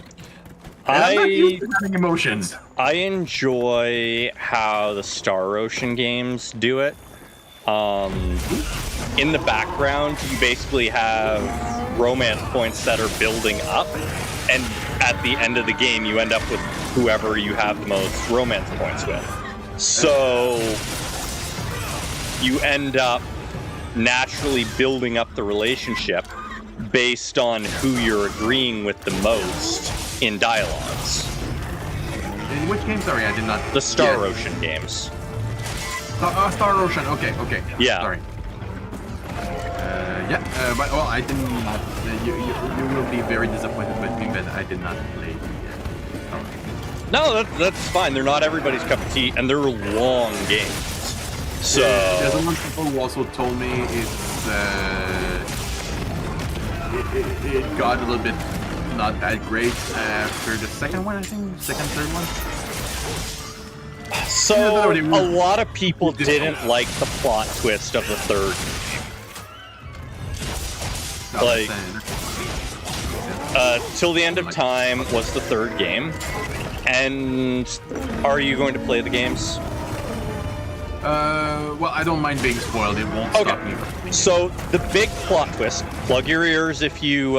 And I'm not used to having emotions. I enjoy how the Star Ocean games do it. In the background, you basically have romance points that are building up, and at the end of the game, you end up with whoever you have the most romance points with. So you end up naturally building up the relationship based on who you're agreeing with the most in dialogues. In which game? Sorry, I did not. The Star Yeah. Ocean games. Star Ocean. Okay. Yeah. Sorry. But well, I didn't. You will be very disappointed with me that I did not play. No, that's fine. They're not everybody's cup of tea, and they're long games. So There's a lot of people who also told me it got a little bit not that great after the second one. I think third one. So a lot of people didn't like the plot twist of the third. Like, Till the End of Time was the third game. And are you going to play the games? Well, I don't mind being spoiled. It won't stop me from playing. So the big plot twist, plug your ears if you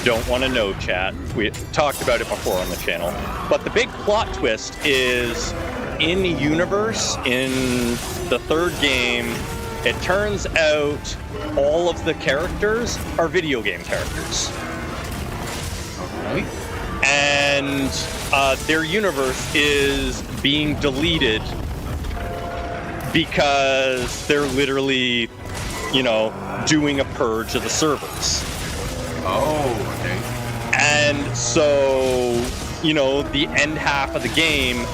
don't want to know, chat. We talked about it before on the channel. But the big plot twist is in the universe, in the third game, it turns out all of the characters are video game characters. Okay. And their universe is being deleted because they're literally, doing a purge of the servers. Oh, okay. And so, the end half of the game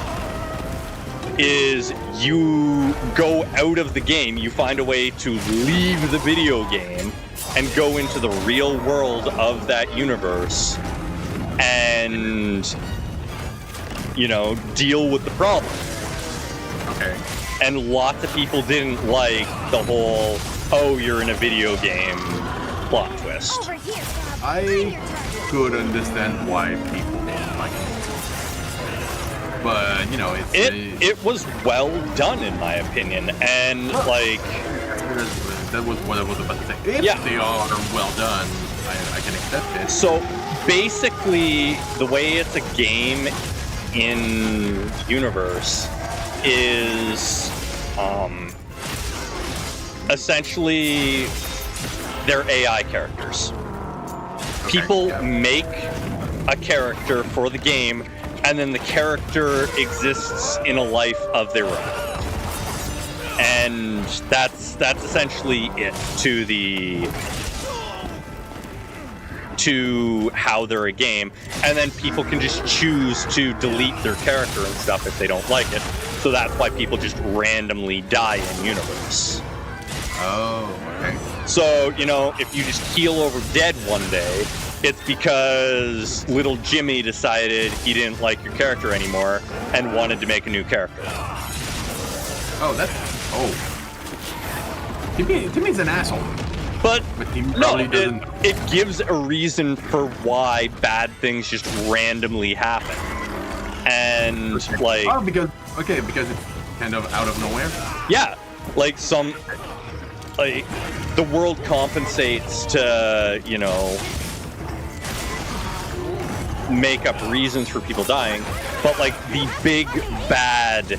is you go out of the game, you find a way to leave the video game and go into the real world of that universe and, deal with the problem. Okay. And lots of people didn't like the whole, oh, you're in a video game plot twist. Over here. I could understand why people didn't like it. But, It was well done, in my opinion. And, that was what I was about to say. If they are well done, I can accept it. So, basically, the way it's a game in universe is essentially they're AI characters. People make a character for the game, and then the character exists in a life of their own. And that's essentially it to how they're a game. And then people can just choose to delete their character and stuff if they don't like it. So that's why people just randomly die in universe. Oh, okay. So, you know, if you just keel over dead one day, it's because little Jimmy decided he didn't like your character anymore and wanted to make a new character. Oh, that's... Oh. Timmy's an asshole. But Timmy no, probably doesn't... it gives a reason for why bad things just randomly happen. And, like... Oh, because it's kind of out of nowhere? Yeah, like the world compensates to, you know, make up reasons for people dying, but like the big bad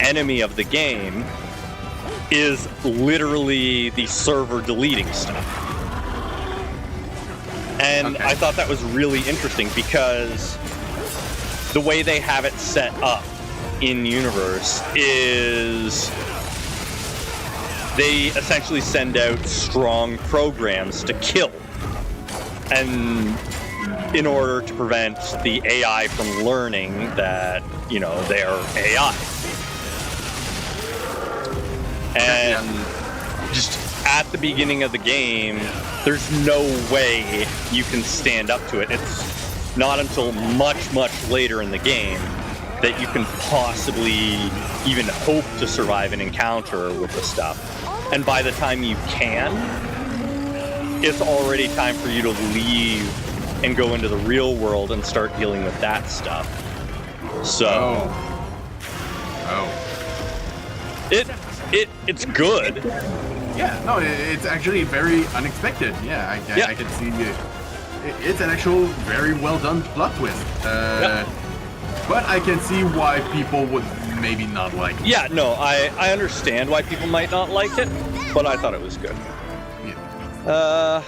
enemy of the game is literally the server deleting stuff. And okay. I thought that was really interesting because the way they have it set up in universe is they essentially send out strong programs to kill, and in order to prevent the AI from learning that, you know, they're AI. And just at the beginning of the game, there's no way you can stand up to it. It's not until much, much later in the game that you can possibly even hope to survive an encounter with the stuff. And by the time you can, it's already time for you to leave and go into the real world and start dealing with that stuff. So it's good. Yeah, no, it's actually very unexpected. Yeah, I can see it. It's an actual very well done plot twist. But I can see why people would maybe not like it. Yeah, no, I understand why people might not like it, but I thought it was good. Yeah.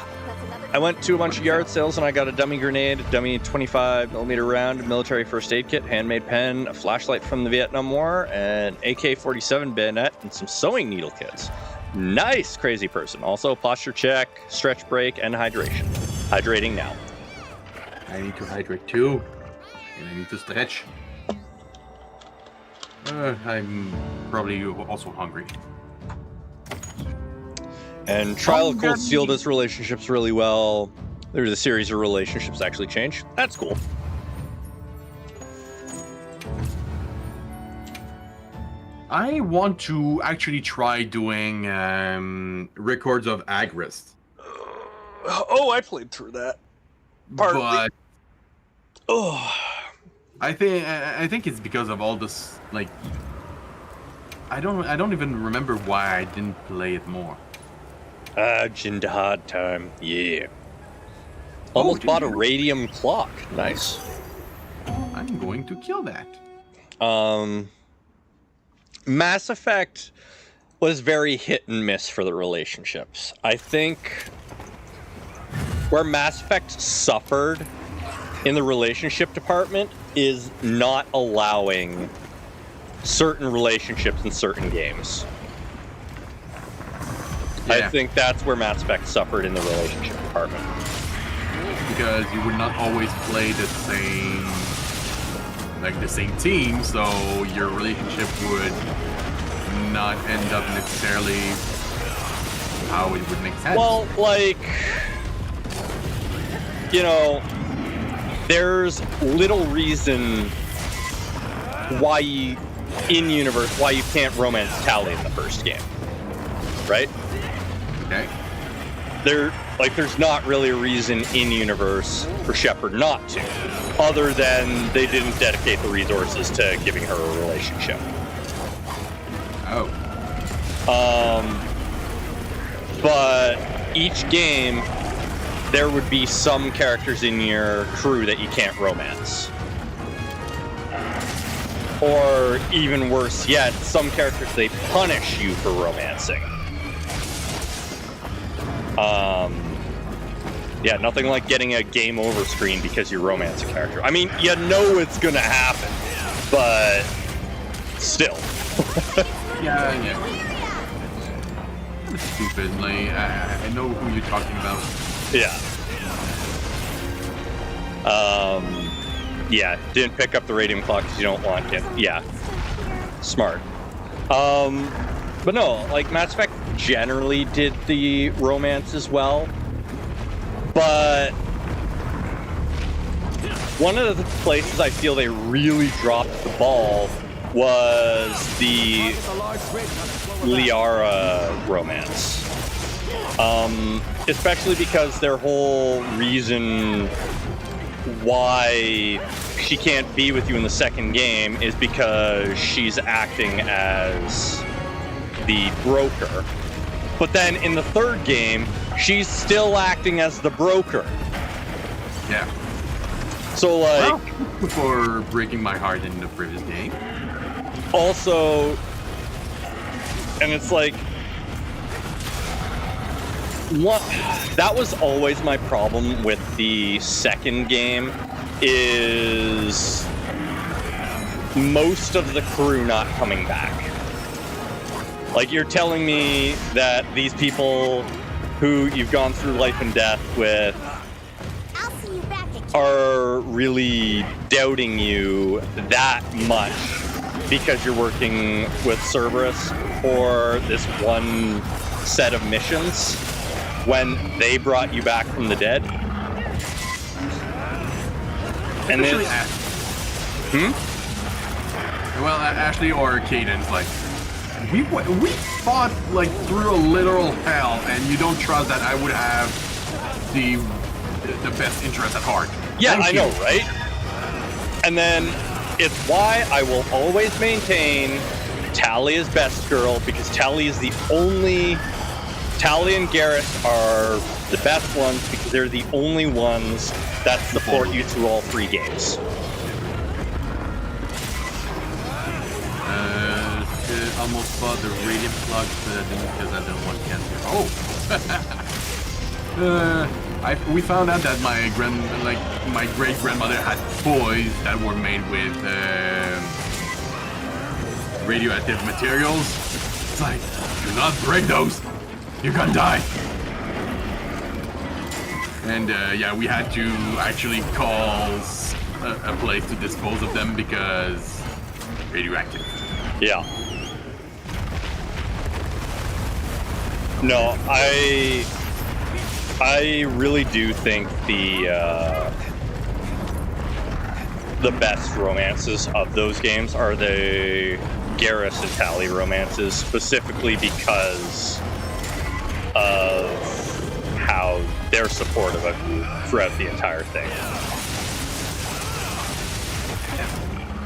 I went to a bunch of yard sales and I got a dummy grenade, a dummy 25mm round, a military first aid kit, handmade pen, a flashlight from the Vietnam War, an AK-47 bayonet, and some sewing needle kits. Nice, crazy person. Also, posture check, stretch break, and hydration. Hydrating now. I need to hydrate too. And I need to stretch. I'm probably also hungry. And Trial of Cold Steel does relationships really well. There's a series of relationships actually change. That's cool. I want to actually try doing records of Agrest. Oh, I played through that. But I think it's because of all this, like, I don't even remember why I didn't play it more. Jihad time. Yeah. Almost bought a radium clock. Nice. I'm going to kill that. Mass Effect was very hit and miss for the relationships. I think where Mass Effect suffered in the relationship department is not allowing certain relationships in certain games. Yeah. I think that's where Mass Effect suffered in the relationship department. Because you would not always play the same team, so your relationship would not end up necessarily how it would make sense. Well, like, you know, there's little reason why you can't romance Tali in the first game, right? Okay. There's not really a reason in universe for Shepard not to, other than they didn't dedicate the resources to giving her a relationship. Oh. But each game, there would be some characters in your crew that you can't romance. Or even worse yet, some characters they punish you for romancing. Yeah, nothing like getting a game over screen because you romance a character. I mean, you know it's gonna happen, but still. Yeah. Stupid, like, I know who you're talking about. Yeah. Yeah, didn't pick up the radium clock because you don't want it. Yeah. Smart. But no, like, Mass Effect generally did the romance as well. But one of the places I feel they really dropped the ball was the Liara romance. Especially because their whole reason why she can't be with you in the second game is because she's acting as the broker. But then in the third game, she's still acting as the broker. Yeah. So, like... Well, before breaking my heart in the previous game. Also... And it's like... What? That was always my problem with the second game, is most of the crew not coming back. Like, you're telling me that these people who you've gone through life and death with I'll see you back at are really doubting you that much because you're working with Cerberus for this one set of missions when they brought you back from the dead. And then... Well, Ashley or Cadence, like, we fought, like, through a literal hell, and you don't trust that I would have the best interest at heart. Yeah, Thank I you. know, right? And then it's why I will always maintain Tali is best girl, because Tali is the only... Tali and Garrus are the best ones because they're the only ones that support you through all three games. Almost bought the radiant plug because I didn't want cancer. We found out that my great grandmother had toys that were made with radioactive materials. It's like, do not break those. You can die. And yeah, we had to actually call a place to dispose of them because radioactive. Yeah. No, I really do think the best romances of those games are the Garrus and Tali romances, specifically because of how they're supportive of you throughout the entire thing.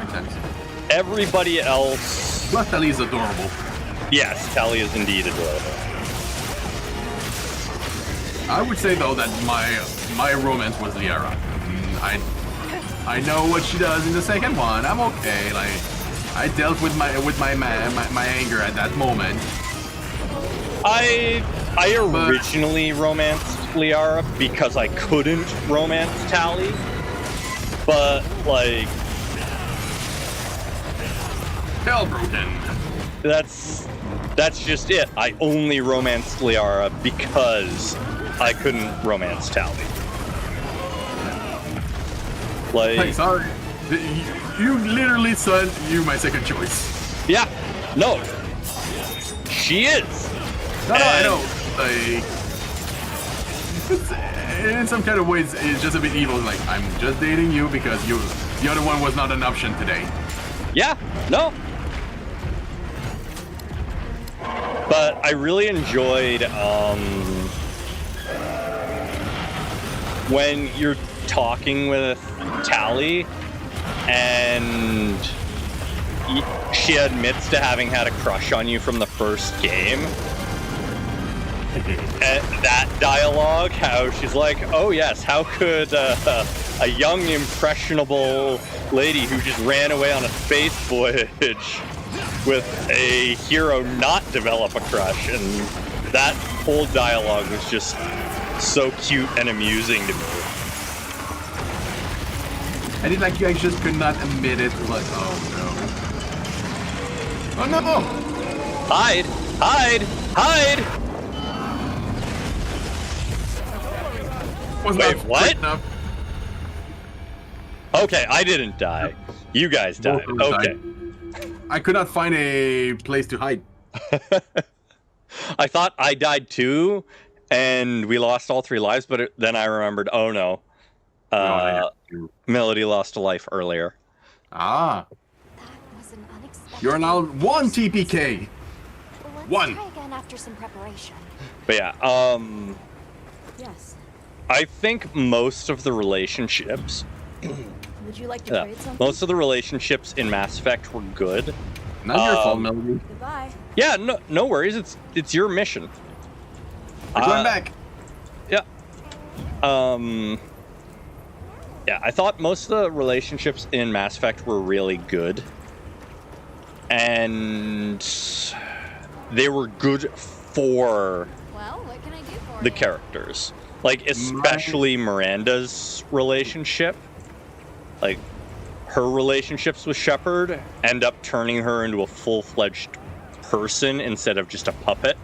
Makes sense. Everybody else... Plus, Tali is adorable. Yes, Tali is indeed adorable. I would say though that my romance was Liara. I know what she does in the second one. I'm okay. Like, I dealt with my anger at that moment. I originally romanced Liara because I couldn't romance Tali, but like Hellbroken. that's just it. I only romanced Liara because I couldn't romance Tali. Hey, Like, sorry. You literally said you my second choice. yeah, no, she is. No, I know. Like, in some kind of ways, it's just a bit evil. Like, I'm just dating you because the other one was not an option today. Yeah, no. But I really enjoyed when you're talking with Tali and she admits to having had a crush on you from the first game. That dialogue, how she's like, oh yes, how could a young, impressionable lady who just ran away on a space voyage with a hero not develop a crush? And that whole dialogue was just so cute and amusing to me. I did like you guys just could not admit it. Like, oh no. Oh no! Hide! Hide! Hide! Was Wait, not what? quick enough. Okay, I didn't die. You guys died. Both of us Okay. I could not find a place to hide. I thought I died too, and we lost all 3 lives, but then I remembered, oh no. Melody lost a life earlier. Ah, That was an unexpected. you're now 1 TPK. Let's 1. try again after some preparation. But yeah, Yes. I think most of the relationships, Would you like to yeah, trade something? most of the relationships in Mass Effect were good. Not your fault, Melody. Goodbye. Yeah, no worries. It's your mission. I'm going back. Yeah. Yeah, I thought most of the relationships in Mass Effect were really good. And they were good for Well, what can I do for the characters. Like, especially Miranda's relationship. Like, her relationships with Shepard end up turning her into a full-fledged person instead of just a puppet.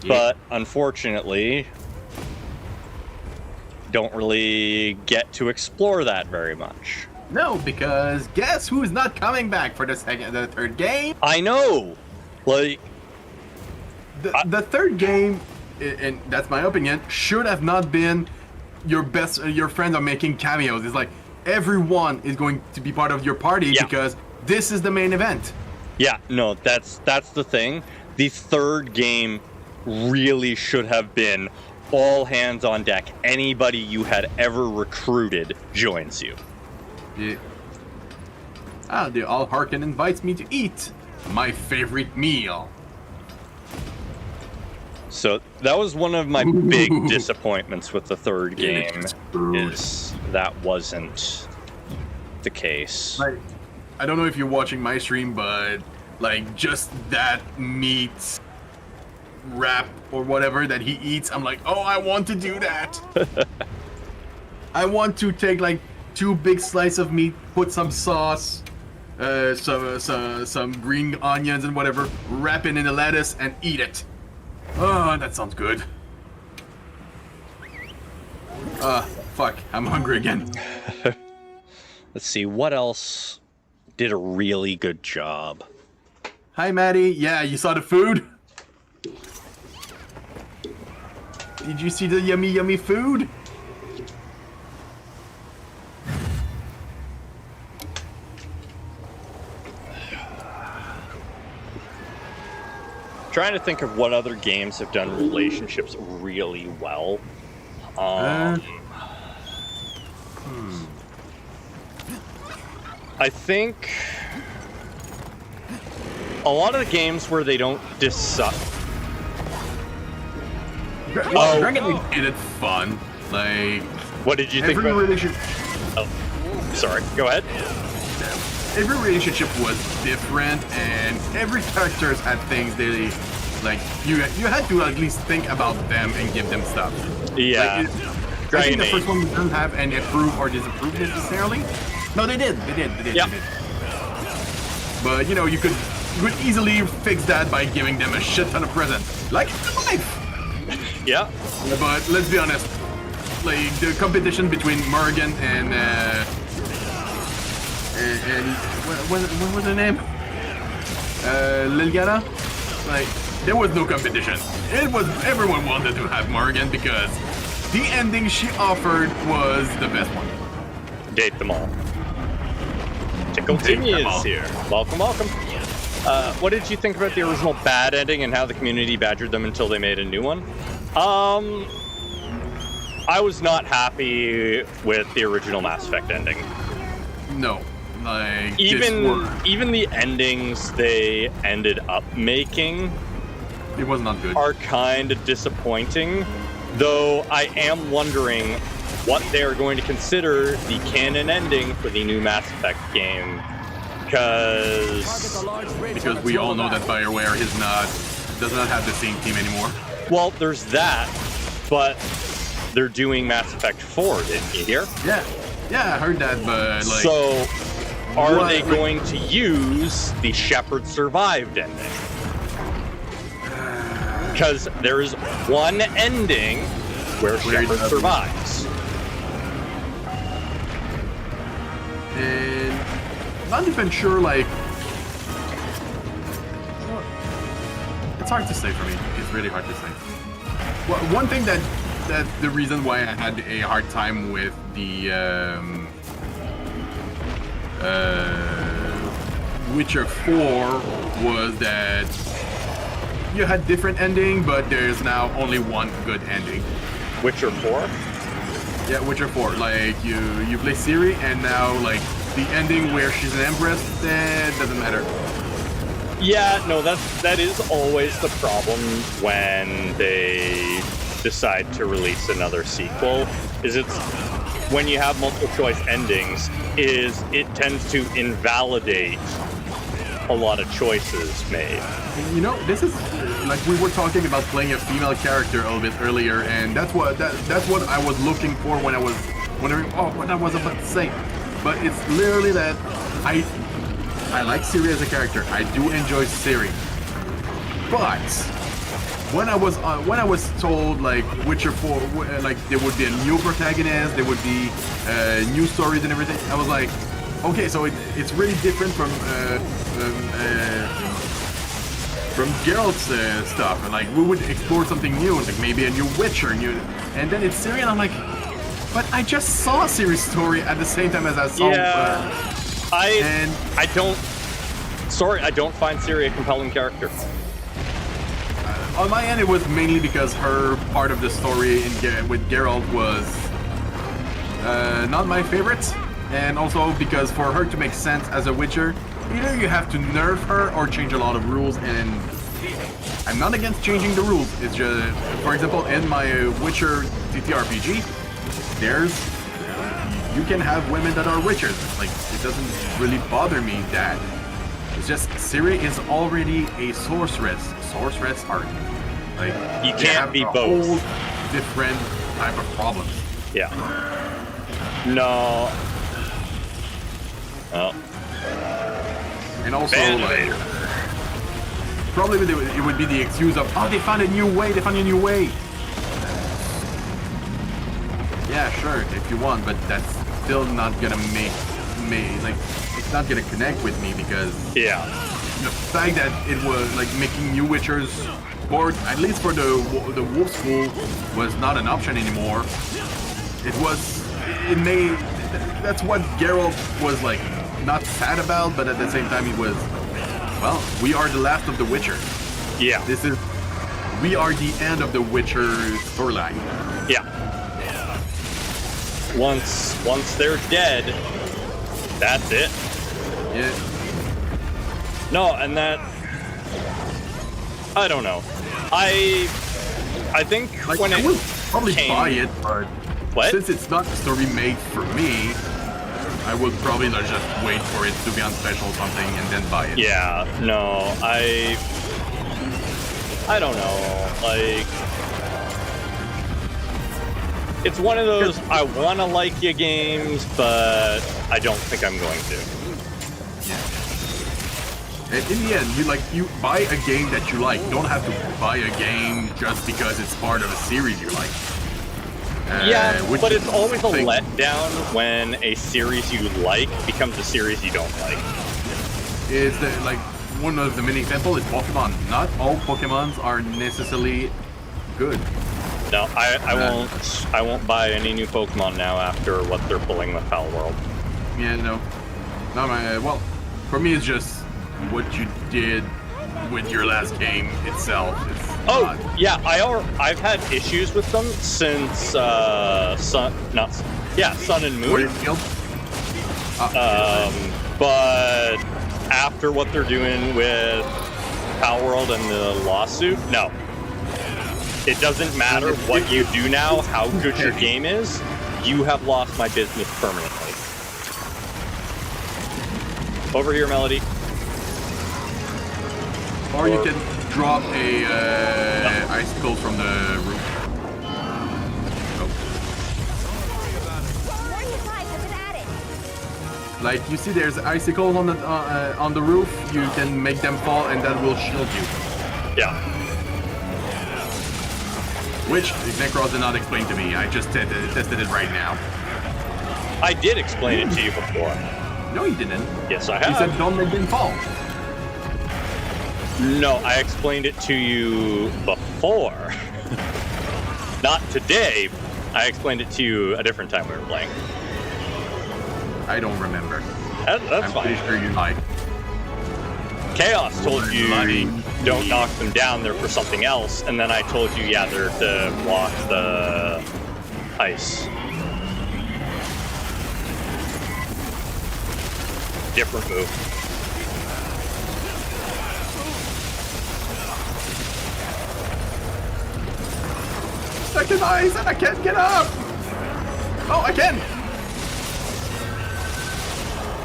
Yeah. But unfortunately, don't really get to explore that very much. No, because guess who's not coming back for the 3rd game? I know! Like, The 3rd game, and that's my opinion, should have not been your friends are making cameos. It's like everyone is going to be part of your party because this is the main event. yeah, no, that's the thing. The 3rd game really should have been all hands on deck. Anybody you had ever recruited joins you. Yeah. The All Harkin invites me to eat my favorite meal. So that was one of my big disappointments with the 3rd Yeah, game, it's rude. is that wasn't the case. Like, I don't know if you're watching my stream, but like just that meat wrap or whatever that he eats, I'm like, oh, I want to do that. I want to take like 2 big slices of meat, put some sauce, some green onions and whatever, wrap it in the lettuce and eat it. Oh, that sounds good. Fuck, I'm hungry again. Let's see, what else did a really good job? Hi, Maddie. Yeah, you saw the food? Did you see the yummy, yummy food? Trying to think of what other games have done relationships really well. I think a lot of the games where they don't decide. Dragon Age made it fun. Like, What did you think every about? relationship, Oh, sorry. Go ahead. every relationship was different, and every characters had things they like. You had to at least think about them and give them stuff. Yeah. Like, I think Dragon the Age. first one didn't have any approve or disapprove necessarily. No, they did. They did. Yeah. But you know, you could easily fix that by giving them a shit ton of presents, like in life. Yeah. But let's be honest, like the competition between Morgan and what was her name? Liliana? Like, there was no competition. It was everyone wanted to have Morgan because the ending she offered was the best one. Date them all. Tickle Date Timmy them is all. here. Welcome, welcome. What did you think about the original bad ending and how the community badgered them until they made a new one? I was not happy with the original Mass Effect ending. No, like Even the endings they ended up making it was not good. are kind of disappointing, though I am wondering what they're going to consider the canon ending for the new Mass Effect game, because Target the large ridge on Because the we tail all of know that battle. BioWare is not does not have the same team anymore. Well, there's that, but they're doing Mass Effect 4, didn't you hear? Yeah, I heard that, but like. So, are what- they going to use the Shepard survived ending? Because there is one ending where Where he Shepard doesn't. survives. And not even sure, like. It's hard to say for me. It's really hard to say. Well, one thing that's the reason why I had a hard time with the Witcher 4 was that you had different ending, but there's now only one good ending. Witcher 4? Yeah, Witcher 4. Like you play Ciri, and now like the ending where she's an empress, that doesn't matter. Yeah, no, that is always the problem when they decide to release another sequel. Is it's when you have multiple choice endings, is it tends to invalidate a lot of choices made. You know, this is like we were talking about playing a female character a little bit earlier, and that's what I was looking for when I was wondering, what I was about to say. But it's literally that I like Ciri as a character. I do enjoy Ciri, but when I was told like Witcher 4, like there would be a new protagonist, there would be new stories and everything, I was like, okay, so it's really different from Geralt's stuff, and like we would explore something new, like maybe a new Witcher, and then it's Ciri, and I'm like, but I just saw Ciri's story at the same time as I saw. I don't find Ciri a compelling character. On my end, it was mainly because her part of the story with Geralt was not my favorite, and also because for her to make sense as a Witcher, either you have to nerf her or change a lot of rules, and I'm not against changing the rules. It's just, for example, in my Witcher TTRPG, you can have women that are witchers. Like, it doesn't really bother me that. It's just Ciri is already a sorceress. Sorceress art. Like, You they can't have be a both. whole different type of problems. Yeah. No. Oh. And also, Elevator. like, probably it would be the excuse of, they found a new way. Yeah, sure, if you want, but that's still not gonna make me, like, it's not gonna connect with me because Yeah. the fact that it was, like, making new Witchers, or at least for the Wolf School, was not an option anymore. That's what Geralt was, like, not sad about, but at the same time he was, well, we are the last of the Witchers. Yeah. We are the end of the Witcher storyline. Yeah. Once they're dead, that's it. Yeah. No, and that I don't know. I think Like, when I it would probably came- buy it, but What? since it's not a story made for me, I would probably just wait for it to be on special or something and then buy it. Yeah, no, I don't know. Like, it's one of those I want to like you games, but I don't think I'm going to. And in the end, you buy a game that you like. You don't have to buy a game just because it's part of a series you like. Yeah, which but is it's always a thing. letdown when a series you like becomes a series you don't like. Is that, like, one of the many examples is Pokemon. Not all Pokemons are necessarily good. No, I won't buy any new Pokemon now after what they're pulling with Pal World. Yeah, no. Well, for me, it's just what you did with your last game itself. It's not- Yeah, I've had issues with them since Sun and Moon. Warriorfield? But after what they're doing with Pal World and the lawsuit, no. It doesn't matter what you do now, how good your game is. You have lost my business permanently. Over here, Melody. Or you can drop a icicle from the roof. More you guys have been at it. Like you see, there's icicles on the roof. You can make them fall, and that will shield you. Yeah. Which Necros did not explain to me. I just tested it right now. I did explain it to you before. No, you didn't. Yes, I You said have. don't make them fall. No, I explained it to you before. Not today. I explained it to you a different time we were playing. I don't remember. That's I'm fine. pretty sure you lied. Chaos told you Lying. don't knock them down, they're for something else, and then I told you, yeah, they're to block the ice. Different move. Stuck in ice and I can't get up! Oh, I can!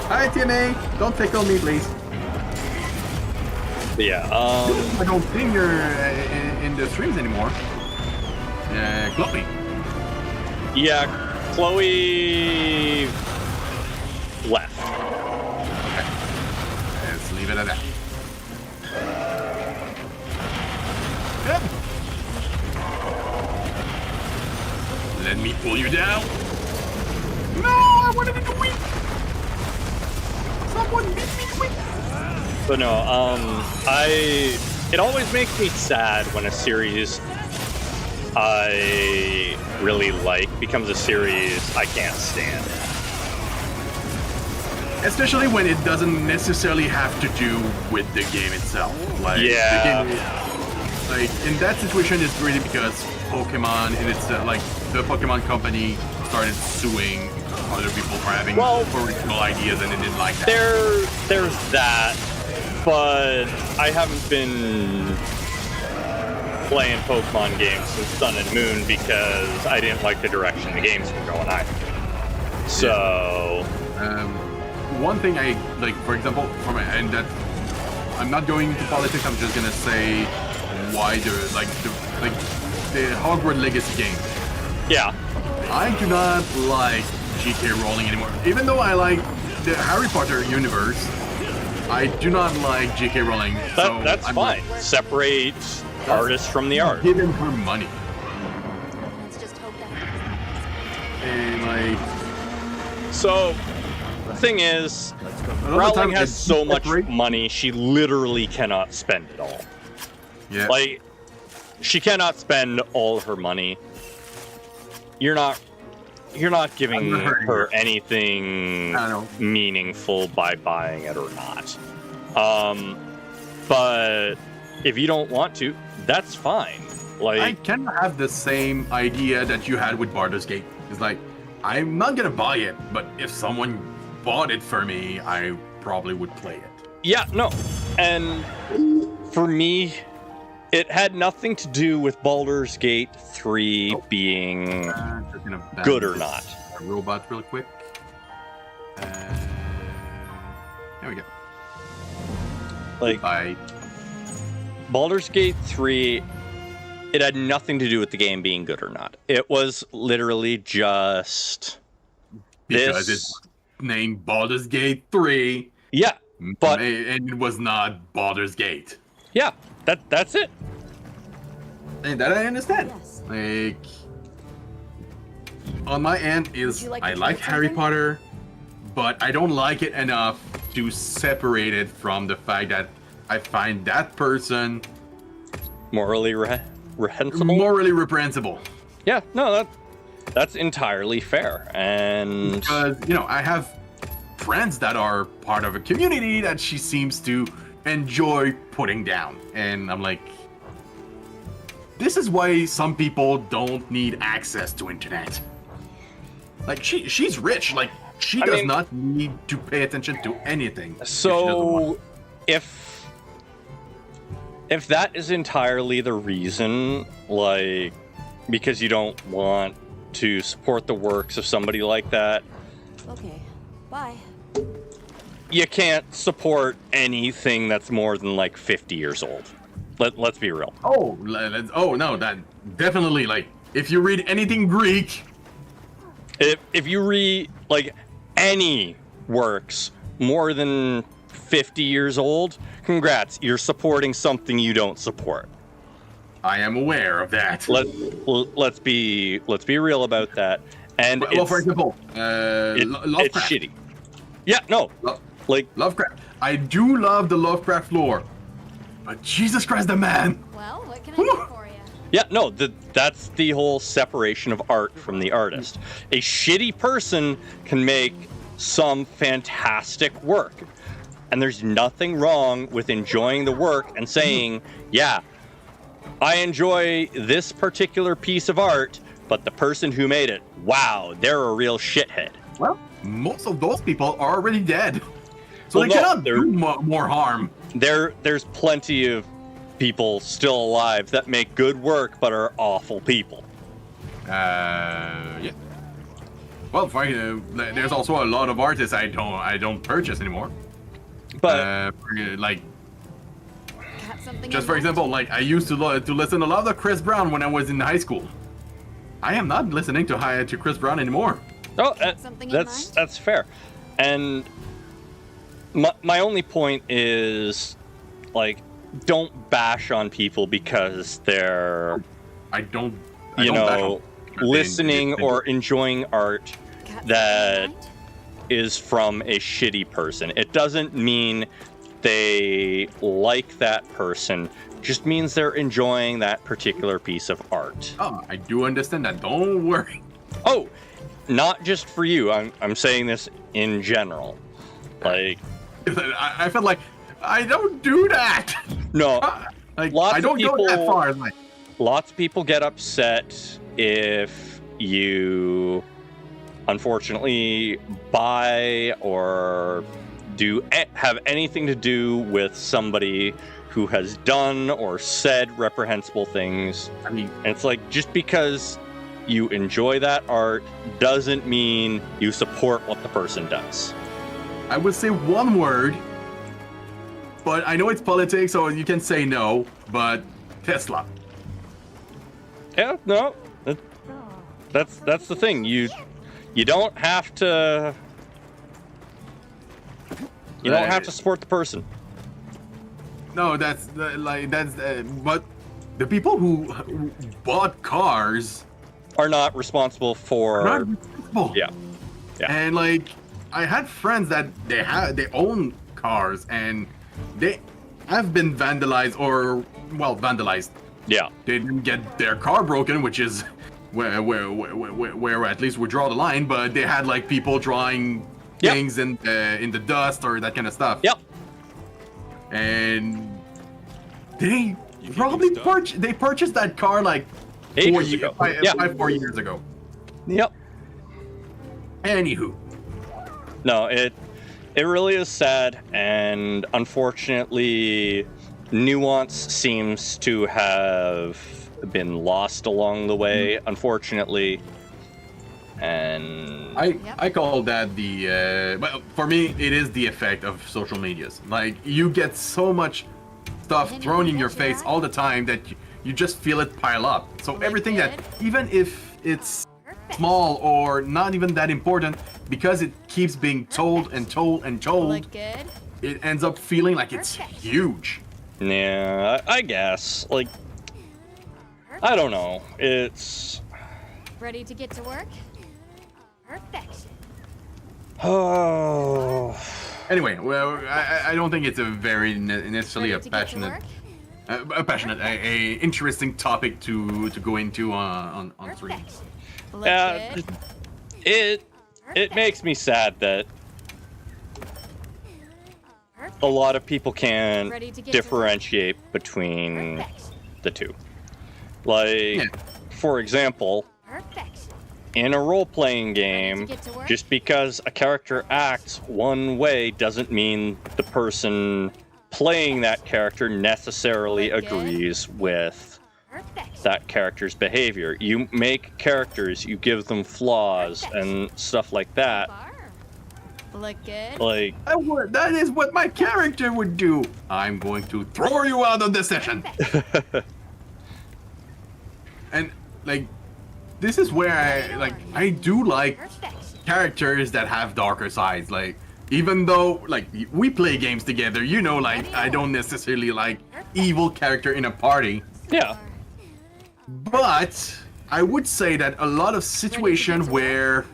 Hi, TMA! Don't tickle me, please. But yeah, I don't think you're in the streams anymore. Chloe. yeah, Chloe left. Okay. Let's leave it at that. Yep. Let me pull you down. No, I wanted it to win. Someone beat me quick. But no, it always makes me sad when a series I really like becomes a series I can't stand. Especially when it doesn't necessarily have to do with the game itself. Like, Yeah. The game, like in that situation, it's really because Pokemon and it's like the Pokemon company started suing other people for having original ideas, and they didn't like that. There's that, but I haven't been playing Pokemon games since Sun and Moon because I didn't like the direction the games were going either. So, One thing I like, for example, and that I'm not going into politics. I'm just gonna say why the Hogwarts Legacy game. yeah, I do not like J.K. Rowling anymore. Even though I like the Harry Potter universe, I do not like J.K. Rowling. So that's I'm fine. Separate artists from the art. giving her money. Let's just hope that. And like, So, the thing is, Rowling has so much money, she literally cannot spend it all. yeah, Like, she cannot spend all her money. You're not giving I'm not hurting her her. anything I know. meaningful by buying it or not. But if you don't want to, that's fine. Like, I can have the same idea that you had with Baldur's Gate. It's like, I'm not gonna buy it, but if someone bought it for me, I probably would play it. yeah, no. And for me, it had nothing to do with Baldur's Gate 3 being Just gonna ban good or this not. Robot real quick. There we go. Like, Bye. Baldur's Gate 3, it had nothing to do with the game being good or not. It was literally just Because this. it's named Baldur's Gate 3, Yeah, but and it was not Baldur's Gate. yeah, that's it. And that I understand. Yes. Like, on my end is you like I to like try Harry something? Potter, but I don't like it enough to separate it from the fact that I find that person Morally reprehensible. morally reprehensible. Yeah, no, that's entirely fair. And Because, I have friends that are part of a community that she seems to enjoy putting down. And I'm like, this is why some people don't need access to internet. Like, she's rich. Like, she I does mean- not need to pay attention to anything. if she doesn't want. so if that is entirely the reason, like, because you don't want to support the works of somebody like that, Okay. Bye. you can't support anything that's more than like 50 years old. let's be real. Oh, no, that definitely, like, if you read anything Greek, If you read like any works more than 50 years old, congrats, you're supporting something you don't support. I am aware of that. Let's be real about that. And Well, for example, it's Lovecraft. shitty. Yeah, no, like Lovecraft. I do love the Lovecraft lore, but Jesus Christ, the man. Well, what can I do for you? yeah, no, that's the whole separation of art from the artist. A shitty person can make some fantastic work, and there's nothing wrong with enjoying the work and saying, yeah, I enjoy this particular piece of art, but the person who made it, wow, they're a real shithead. Well, most of those people are already dead, so Well, they no, cannot they're- do more harm. There's plenty of people still alive that make good work but are awful people. Yeah. Well, there's also a lot of artists I don't purchase anymore. But Like, Got something just in for mind? example, like I used to listen a lot of Chris Brown when I was in high school. I am not listening to Chris Brown anymore. oh, Something in mind? that's fair. And my only point is, like, don't bash on people because they're, I don't you bash know, on- listening or enjoying art Got something in that mind? is from a shitty person. It doesn't mean they like that person, just means they're enjoying that particular piece of art. Oh, I do understand that. Don't worry. Oh, not just for you. I'm saying this in general. Like, I felt like I don't do that. no, Like Lots I of don't go that people- far. Like, lots of people get upset if you unfortunately buy or have anything to do with somebody who has done or said reprehensible things. I mean, And it's like, just because you enjoy that art doesn't mean you support what the person does. I would say one word, but I know it's politics, so you can say no. But Tesla. Yeah, no, that's the thing. You don't have to. You don't have to support the person. No, that's but the people who bought cars Are not responsible are for. not responsible. Yeah. Yeah. And like, I had friends that they own cars and they have been vandalized vandalized. Yeah. They didn't get their car broken, which is where at least we draw the line. But they had like people drawing Yep. things in the dust or that kind of stuff. Yep. And they You probably getting stuck? purchased that car like Ages ago. Yeah. 4 years ago. Yep. Anywho, No, it really is sad, and unfortunately, nuance seems to have been lost along the way. Unfortunately, and I call that the well, for me it is the effect of social medias. Like, you get so much stuff thrown in your face all the time that you just feel it pile up. So everything that, even if it's Perfect. small or not even that important, because it keeps being told and told and told, Look good. it ends up feeling like it's Perfect. huge. yeah, I guess, like, I don't know. It's Ready to get to work? Perfection. oh. Anyway, well, I don't think it's a very necessarily Ready to get to work? a interesting topic to go into on stream. Perfection. Look Yeah, good? it makes me sad that Perfect. a lot of people can't Ready to get to work? differentiate between Perfection. the two. Like, Yeah. for example, Perfection. in a role-playing game, get to work? just because a character acts one way doesn't mean the person playing that character necessarily Look good? agrees with Perfection. that character's behavior. You make characters, you give them flaws and stuff like that. Bar. Look good. Like, That is what my character would do. I'm going to throw you out of this session. And like, this is where I do like characters that have darker sides. Like, even though like we play games together, you know, like I don't necessarily like evil character in a party. yeah. But I would say that a lot of situation where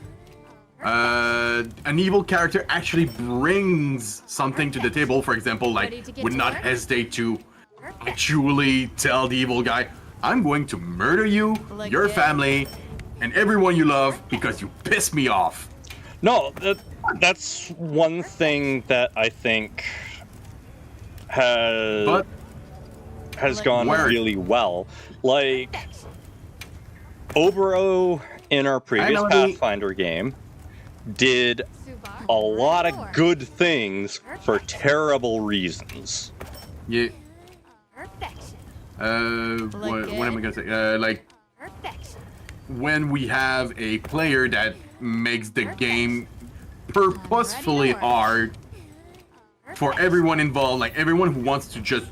an evil character actually brings something to the table, for example, like would not hesitate to actually tell the evil guy, I'm going to murder you, your family, and everyone you love because you piss me off. No, that's one thing that I think has gone really well. Like, Obero in our previous Pathfinder game did a lot of good things for terrible reasons. Yeah. What am I gonna say? Like, when we have a player that makes the game purposefully hard for everyone involved, like everyone who wants to just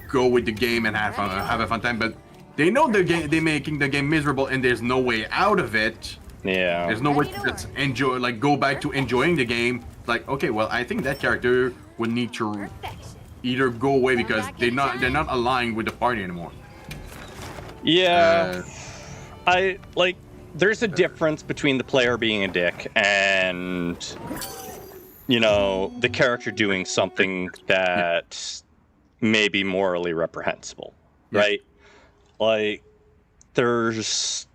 go with the game and have a fun time, but they know they're making the game miserable and there's no way out of it. Yeah. There's no way to just enjoy, like, go back to enjoying the game. Like, okay, well, I think that character would need to either go away because they're not aligned with the party anymore. Yeah. There's a difference between the player being a dick and, you know, the character doing something that may be morally reprehensible, right? Like, there's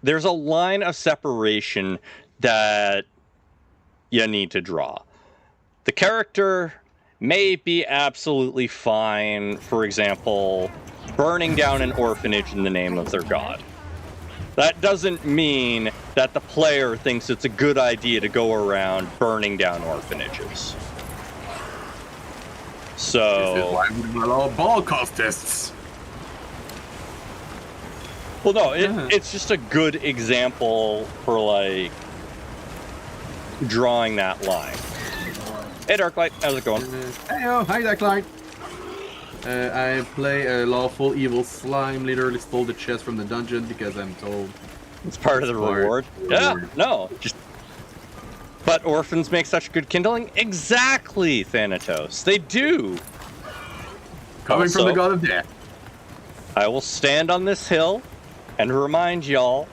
a line of separation that you need to draw. The character may be absolutely fine, for example, burning down an orphanage in the name of their god. That doesn't mean that the player thinks it's a good idea to go around burning down orphanages. So... This is why we allow ball cost tests. Well, no, it's just a good example for, like, drawing that line. Hey, Darklight, how's it going? Heyo, hi, Darklight. I play a lawful evil slime, literally stole the chest from the dungeon because I'm told It's part of the reward. Yeah, no, just... But orphans make such good kindling? Exactly, Thanatos. They do. Coming from the god of death. I will stand on this hill and remind y'all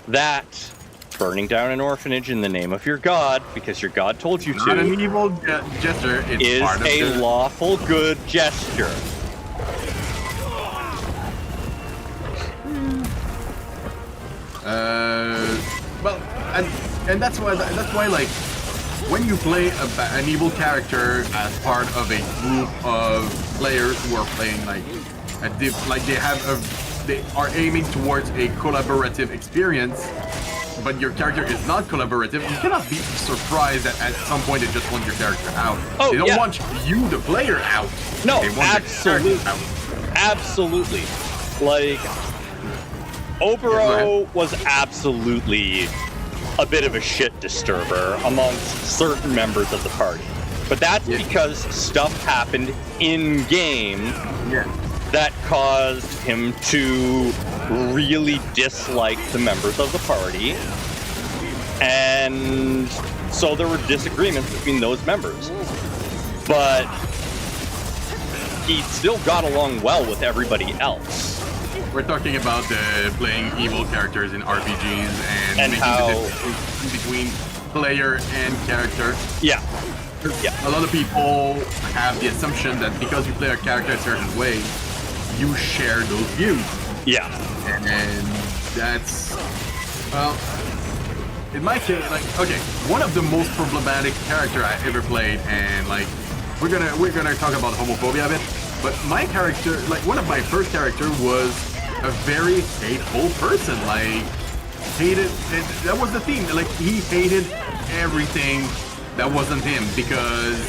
that burning down an orphanage in the name of your god, because your god told you Not to, an evil gesture, it's is part of a the... lawful good gesture. Well, and that's why like when you play an evil character as part of a group of players who are playing like they are aiming towards a collaborative experience, but your character is not collaborative, you cannot be surprised that at some point they just want your character out. Oh, they don't yeah. want you, the player, out. No, they want absolutely. Out. Absolutely. Like, Obero was absolutely a bit of a shit disturber amongst certain members of the party. But that's because stuff happened in-game that caused him to really dislike the members of the party. And so there were disagreements between those members. But he still got along well with everybody else. We're talking about playing evil characters in RPGs and making how... the difference between player and character. Yeah. A lot of people have the assumption that because you play a character a certain way, you share those views. Yeah. And that's, well, in my case, like, okay, one of the most problematic character I ever played, and like, we're gonna talk about homophobia a bit, but my character, like, one of my first character was a very hateful person, like, that was the theme, like, he hated everything that wasn't him, because,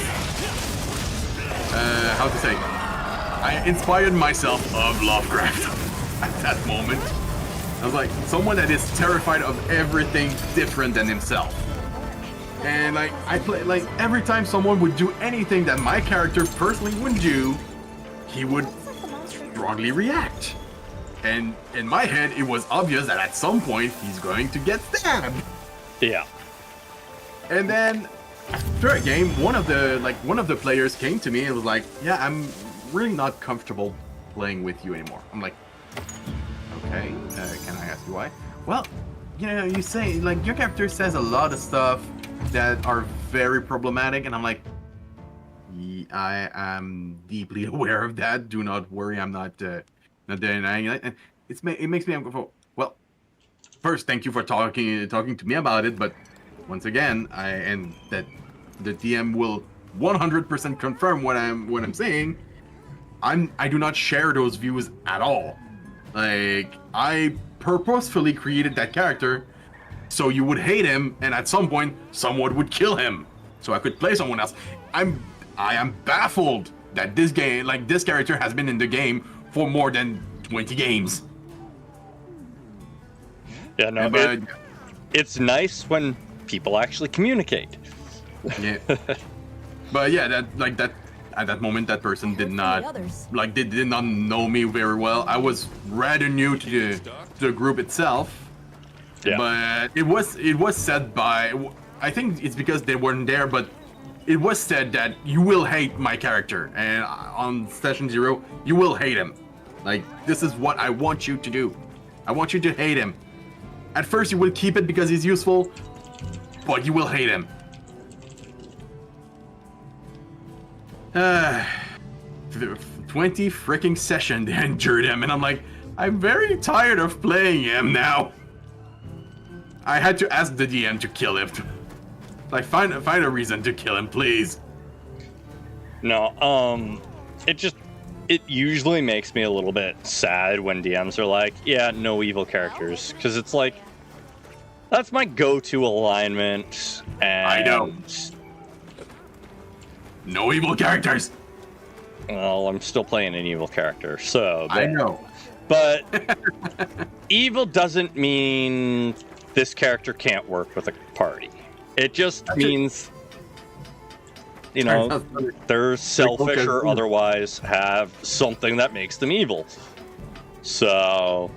how to say, I inspired myself of Lovecraft at that moment. I was like, someone that is terrified of everything different than himself. And like I play like every time someone would do anything that my character personally wouldn't do, he would strongly react. And in my head, it was obvious that at some point he's going to get stabbed. Yeah. And then after a game, one of the players came to me and was like, "Yeah, I'm really not comfortable playing with you anymore." I'm like, "Okay, can I ask you why?" "Well, you know, you say like your character says a lot of stuff that are very problematic," and I'm like, "I am deeply aware of that. Do not worry, I'm not denying it." And it makes me uncomfortable. Well, first, thank you for talking to me about it, but once again, and that the DM will 100% confirm what I'm saying. I do not share those views at all. Like, I purposefully created that character so you would hate him, and at some point someone would kill him, so I could play someone else. I am baffled that this character has been in the game for more than 20 games. Yeah, no, it's nice when people actually communicate. Yeah. But yeah, that at that moment that person did not did not know me very well. I was rather new to the group itself. Yeah. But it was said by, I think it's because they weren't there, but it was said that you will hate my character, and on session 0 you will hate him. Like, this is what I want you to do. I want you to hate him. At first you will keep it because he's useful, but you will hate him. 20 freaking sessions they endured him, and I'm like, I'm very tired of playing him now. I had to ask the DM to kill him. Like, find a reason to kill him, please. No, it usually makes me a little bit sad when DMs are like, yeah, no evil characters, because it's like, that's my go-to alignment, and I know. No evil characters. Well, I'm still playing an evil character, so... I know. But evil doesn't mean this character can't work with a party. It just means, you know, they're selfish or otherwise have something that makes them evil. So...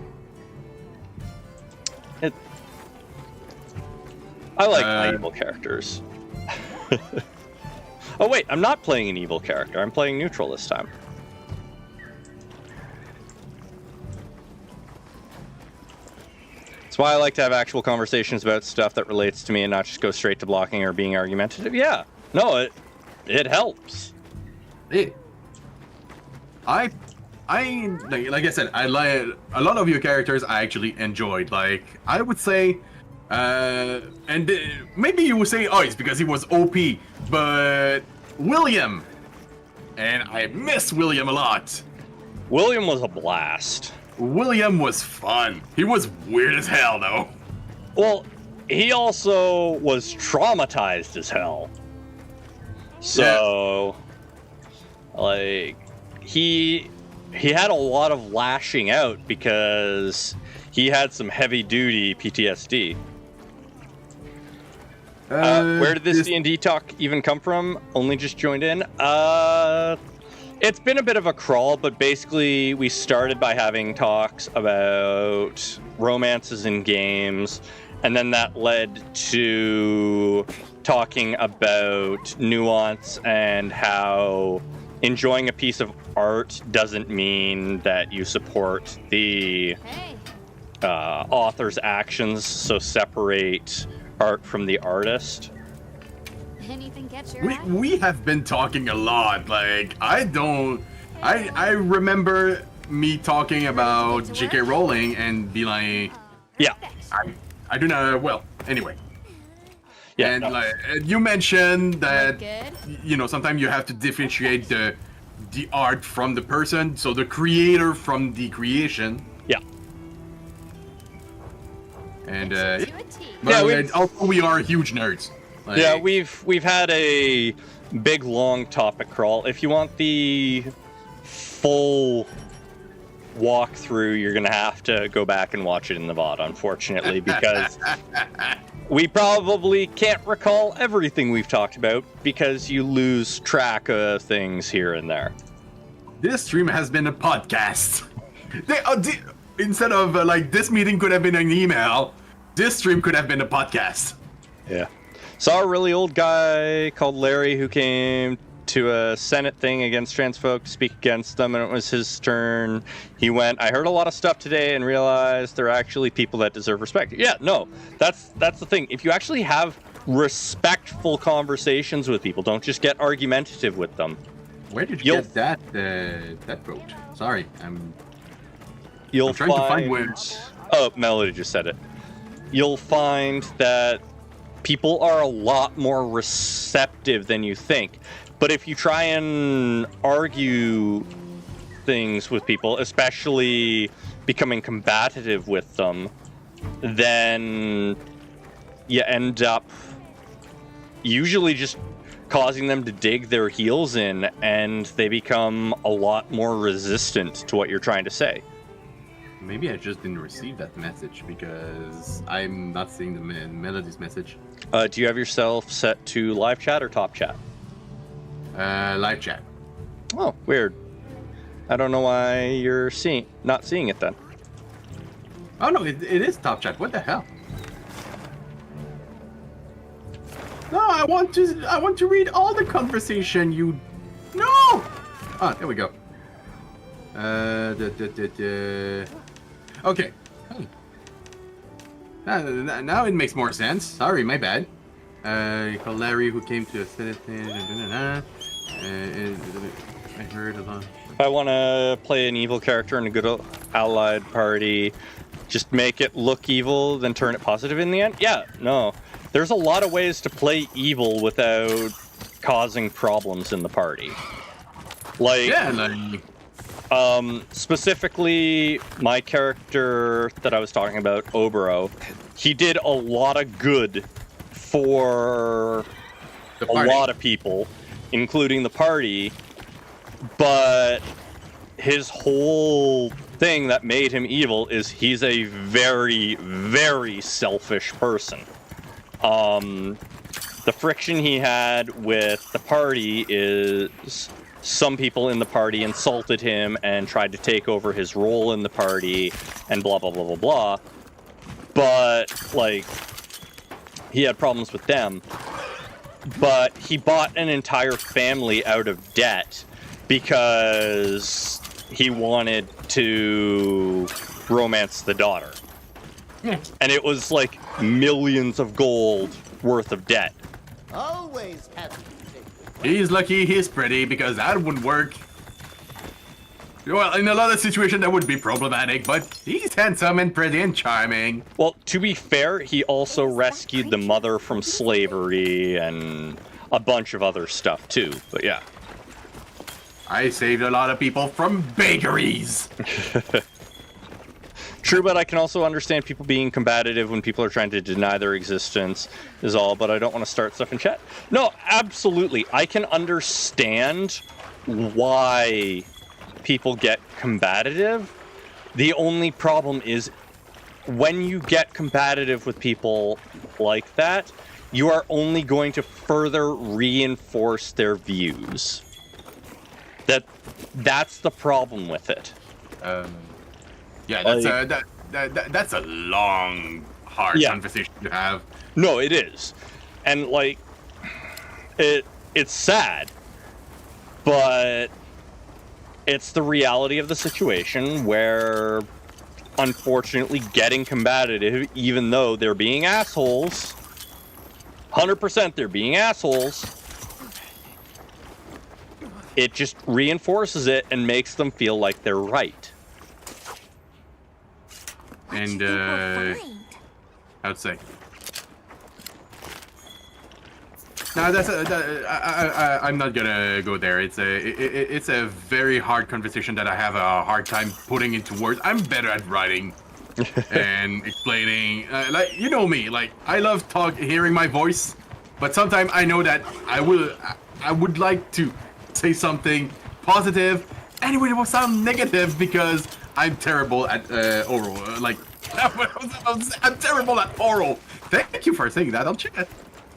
I like my evil characters. Oh wait, I'm not playing an evil character. I'm playing neutral this time. That's why I like to have actual conversations about stuff that relates to me and not just go straight to blocking or being argumentative. Yeah, no, it helps. Like I said, I like a lot of your characters. I actually enjoyed. Like, I would say, and maybe you would say, oh, it's because he was OP, but William, and I miss William a lot. William was a blast. William was fun. He was weird as hell, though. Well, he also was traumatized as hell. So, yeah. Like, he had a lot of lashing out because he had some heavy-duty PTSD. Where did this D&D talk even come from? Only just joined in? It's been a bit of a crawl, but basically we started by having talks about romances in games, and then that led to talking about nuance and how enjoying a piece of art doesn't mean that you support the author's actions, so separate art from the artist. Anything catch your eye? We have been talking a lot. Like, I remember me talking about J.K. Rowling and be like, yeah, I do not. Well, anyway. Yeah, and like you mentioned that, you know, sometimes you have to differentiate the art from the person, so the creator from the creation. Yeah. And also we are huge nerds. Like, yeah, we've had a big long topic crawl. If you want the full walkthrough, you're gonna have to go back and watch it in the VOD, unfortunately, because we probably can't recall everything we've talked about because you lose track of things here and there. This stream has been a podcast. Instead of like this meeting could have been an email, this stream could have been a podcast. Yeah. Saw a really old guy called Larry who came to a Senate thing against trans folk to speak against them, and it was his turn. He went, I heard a lot of stuff today and realized there are actually people that deserve respect. Yeah, no, that's the thing. If you actually have respectful conversations with people, don't just get argumentative with them. Where did you get that quote? Sorry, I'm trying to find where. Oh, Melody just said it. You'll find that people are a lot more receptive than you think. But if you try and argue things with people, especially becoming combative with them, then you end up usually just causing them to dig their heels in, and they become a lot more resistant to what you're trying to say. Maybe I just didn't receive that message because I'm not seeing the Melody's message. Do you have yourself set to live chat or top chat? Live chat. Oh, weird. I don't know why you're not seeing it then. Oh no, it is top chat. What the hell? No, I want to read all the conversation. You, no. Ah, there we go. Okay. Now it makes more sense. Sorry, my bad. Called Larry who came to a Senate. I heard a lot. If I want to play an evil character in a good allied party, just make it look evil, then turn it positive in the end? Yeah, no. There's a lot of ways to play evil without causing problems in the party. Like, specifically, my character that I was talking about, Obero, he did a lot of good for a lot of people, including the party, but his whole thing that made him evil is he's a very, very selfish person. The friction he had with the party is some people in the party insulted him and tried to take over his role in the party and blah, blah, blah, blah, blah. But, like, he had problems with them. But he bought an entire family out of debt because he wanted to romance the daughter. Yeah. And it was like millions of gold worth of debt. Always happy. He's lucky he's pretty, because that wouldn't work. Well, in a lot of situations that would be problematic, but he's handsome and pretty and charming. Well, to be fair, he also rescued the mother from slavery and a bunch of other stuff too, but yeah. I saved a lot of people from bakeries. True, but I can also understand people being combative when people are trying to deny their existence is all, but I don't want to start stuff in chat. No, absolutely. I can understand why people get combative. The only problem is when you get combative with people like that, you are only going to further reinforce their views. That's the problem with it. Yeah, that's a long, hard conversation to have. No, it is. And like it's sad, but it's the reality of the situation where unfortunately getting combative, even though they're being assholes, 100% they're being assholes, it just reinforces it and makes them feel like they're right. And I'd say. No, I'm not gonna go there. It's a very hard conversation that I have a hard time putting into words. I'm better at writing and explaining. Like, you know me. Like, I love hearing my voice, but sometimes I know that I would like to say something positive, and it will sound negative because I'm terrible at oral. I'm terrible at oral Thank you for saying that. I'll check it.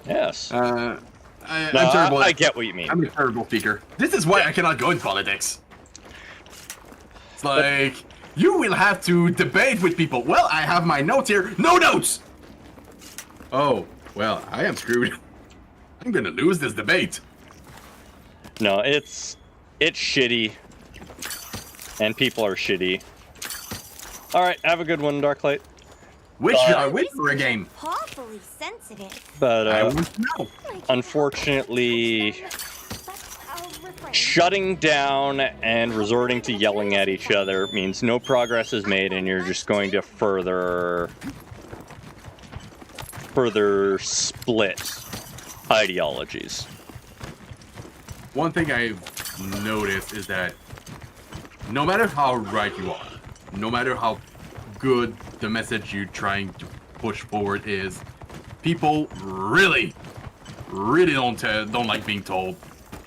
Yes. I'm No, terrible. I get what you mean. I'm a terrible speaker. This is why I cannot go in politics. It's like, you will have to debate with people. Well, I have my notes here. No notes! Oh, well, I am screwed. I'm gonna lose this debate. No, it's shitty. And people are shitty. Alright, have a good one, Darklight. Which I wait for a game. Awfully sensitive. But, I want to know. unfortunately, shutting down and resorting to yelling at each other means no progress is made, and you're just going to further split ideologies. One thing I've noticed is that no matter how right you are, no matter how good the message you're trying to push forward is, people really don't like being told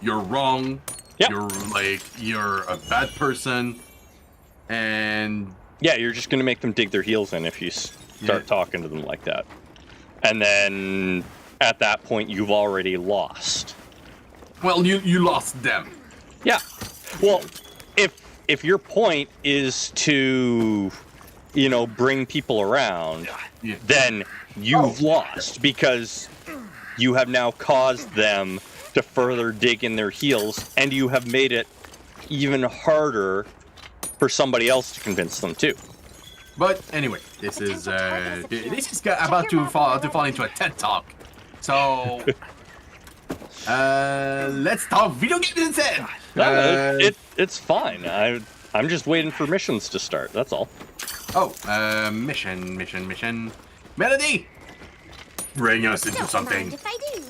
you're wrong. Yep. You're a bad person, and Yeah, you're just going to make them dig their heels in if you start talking to them like that. And then at that point, you've already lost. well, you lost them. Yeah. Well, if your point is to, bring people around, Yeah. then you've lost because you have now caused them to further dig in their heels, and you have made it even harder for somebody else to convince them too. But anyway, this is about to fall into a TED talk. So let's talk video games instead. No, it's fine. I'm just waiting for missions to start. That's all. Mission. Melody, bring us into Don't something. mind if I do.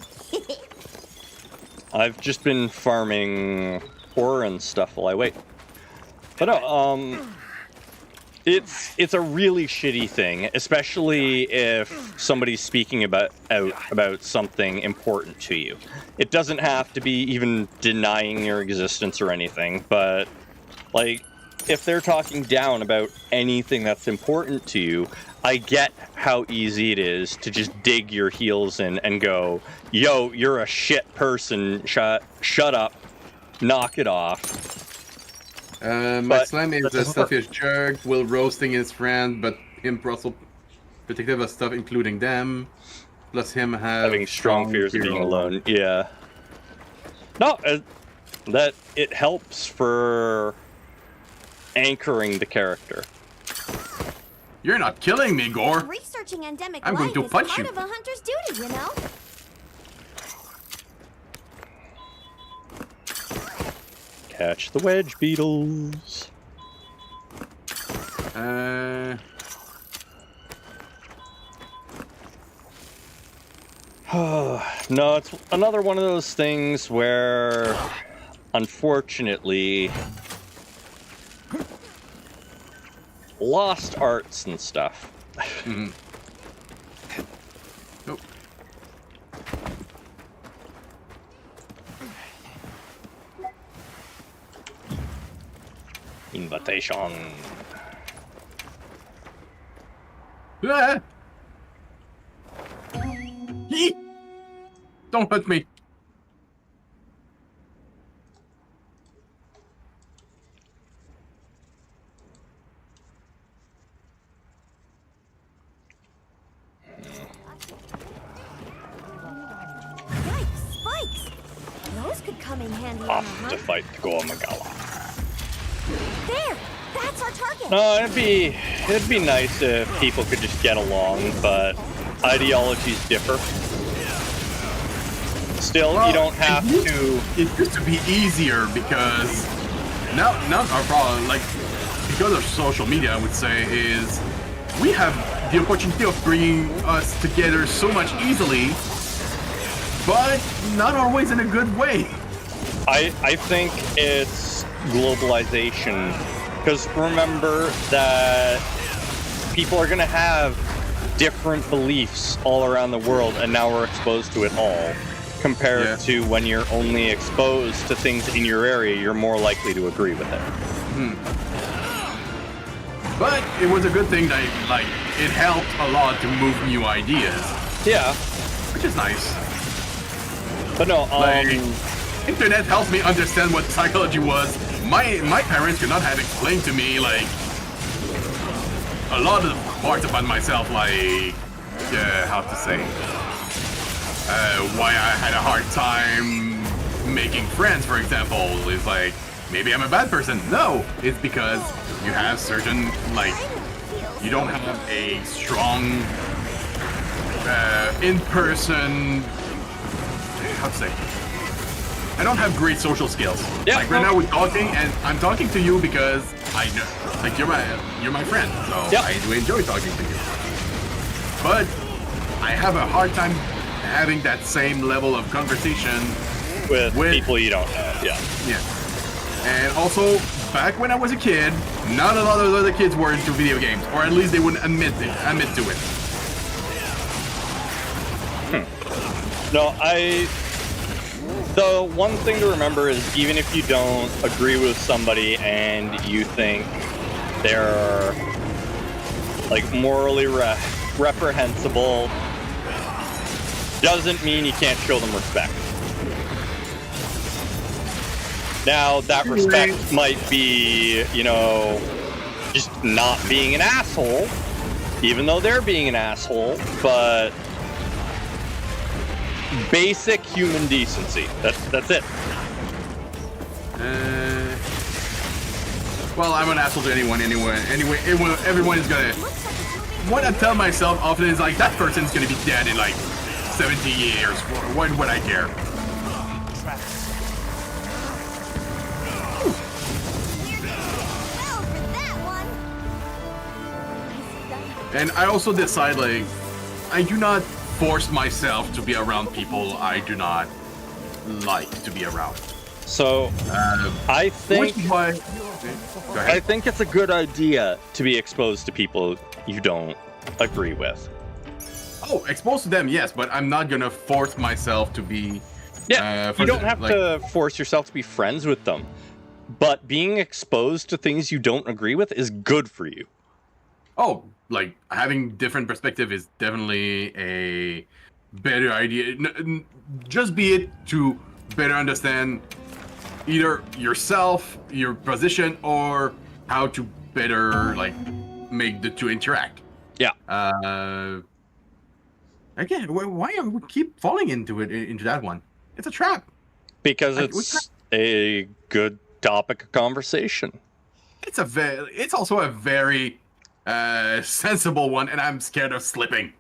I've just been farming ore and stuff while I wait. But no, it's a really shitty thing, especially if somebody's speaking about something important to you. It doesn't have to be even denying your existence or anything, but like if they're talking down about anything that's important to you, I get how easy it is to just dig your heels in and go, yo, you're a shit person, shut up, knock it off. My But slime is that a doesn't work. selfish jerk, will roasting his friend, but him also protective of stuff, including them. Plus him Having strong fears of being alone. Yeah. No, that it helps for anchoring the character. You're not killing me, Gore. Researching endemic I'm going life to is punch part you. of a hunter's duty, you know? Catch the wedge beetles. No, it's another one of those things where, unfortunately, lost arts and stuff. Nope. Invitation. Ah! Yee! Don't hurt me. Yikes, spikes! Those could come in handy on a Off to hunt. fight the Gormagala. There! That's our target! No, it'd be nice if people could just get along, but ideologies differ. Still, you don't have to. It used to be easier because now our problem, like, because of social media, I would say, is we have the opportunity of bringing us together so much easily, but not always in a good way. I think it's globalization, because remember that people are going to have different beliefs all around the world, and now we're exposed to it all. Compared to when you're only exposed to things in your area, you're more likely to agree with it. But it was a good thing that, like, it helped a lot to move new ideas. Yeah, which is nice. but no, Like, internet helps me understand what psychology was. My parents could not have explained to me like a lot of parts about myself, like how to say, why I had a hard time making friends, for example. Is like maybe I'm a bad person. No, it's because you have certain like you don't have a strong in-person. How to say? I don't have great social skills. Yeah, like right now we're talking, and I'm talking to you because I know, like you're my friend, so yeah. I do enjoy talking to you. But I have a hard time having that same level of conversation with people you don't know. Yeah. Yeah. And also, back when I was a kid, not a lot of other kids were into video games, or at least they wouldn't admit to it. No, the one thing to remember is even if you don't agree with somebody and you think they're like morally reprehensible, doesn't mean you can't show them respect. Now, that respect might be, you know, just not being an asshole, even though they're being an asshole, but basic human decency. That's it. Well, I'm an asshole to anyone anyway. Everyone is gonna. What I tell myself often is like, that person's gonna be dead in like 70 years. What would I care? And I also decide, like, I do not force myself to be around people I do not like to be around. So, I think Which is why, go ahead. I think it's a good idea to be exposed to people you don't agree with. Oh, exposed to them, yes, but I'm not gonna force myself to be. Yeah, you don't have to force yourself to be friends with them, but being exposed to things you don't agree with is good for you. Oh, like having different perspective is definitely a better idea. Just be it to better understand either yourself, your position, or how to better like make the two interact. Yeah. Again, why do we keep falling into that one? It's a trap. Because it's a good topic of conversation. It's also a very sensible one, and I'm scared of slipping.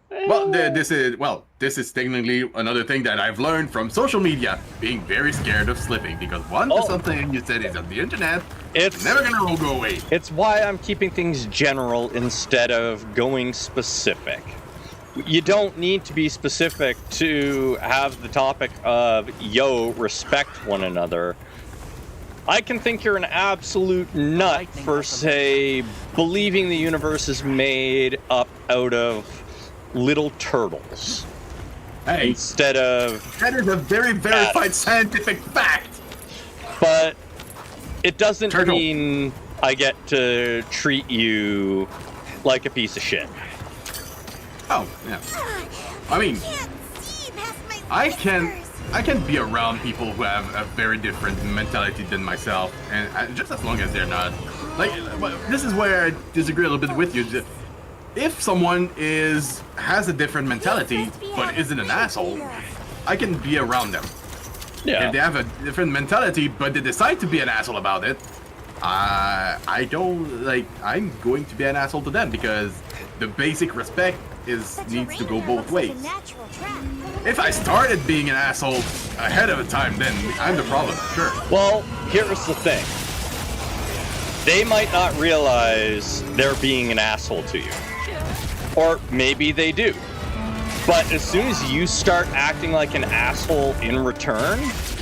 Well, this is technically another thing that I've learned from social media, being very scared of slipping, because once something you said is on the internet, it's never gonna go away. It's why I'm keeping things general instead of going specific. You don't need to be specific to have the topic of, yo, respect one another. I can think you're an absolute nut for, say, believing the universe is made up out of little turtles. Hey, instead of... That is a very verified scientific fact! But it doesn't mean I get to treat you like a piece of shit. Oh, yeah. I mean, I can be around people who have a very different mentality than myself, and just as long as they're not like, this is where I disagree a little bit with you. If someone has a different mentality but isn't an asshole, I can be around them. Yeah. If they have a different mentality but they decide to be an asshole about it, I don't like. I'm going to be an asshole to them because the basic respect needs to go both ways. If I started being an asshole ahead of time, then I'm the problem, sure. Well, here's the thing. They might not realize they're being an asshole to you. Or maybe they do. But as soon as you start acting like an asshole in return,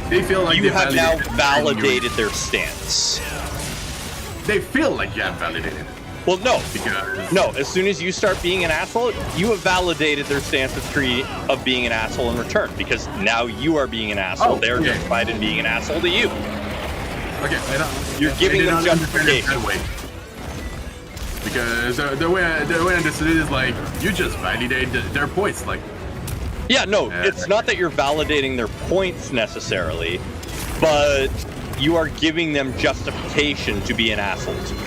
they feel like you have now validated their stance. They feel like you have validated it. Well, no. Because... No, as soon as you start being an asshole, you have validated their stance of being an asshole in return. Because now you are being an asshole. They're justified in being an asshole to you. Okay, You're giving them justification. Because the way I understood it is like you just validate their points. Like, Yeah, no, it's not that you're validating their points necessarily, but you are giving them justification to be an asshole to you.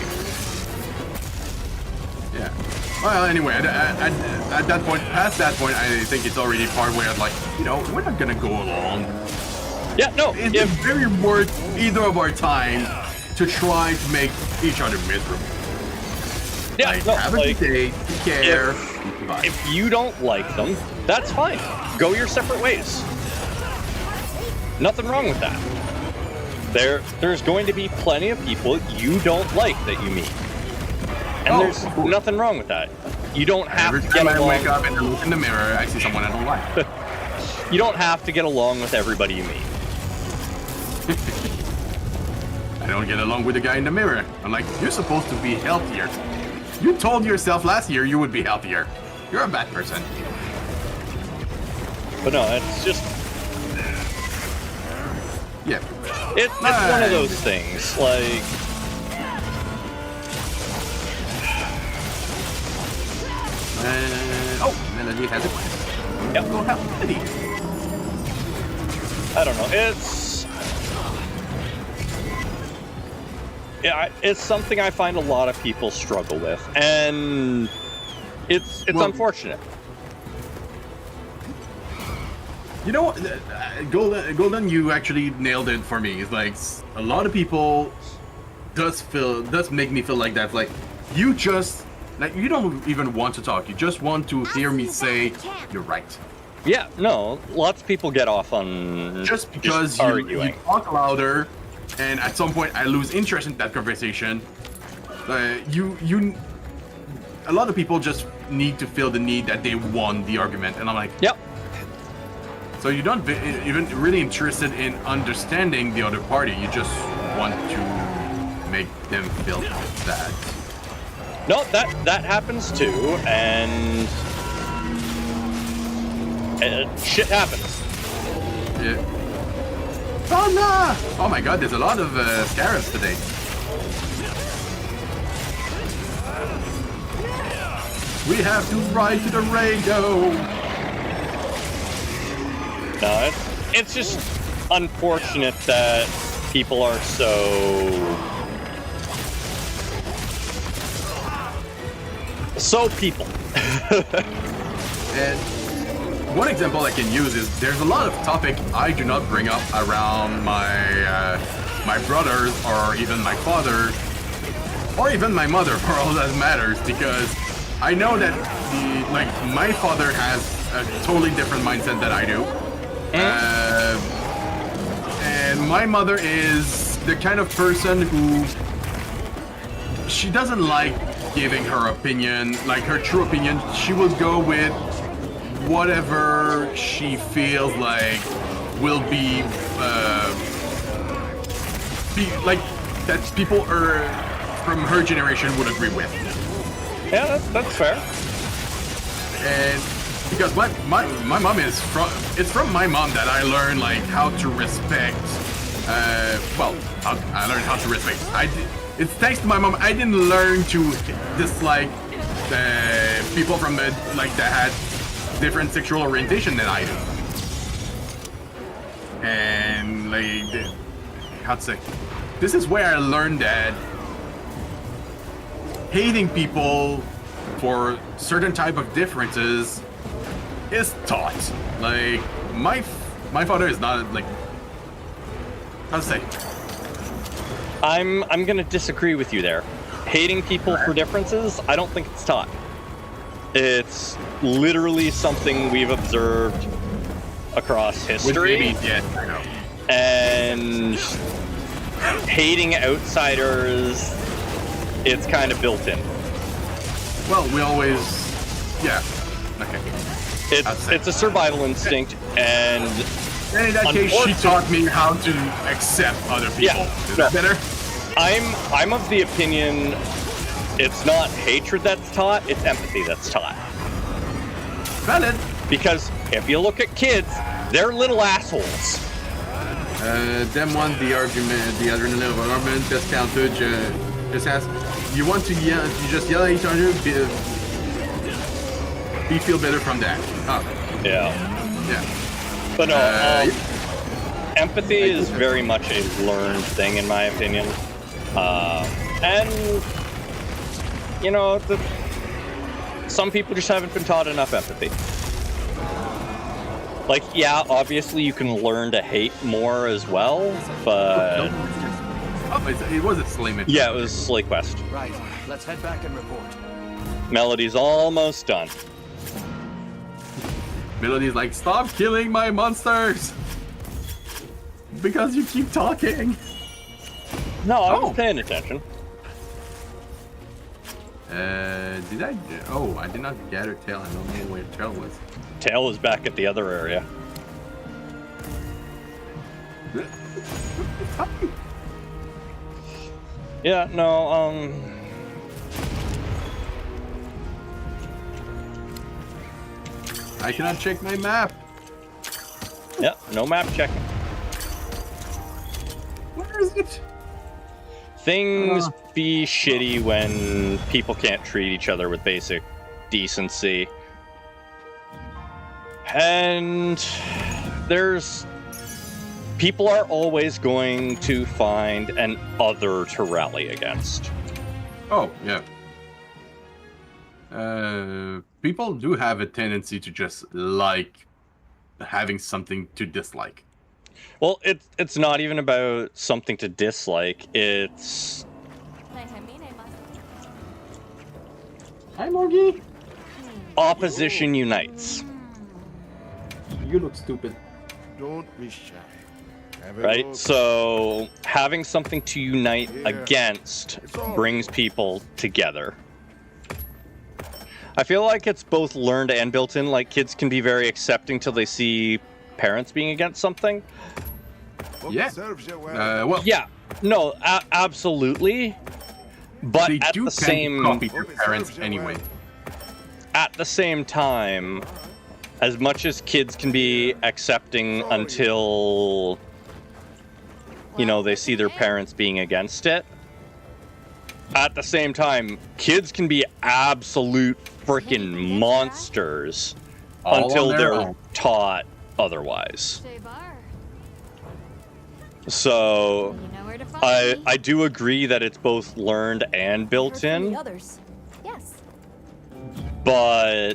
yeah. Well, anyway, at that point, past that point, I think it's already part where like, you know, we're not gonna go along. Yeah, no, It's very worth either of our time to try to make each other miserable. yeah, Like, no, have a like, good day, take care. Bye. if you don't like them, that's fine. Go your separate ways. Nothing wrong with that. There's going to be plenty of people you don't like that you meet. And there's nothing wrong with that. You don't have Every to get time I along. wake up and I look in the mirror, I see someone I don't like. You don't have to get along with everybody you meet. I don't get along with the guy in the mirror. I'm like, you're supposed to be healthier. You told yourself last year you would be healthier. You're a bad person. But no, it's just Yeah. it's one of those things. Like, Oh, Melody has a plan. yep, Go help Melody. I don't know. It's something I find a lot of people struggle with, and it's Well, unfortunate. You know what? Golden, you actually nailed it for me. It's like a lot of people does make me feel like that. Like you just like you don't even want to talk. You just want to hear me say you're right. Yeah, no, lots of people get off on Just because you arguing. talk louder, and at some point I lose interest in that conversation. A lot of people just need to feel the need that they won the argument, and I'm like, Yep. so you don't even really interested in understanding the other party. You just want to make them feel bad. No, that happens too, and shit happens. Yeah. Oh no! Oh my god, there's a lot of scarabs today. We have to ride to the radio. No, it's just unfortunate that people are so people. And one example I can use is there's a lot of topic I do not bring up around my brothers or even my father or even my mother for all that matters, because I know that my father has a totally different mindset than I do. And my mother is the kind of person who she doesn't like giving her opinion, like her true opinion. She will go with whatever she feels like will be like that people are from her generation would agree with. Yeah, that's fair. And because my mom is it's from my mom that I learned like how to respect. I learned how to respect. It's thanks to my mom. I didn't learn to dislike people from that had different sexual orientation than I do. And how to say, this is where I learned that hating people for certain type of differences is taught. Like my father is not like, how to say. I'm gonna disagree with you there. Hating people for differences, I don't think it's taught. It's literally something we've observed across history. With babies, yeah, I know. And hating outsiders, it's kind of built in. Well, we always, yeah, okay. It's a survival instinct, and in that case, she taught me how to accept other people. Yeah, Is that better? I'm of the opinion it's not hatred that's taught, it's empathy that's taught. Valid. Because if you look at kids, they're little assholes. Them one, the argument, the adrenaline of argument, best countage. Just ask. You want to yell? You just yell at each other. We feel better from that. Oh, Yeah. yeah. But no, Yeah. empathy is very much a learned thing, in my opinion. And, you know, some people just haven't been taught enough empathy. Like, yeah, obviously you can learn to hate more as well, but... Oh, it was a Slayman. Yeah, it was Slay Quest. Right. Let's head back and report. Melody's almost done. Melody's like, stop killing my monsters! Because you keep talking. No, I was Oh. paying attention. Did I? Oh, I did not gather tail. I don't know where tail was. Tail is back at the other area. Yeah, no, I cannot check my map. yeah, no map checking. Where is it? Things be shitty when people can't treat each other with basic decency. And people are always going to find an other to rally against. Oh, yeah. People do have a tendency to just like having something to dislike. Well, it's not even about something to dislike. It's Hi, Morgie. opposition unites, You look stupid. Don't be shy. Have a right? look. So having something to unite against brings people together. I feel like it's both learned and built in. Like, kids can be very accepting till they see parents being against something. Hope Yeah. it serves you well. Well, Yeah, no, absolutely. But they at do the kind same of copy their parents anyway. at the same time, as much as kids can be accepting until, you know, they see their parents being against it, at the same time, kids can be absolute freaking monsters All until on their they're own. taught otherwise. So You know where to find me. I do agree that it's both learned and built Heard from in. the others. Yes. But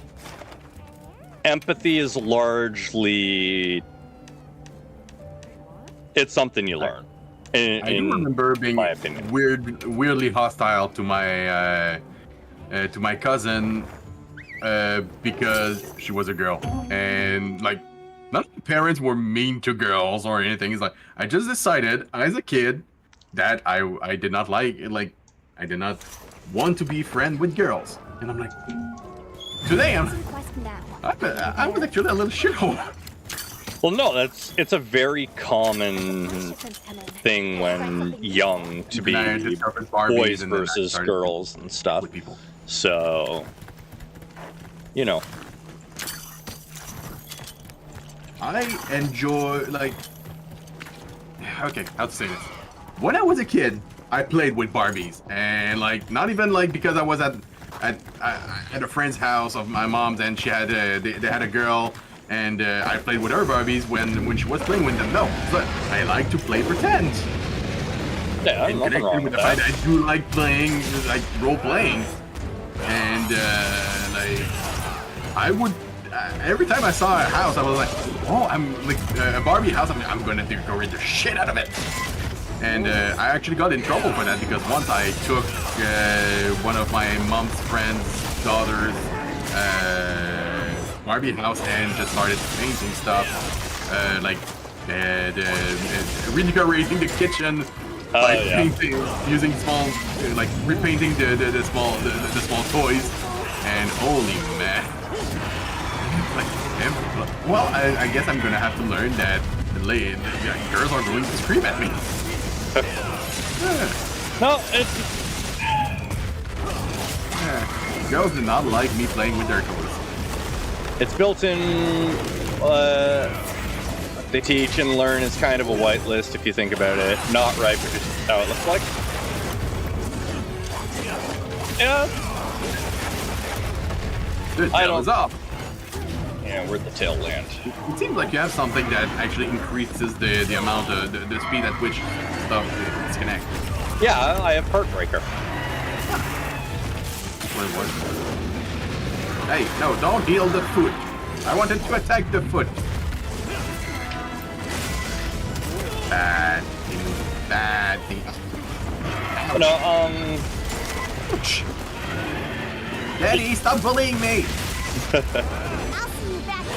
empathy is largely, it's something you learn. I do In remember being my opinion. weirdly hostile to my cousin because she was a girl, and like none of the parents were mean to girls or anything. It's like I just decided as a kid that I did not like I did not want to be friend with girls, and I'm like today Request now. I was actually a little shithole. well, no, it's a very common Shipments come in. thing when young to be And I discovered Barbies, boys and then I versus started girls and stuff. with people. So, you know, I enjoy okay, how to say this? When I was a kid, I played with Barbies, and like not even like because I was at a friend's house of my mom's, and she had they had a girl, and I played with her Barbies when she was playing with them. No, but I like to play pretend. yeah, And nothing connected wrong with with the fact that. that I do like playing, like role playing, and like I would every time I saw a house, I was like, oh, I'm like a Barbie house. I'm gonna decorate the shit out of it. And I actually got in trouble for that because once I took one of my mom's friend's daughter's Barbie house and just started painting stuff, redecorating the kitchen, by yeah. painting, using small, like repainting the small toys, and holy man. Well, I guess I'm gonna have to learn that girls are going to scream at me. No, it's Girls do not like me playing with their toys. it's built in. They teach and learn is kind of a whitelist if you think about it. Not right, but just how it looks like. Yeah. The I tail is up. Yeah, we're at the tail land. It seems like you have something that actually increases the amount of the speed at which stuff disconnects. Yeah, I have Heartbreaker. What it was. Hey, no, don't heal the foot. I wanted to attack the foot. Bad thing. Bad thing. No, Ouch. Daddy, stop bullying me! I'll see you back at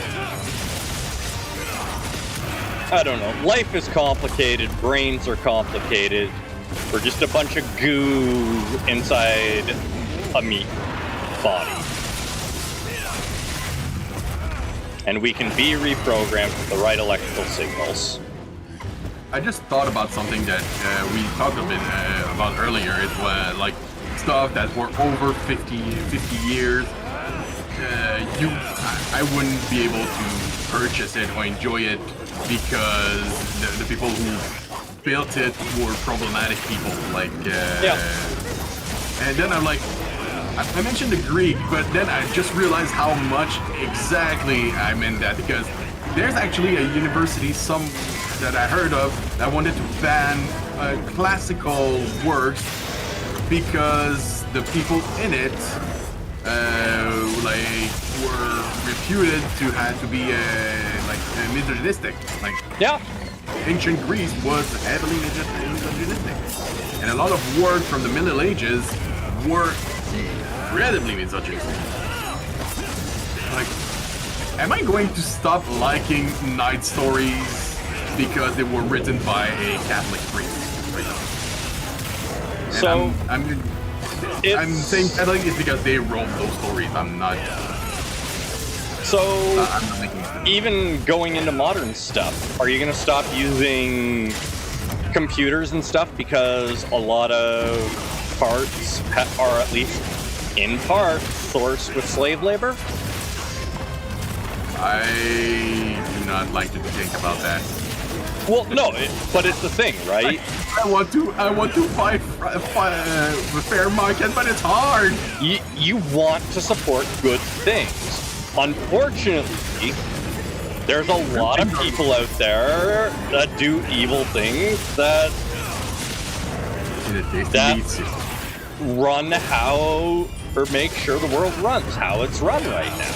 I don't know. Life is complicated. Brains are complicated. We're just a bunch of goo inside a meat body. And we can be reprogrammed with the right electrical signals. I just thought about something that we talked a bit about earlier. It was like stuff that were over 50 years. I wouldn't be able to purchase it or enjoy it because the people who built it were problematic people. Like, and then I'm like, I mentioned the Greek, but then I just realized how much exactly I meant that, because there's actually a university that I heard of that wanted to ban classical works because the people in it were reputed to have to be misogynistic. Like, Yeah. ancient Greece was heavily misogynistic, and a lot of work from the Middle Ages were incredibly misogynistic. Like, am I going to stop liking night stories because they were written by a Catholic priest? And So I'm saying Catholic is because they wrote those stories. I'm not. So I'm not making sense. even going into modern stuff, are you going to stop using computers and stuff because a lot of parts are at least in part sourced with slave labor? I do not like to think about that. Well, no, but it's the thing, right? I want to fight the fair market, but it's hard. You want to support good things. Unfortunately, there's a lot of people out there that do evil things that run how, or make sure the world runs how it's run right now.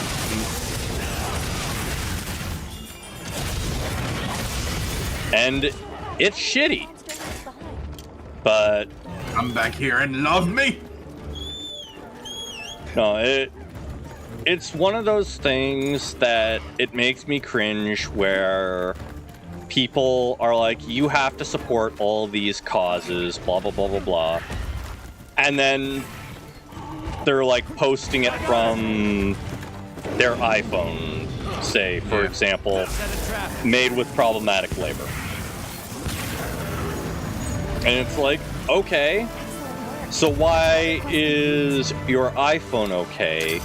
And it's shitty. But Come back here and love me. no, it's one of those things that it makes me cringe where people are like, you have to support all these causes, blah, blah, blah, blah, blah. And then they're like posting it from their iPhone, say, for example, made with problematic labor. And it's like, okay, so why is your iPhone okay,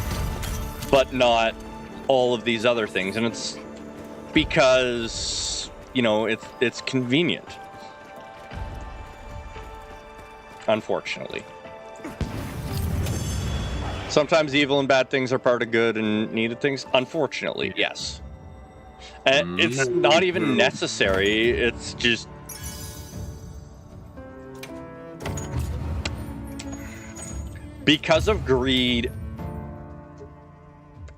but not all of these other things? And it's because, you know, it's convenient. Unfortunately. Sometimes evil and bad things are part of good and needed things. Unfortunately, yes. And it's not even necessary. It's just... because of greed,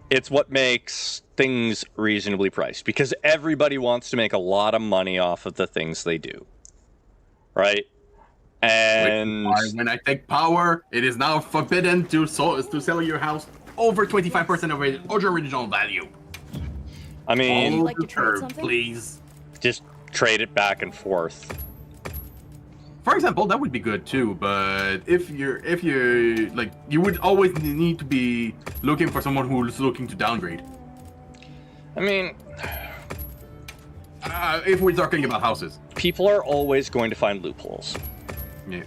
it's what makes things reasonably priced. Because everybody wants to make a lot of money off of the things they do. Right? And when I take power, it is now forbidden to sell your house over 25% of its original value. I mean, All like to the trade curve, something? please. just trade it back and forth. For example, that would be good too, but if you're like, you would always need to be looking for someone who's looking to downgrade. I mean, If we're talking about houses. people are always going to find loopholes. Yeah.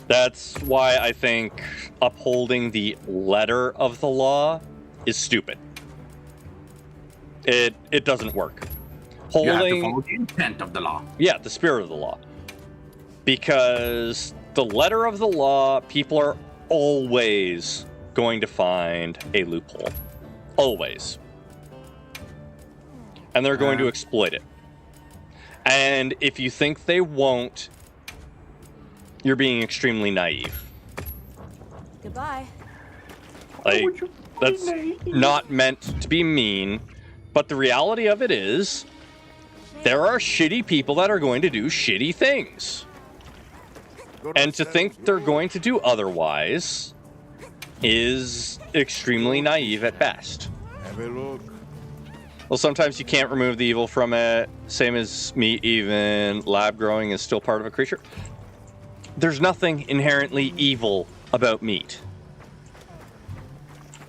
That's why I think upholding the letter of the law is stupid. It doesn't work. You have to Holding, follow the intent of the law. yeah, the spirit of the law. Because the letter of the law, people are always going to find a loophole. Always. And they're going to exploit it. And if you think they won't, you're being extremely naive. Goodbye. Like, that's not meant to be mean, but the reality of it is, there are shitty people that are going to do shitty things. And to think they're going to do otherwise is extremely naive at best. Have a look. Well, sometimes you can't remove the evil from it. Same as meat, even lab growing is still part of a creature. There's nothing inherently evil about meat.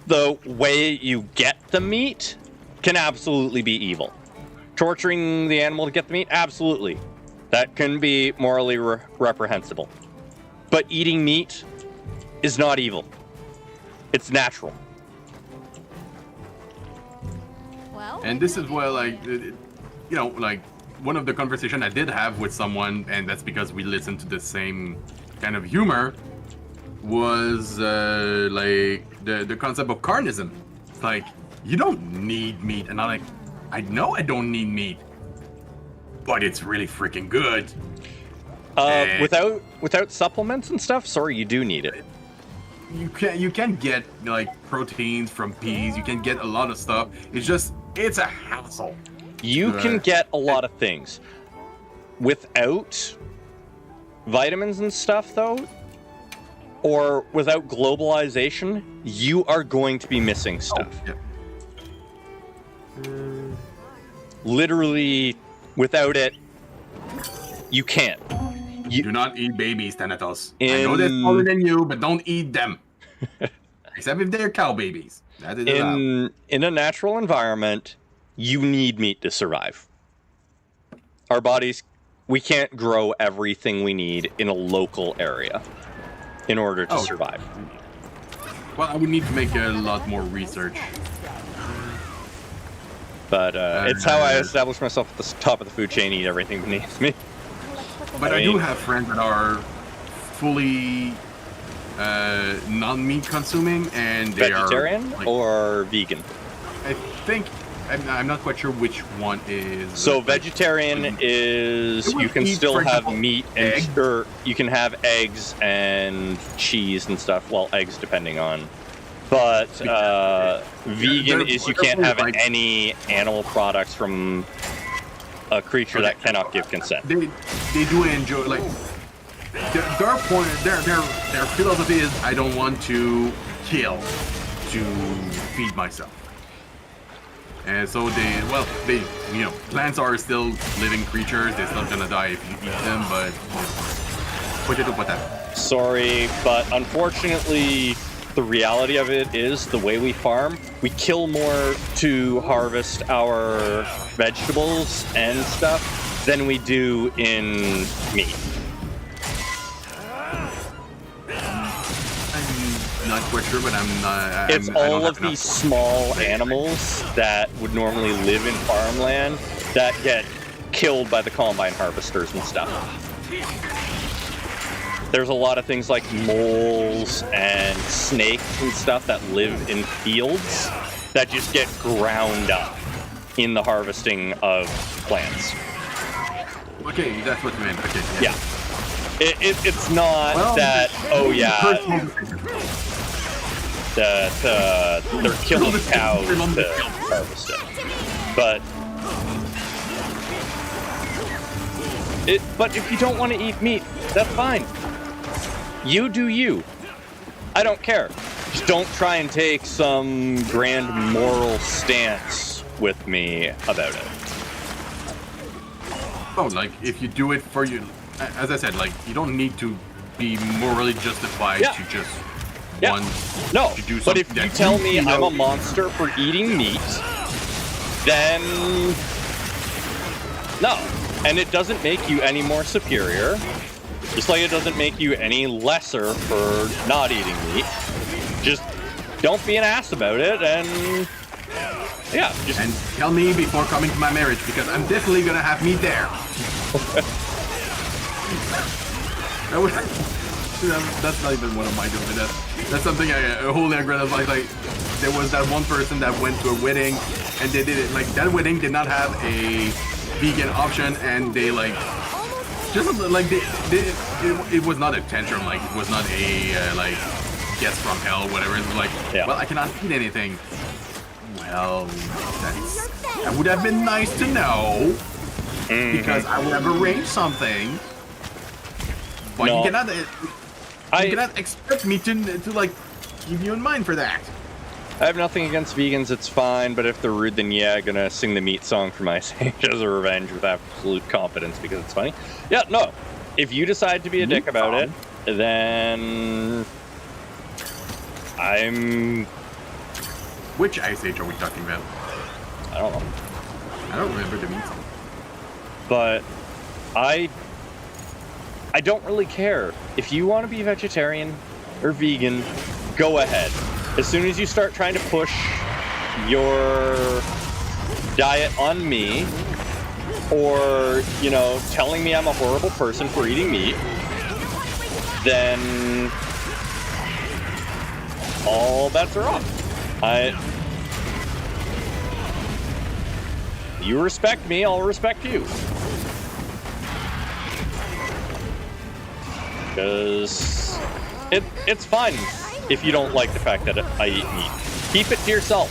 The way you get the meat can absolutely be evil. Torturing the animal to get the meat, absolutely. That can be morally reprehensible. But eating meat is not evil. It's natural. Well, And this is where, like, you know, like, one of the conversation I did have with someone, and that's because we listened to the same kind of humor, was, like, the concept of carnism. It's like, you don't need meat. And I'm like, I know I don't need meat, but it's really freaking good. Without supplements and stuff, sorry, you do need it. You can get, like, proteins from peas. You can get a lot of stuff. It's a hassle. You can get a lot of things. Without vitamins and stuff, though, or without globalization, you are going to be missing stuff. Yeah. Literally, without it, you can't. Do not eat babies, Thanatos. I know they're smaller than you, but don't eat them. Except if they're cow babies. That is allowed. In a natural environment, you need meat to survive. Our bodies, we can't grow everything we need in a local area in order to survive. Well, I would need to make a lot more research. But it's how I establish myself at the top of the food chain, eat everything beneath me. But I do have friends that are fully non-meat consuming, and they Vegetarian are like, or vegan? I think I'm not quite sure which one is. So vegetarian is you can still have meat and or you can have eggs and cheese and stuff. Well, eggs depending on. But vegan is you can't have any animal products from a creature that cannot give consent. They do enjoy, like, their point, their philosophy is, I don't want to kill to feed myself. And so they you know, plants are still living creatures. They're still gonna die if you eat them, but potato. Sorry, but unfortunately, the reality of it is the way we farm, we kill more to harvest our vegetables and stuff than we do in meat. I'm not quite sure, but It's all of these small animals that would normally live in farmland that get killed by the combine harvesters and stuff. There's a lot of things like moles and snakes and stuff that live in fields that just get ground up in the harvesting of plants. Okay, that's what you meant. Okay. Yeah. It's not that, oh yeah, that they're killing cows to harvest it. But if you don't want to eat meat, that's fine. You do you. I don't care. Just don't try and take some grand moral stance with me about it. Oh, like, if you do it for you, as I said, like, you don't need to be morally justified to just want to do something. But if you tell me I'm a monster for eating meat, then no. And it doesn't make you any more superior. Just like it doesn't make you any lesser for not eating meat. Just don't be an ass about it, and yeah. And tell me before coming to my marriage, because I'm definitely gonna have meat there. That's not even one of my doing. That's something I wholly agree with. Like there was that one person that went to a wedding, and they did it. Like that wedding did not have a vegan option, and they like just like it was not a tantrum. Like it was not a like guest from hell, whatever. It was like, well, I cannot eat anything. Well, that would have been nice to know, because I would have arranged something. But No. you cannot expect me to like keep you in mind for that. I have nothing against vegans, it's fine, but if they're rude, then yeah, I'm gonna sing the meat song for my sake as a revenge with absolute confidence because it's funny. Yeah, no. If you decide to be a dick about it, then I'm... Which Ice Age are we talking about? I don't know. I don't remember the meat song. But I don't really care. If you want to be vegetarian or vegan, go ahead. As soon as you start trying to push your diet on me, or, you know, telling me I'm a horrible person for eating meat, then all bets are off. You respect me, I'll respect you. Because it's fine if you don't like the fact that I eat meat. Keep it to yourself.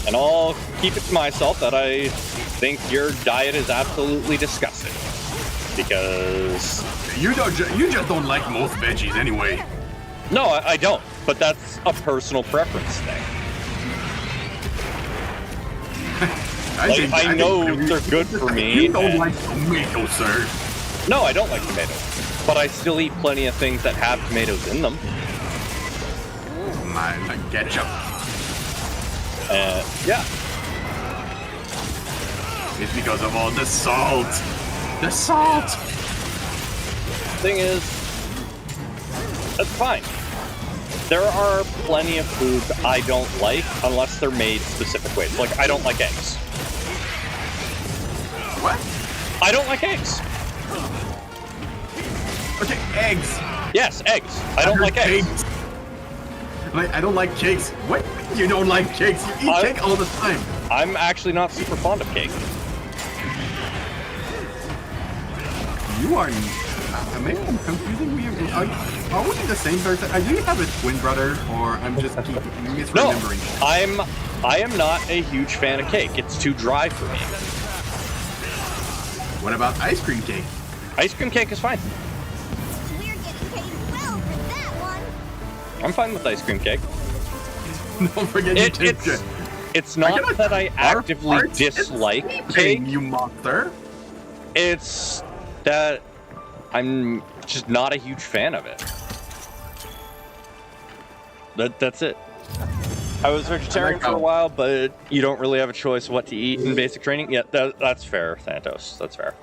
And I'll keep it to myself that I think your diet is absolutely disgusting. Because... You just don't like most veggies anyway. No, I don't. But that's a personal preference thing. I know they're good for me. You don't like tomatoes, sir. No, I don't like tomatoes. But I still eat plenty of things that have tomatoes in them. Like ketchup. Yeah. It's because of all the salt. The salt! Thing is, that's fine. There are plenty of foods I don't like unless they're made specific ways. Like, I don't like eggs. What? I don't like eggs. Okay, eggs. Yes, eggs. I don't like eggs. Like, I don't like cakes. What? You don't like cakes? You eat cake all the time. I'm actually not super fond of cake. You are... maybe I'm confusing you. Are we the same person? Do you have a twin brother, or I'm just misremembering? No, I am not a huge fan of cake. It's too dry for me. What about ice cream cake? Ice cream cake is fine. We're getting paid well for that one. I'm fine with ice cream cake. Don't forget it's not that I actively dislike cake. You monster. It's that I'm just not a huge fan of it. That's it. I was vegetarian for a while, but you don't really have a choice what to eat in basic training. Yeah, that's fair, Thantos. That's fair.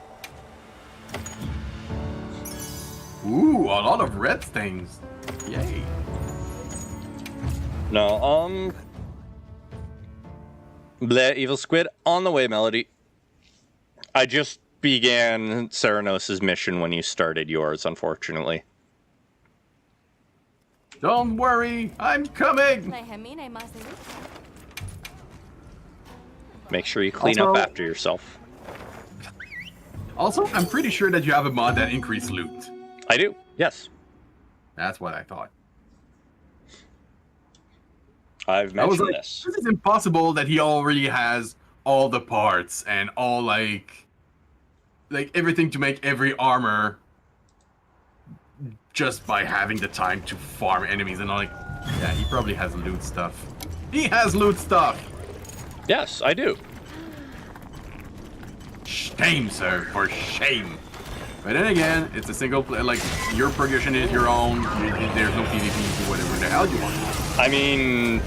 Ooh, a lot of red things. Yay. No, bleh, evil squid, on the way, Melody. I just began Ceranos' mission when you started yours, unfortunately. Don't worry, I'm coming! Make sure you clean up after yourself. Also, I'm pretty sure that you have a mod that increases loot. I do, yes. That's what I thought. I've mentioned this. This is impossible that he already has all the parts and all like everything to make every armor just by having the time to farm enemies. And I'm like, yeah, he probably has loot stuff. He has loot stuff! Yes, I do. Shame, sir, for shame. But then again, it's a single player, like, your progression is your own, there's no PvP to whatever the hell you want. I mean,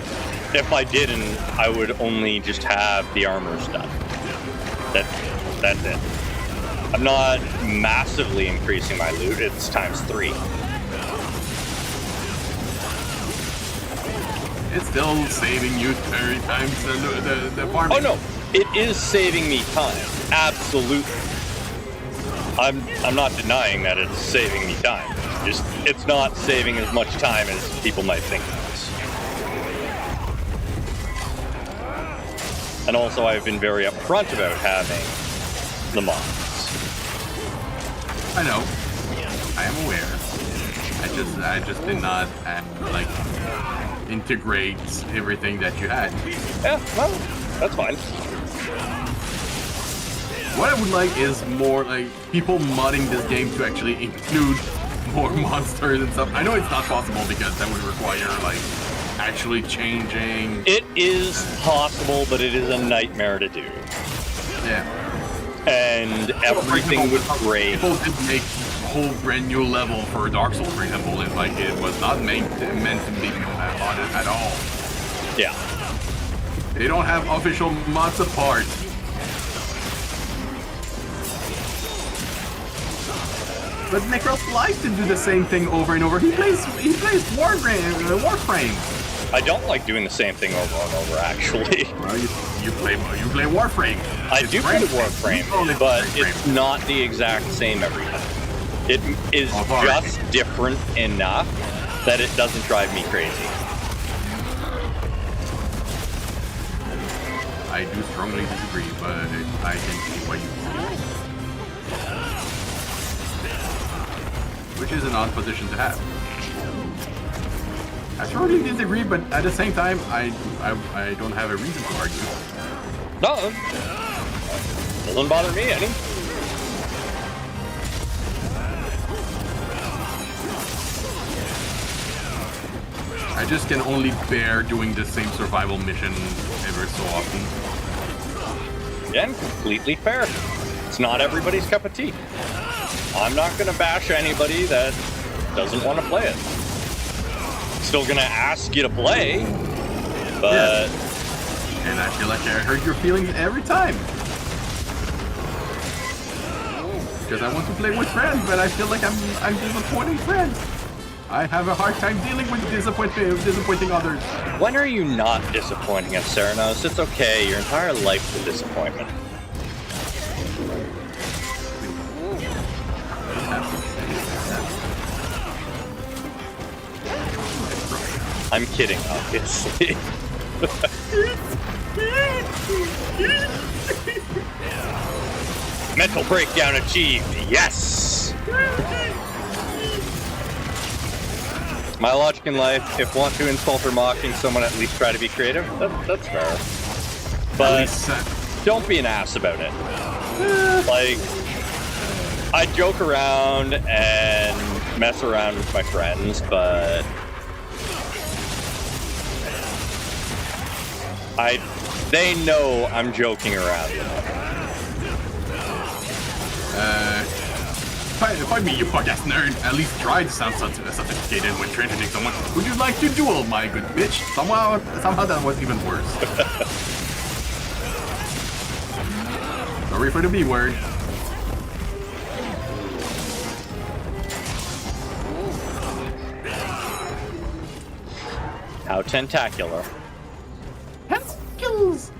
if I didn't, I would only just have the armor stuff. That's it. I'm not massively increasing my loot, it's ×3. It's still saving you 30 times the farming. Oh no, it is saving me time, absolutely. I'm not denying that it's saving me time. Just it's not saving as much time as people might think it is. And also, I've been very upfront about having the mods. I know. I am aware. I just did not like integrate everything that you had. Yeah, well, that's fine. What I would like is more like people modding this game to actually include more monsters and stuff. I know it's not possible because that would require like actually changing. It is possible, but it is a nightmare to do. Yeah. And everything was great. People did make a whole brand new level for Dark Souls, for example, and like it was not meant to be modded at all. Yeah. They don't have official mod support. But Necros likes to do the same thing over and over. He plays Warframe. I don't like doing the same thing over and over, actually. Well, you play Warframe. I do play Warframe, but it's not the exact same every time. It is just different enough that it doesn't drive me crazy. I do strongly disagree, but I can see why you feel. Which is an odd position to have. I strongly disagree, but at the same time, I don't have a reason to argue. No, doesn't bother me any. I just can only bear doing the same survival mission ever so often. Again, completely fair. It's not everybody's cup of tea. I'm not going to bash anybody that doesn't want to play it. Still going to ask you to play, but... Yeah. And I feel like I hurt your feelings every time. Because I want to play with friends, but I feel like I'm disappointing friends. I have a hard time dealing with disappointing others. When are you not disappointing us, Seranos? It's okay. Your entire life's a disappointment. I'm kidding, obviously. Mental breakdown achieved. Yes! My logic in life, if want to insult or mocking someone, at least try to be creative. That's fair. But don't be an ass about it. Like, I joke around and mess around with my friends, but they know I'm joking around. Pardon me, you podcast nerd. At least try to sound sophisticated when transiting someone. Would you like to duel, my good bitch? Somehow that was even worse. Sorry for the B word. How tentacular. Tentacles!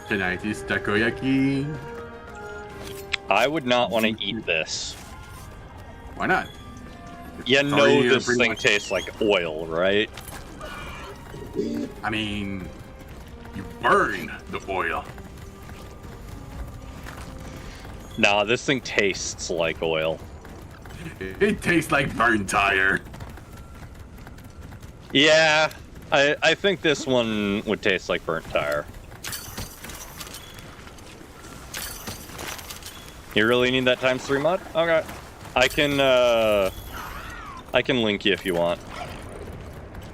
Tonight is takoyaki. I would not want to eat this. Why not? You know this thing tastes like oil, right? I mean, you burn the oil. Nah, this thing tastes like oil. It tastes like burnt tire. Yeah, I think this one would taste like burnt tire. You really need that ×3 mod? Okay. I can link you if you want.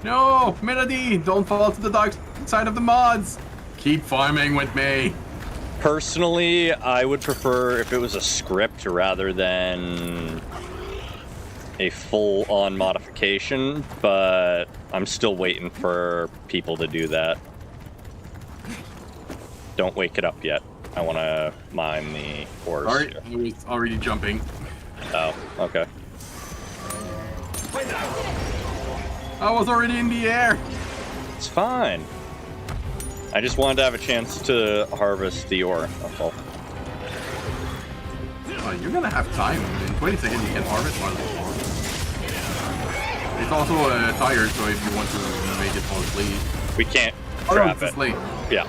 No, Melody, don't fall to the dark side of the mods. Keep farming with me. Personally, I would prefer if it was a script rather than a full-on modification, but I'm still waiting for people to do that. Don't wake it up yet. I want to mine the ores. Alright, I was already jumping. Oh, okay. I was already in the air. It's fine. I just wanted to have a chance to harvest the ore. That's all. Oh, you're gonna have time. In 20 seconds, you can harvest one. It's also tired, so if you want to make it fall asleep. We can't Oh, no, trap it's it. asleep. Yeah.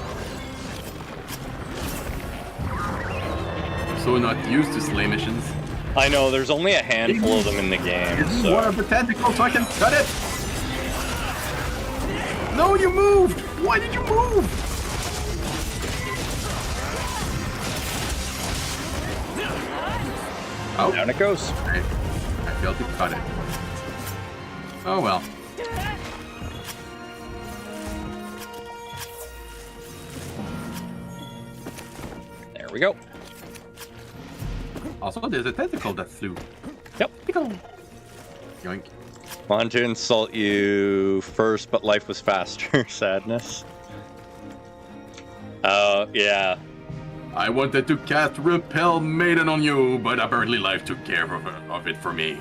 I'm so not used to sleigh missions. I know, there's only a handful of them in the game. Is So. one of the tentacles so I can cut it? No, you moved! Why did you move? Oh, Down it goes. I failed to cut it. Oh well. There we go. Also, there's a tentacle that flew. Yep. Pickle. Yoink. Wanted to insult you first, but life was faster. Sadness. Oh, yeah. I wanted to cast Repel Maiden on you, but apparently life took care of it for me.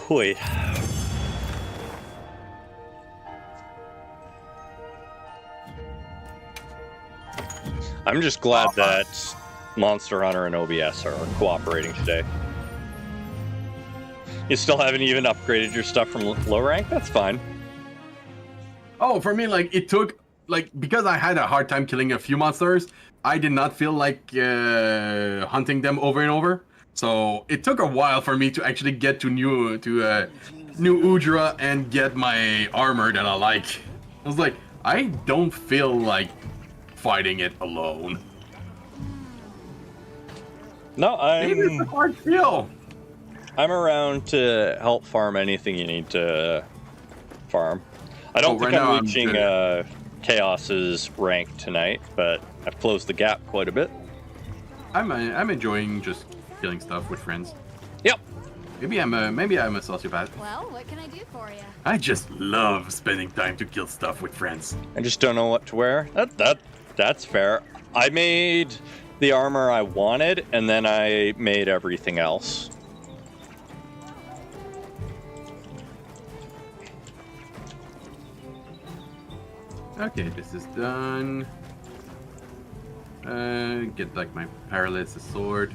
Wait. I'm just glad that Monster Hunter and OBS are cooperating today. You still haven't even upgraded your stuff from low rank? That's fine. Oh, for me, like, it took, like, because I had a hard time killing a few monsters, I did not feel like hunting them over and over. So it took a while for me to actually get to new Udra and get my armor that I like. I was like, I don't feel like fighting it alone. No, Maybe it's a hard kill. I'm around to help farm anything you need to farm. I don't think right now I'm reaching Chaos's rank tonight, but I've closed the gap quite a bit. I'm enjoying just killing stuff with friends. Yep. Maybe I'm a sociopath. Well, what can I do for you? I just love spending time to kill stuff with friends. I just don't know what to wear. That's fair. I made the armor I wanted, and then I made everything else. Okay, this is done. Get like my paralysis sword.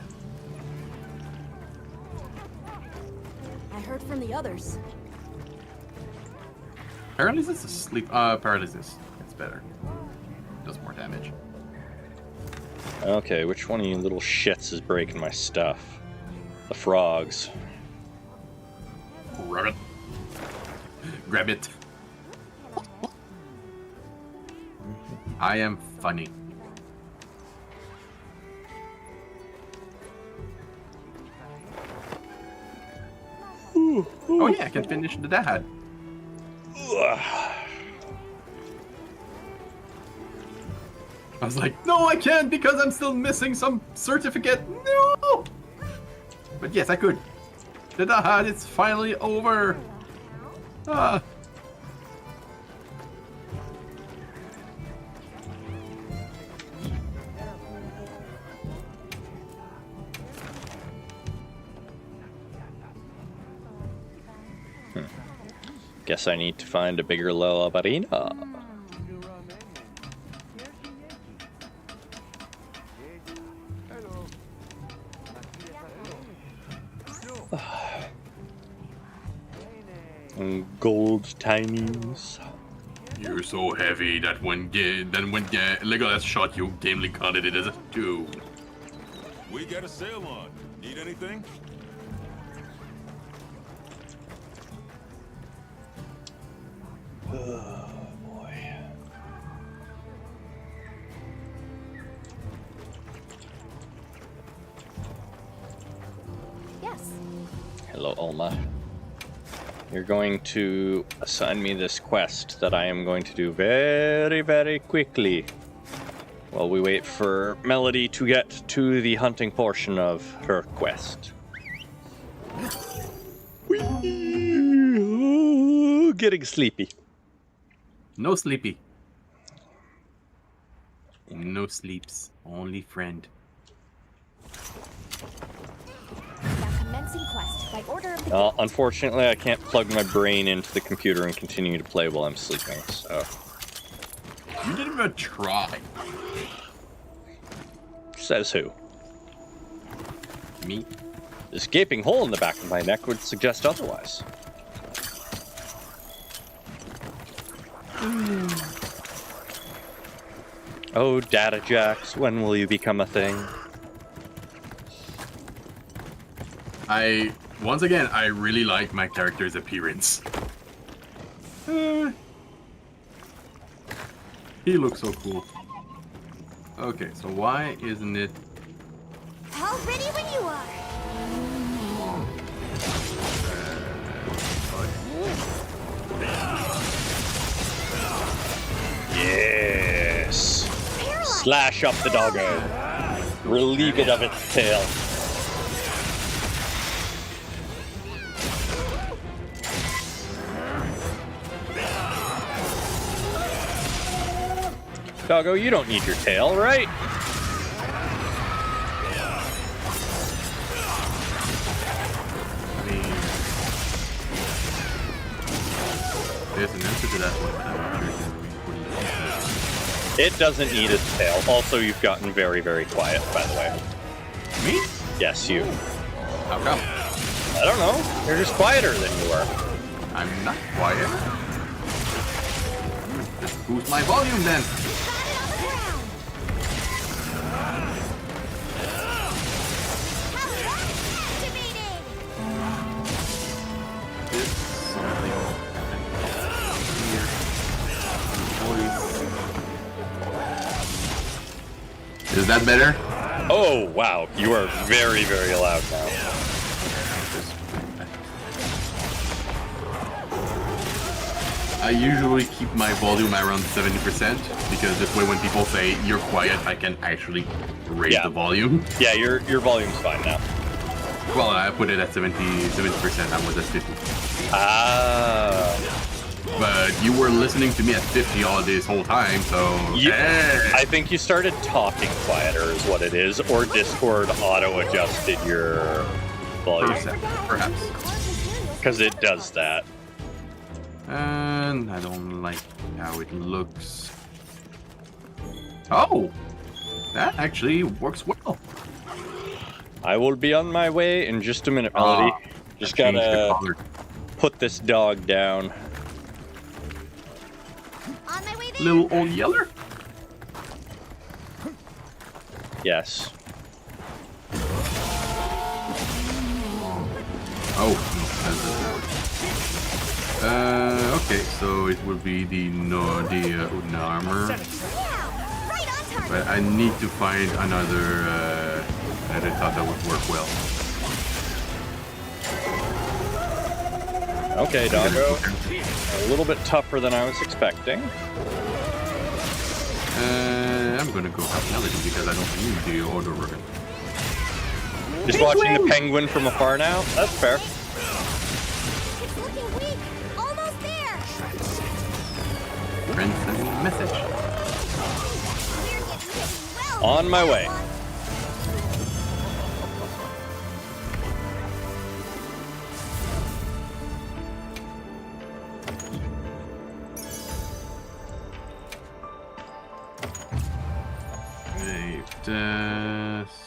I heard from the others. Paralysis is sleep. Paralysis. It's better. Does more damage. Okay, which one of you little shits is breaking my stuff? The frogs. Grab it. Grab it. I am funny. Oh yeah, I can finish the dad. I was like, no, I can't because I'm still missing some certificate. No! But yes, I could. The dad, it's finally over. Ah. Guess I need to find a bigger Lalabarina. Gold tinies. You're so heavy that when Legolas shot you, Gimli counted it as a 2. We got a sale on. Need anything? Oh boy. Yes. Hello, Alma. You're going to assign me this quest that I am going to do very, very quickly while we wait for Melody to get to the hunting portion of her quest. Whee! Getting sleepy. No sleepy. No sleeps, only friend. Now commencing quest by order of the Well, unfortunately, I can't plug my brain into the computer and continue to play while I'm sleeping, so... You didn't even try. Says who? Me? This gaping hole in the back of my neck would suggest otherwise. Oh, Data Jacks, when will you become a thing? Once again, I really like my character's appearance. He looks so cool. Okay, so why isn't it... All ready when you are. Yes! Slash up the doggo. Relieve it of its tail. Doggo, you don't need your tail, right? I mean... There's an answer to that one, but I'm not sure if It doesn't need its tail. Also, you've gotten very, very quiet, by the way. Me? Yes, you. How come? I don't know. You're just quieter than you were. I'm not quiet. Just boost my volume then. This something here. Is that better? Oh, wow. You are very, very loud now. I usually keep my volume around 70% because this way when people say you're quiet, I can actually raise the volume. Yeah, your volume's fine now. Well, I put it at 70%. I was at 50. Ah. But you were listening to me at 50 all this whole time, so... I think you started talking quieter is what it is, or Discord auto-adjusted your volume. Perhaps. Because it does that. And I don't like how it looks. Oh! That actually works well. I will be on my way in just a minute, Melody. Just gotta put this dog down. On my way there. Little old yeller? Yes. Oh, okay, so it would be the wooden armor. Yeah, right on target. But I need to find another that I thought that would work well. Okay, doggo. A little bit tougher than I was expecting. I'm gonna go have Melody because I don't need the auto organ. Just watching the penguin from afar now? That's fair. It's looking weak. Almost there. Friend sent me a message. We're getting hit well. On my way.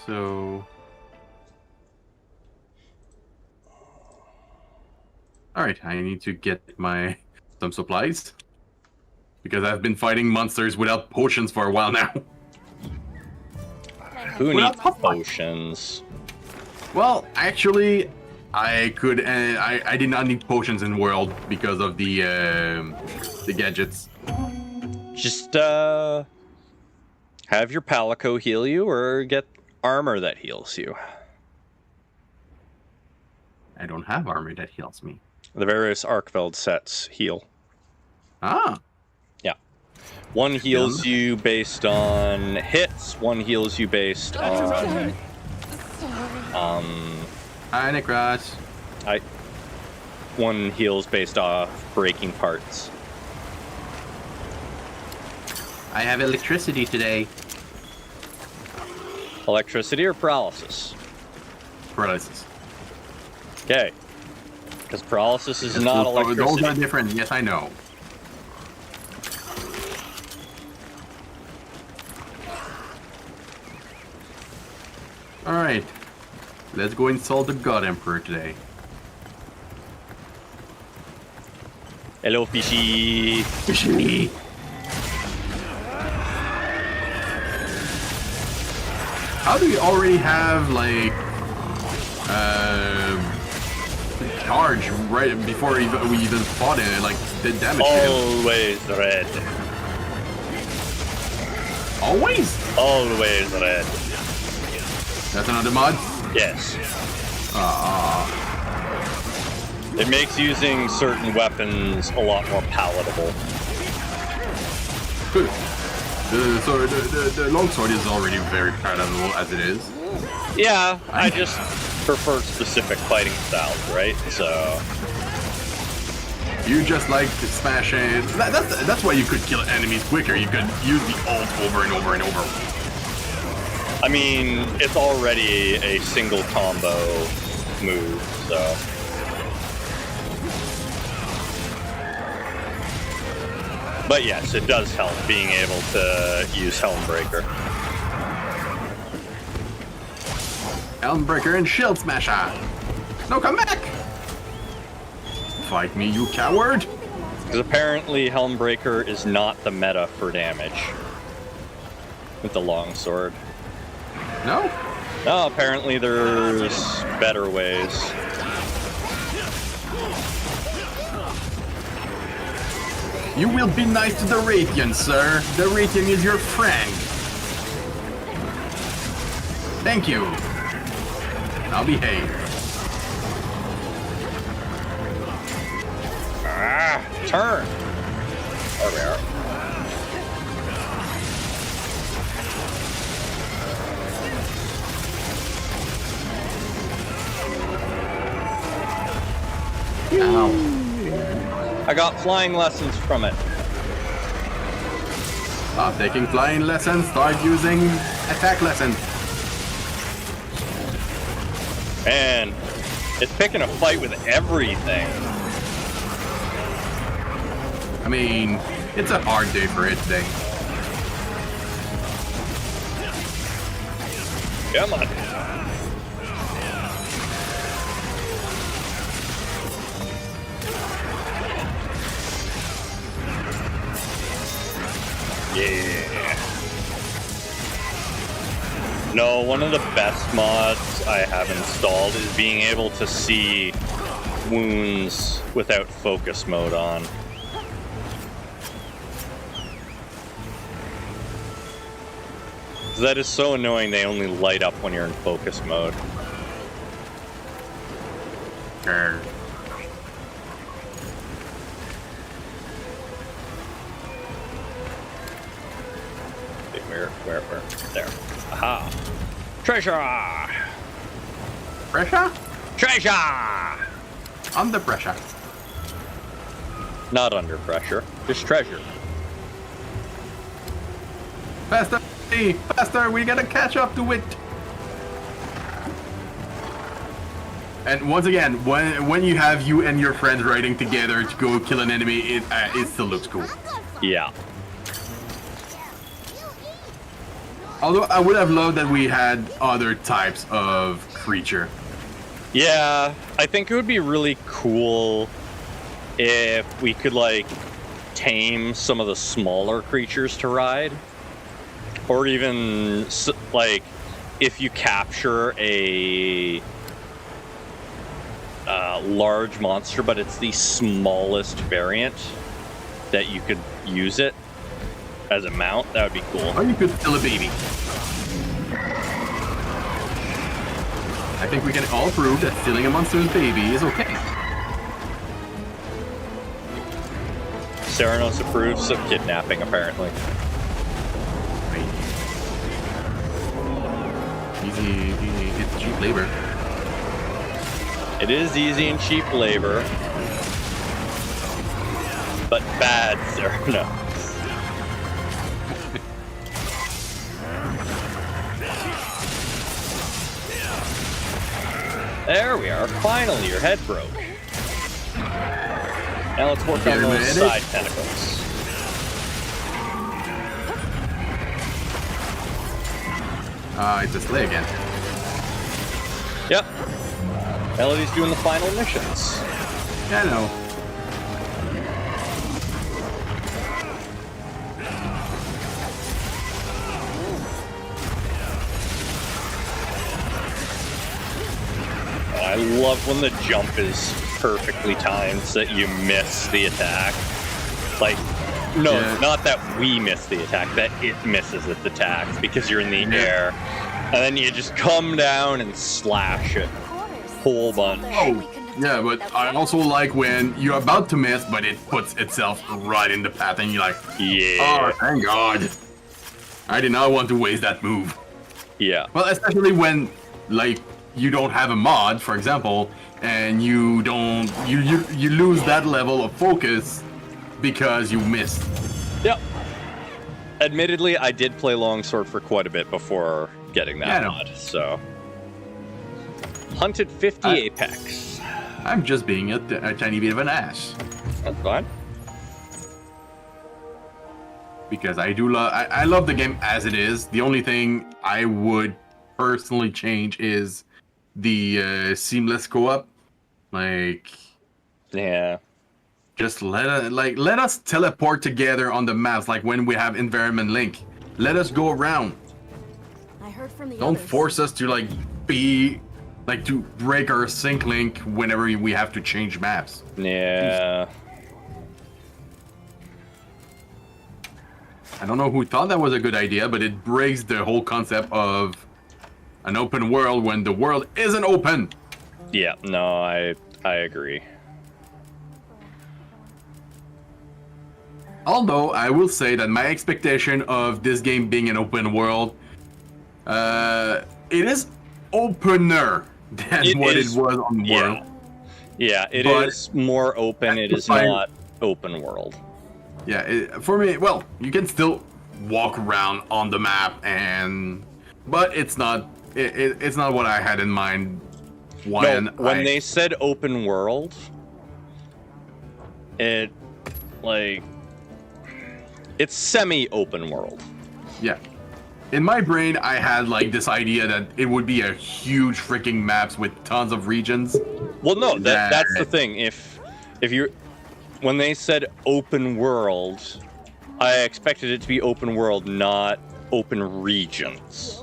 So... Alright, I need to get some supplies. Because I've been fighting monsters without potions for a while now. Who needs potions? Well, actually, I could... I did not need potions in World because of the gadgets. Just, have your Palico heal you, or get armor that heals you. I don't have armor that heals me. The various Arkveld sets heal. Ah. Yeah. One heals you based on hits, one heals you based on... Hi, Necros. One heals based off breaking parts. I have electricity today. Electricity or paralysis? Paralysis. Okay. Because paralysis is not Those electricity. are different. Yes, I know. Alright. Let's go insult the God Emperor today. Hello, fishy. Fishy! How do we already have, like, charge right before we even fought it? Like, the damage to him? Always red. Always? Always red. That's another mod? Yes. It makes using certain weapons a lot more palatable. Good. The longsword is already very palatable as it is. Yeah, I just prefer specific fighting styles, right? So You just like to smash it. That's why you could kill enemies quicker. You could use the ult over and over and over. I mean, it's already a single combo move, so. But yes, it does help being able to use Helmbreaker. Helmbreaker and Shield Smasher! No, come back! Fight me, you coward! Because apparently Helmbreaker is not the meta for damage with the longsword. No? No, apparently there's better ways. You will be nice to the Raytheon, sir. The Raytheon is your friend. Thank you. I'll behave. Ah, turn. There we are. Ow. I got flying lessons from it. Stop taking flying lessons, start using attack lessons. Man, it's picking a fight with everything. I mean, it's a hard day for it today. Come on. Yeah. No, one of the best mods I have installed is being able to see wounds without focus mode on. That is so annoying, they only light up when you're in focus mode. Grr. Where? There. Aha! Treasure! Pressure? Treasure! Under pressure. Not under pressure, just treasure. Faster! Faster! We gotta catch up to it! And once again, when you have you and your friends riding together to go kill an enemy, it still looks cool. Yeah. Although I would have loved that we had other types of creature. Yeah, I think it would be really cool if we could, like, tame some of the smaller creatures to ride. Or even, like, if you capture a large monster, but it's the smallest variant, that you could use it as a mount, that would be cool. Or you could kill a baby. I think we can all prove that stealing a monster's baby is okay. Ceranos approves of kidnapping, apparently. Easy, it's cheap labor. It is easy and cheap labor, but bad Ceranos. There we are. Finally, your head broke. Now let's work on those side tentacles. It's a sleigh again. Yep. Melody's doing the final missions. Yeah, I know. I love when the jump is perfectly timed so that you miss the attack. Like, no, not that we miss the attack, that it misses its attack because you're in the air. And then you just come down and slash it. Whole bunch. Oh, yeah, but I also like when you're about to miss, but it puts itself right in the path and you're like, Yeah. oh, thank God. I did not want to waste that move. Yeah. Well, especially when, like, you don't have a mod, for example, and you don't, you lose that level of focus because you missed. Yep. Admittedly, I did play Longsword for quite a bit before getting that mod, so. Hunted 50 Apex. I'm just being a tiny bit of an ass. That's fine. Because I do love, I love the game as it is. The only thing I would personally change is the seamless co-op. Like, yeah. Just let us teleport together on the maps, like when we have environment link. Let us go around. I heard from the Don't others. force us to to break our sync link whenever we have to change maps. Yeah. I don't know who thought that was a good idea, but it breaks the whole concept of an open world when the world isn't open. Yeah, no, I agree. Although I will say that my expectation of this game being an open world, it is opener than it was on World. Yeah, it is more open. It is not open world. Yeah, for me, well, you can still walk around on the map, but it's not. It's not what I had in mind when they said open world, it's semi-open world. Yeah. In my brain, I had like this idea that it would be a huge freaking maps with tons of regions. Well, no, that's the thing. When they said open world, I expected it to be open world, not open regions.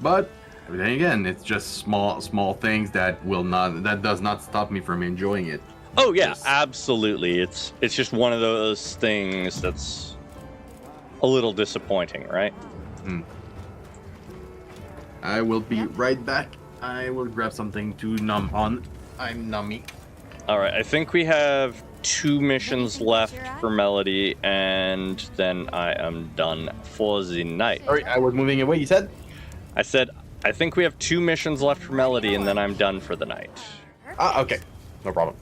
But then again, it's just small things that does not stop me from enjoying it. Oh yeah, absolutely. It's just one of those things that's a little disappointing, right? I will be right back. I will grab something to numb on. I'm nummy. All right, I think we have 2 missions left for Melody, and then I am done for the night. Sorry, I was moving away. You said? I said, I think we have 2 missions left for Melody, and then I'm done for the night. Okay. No problem.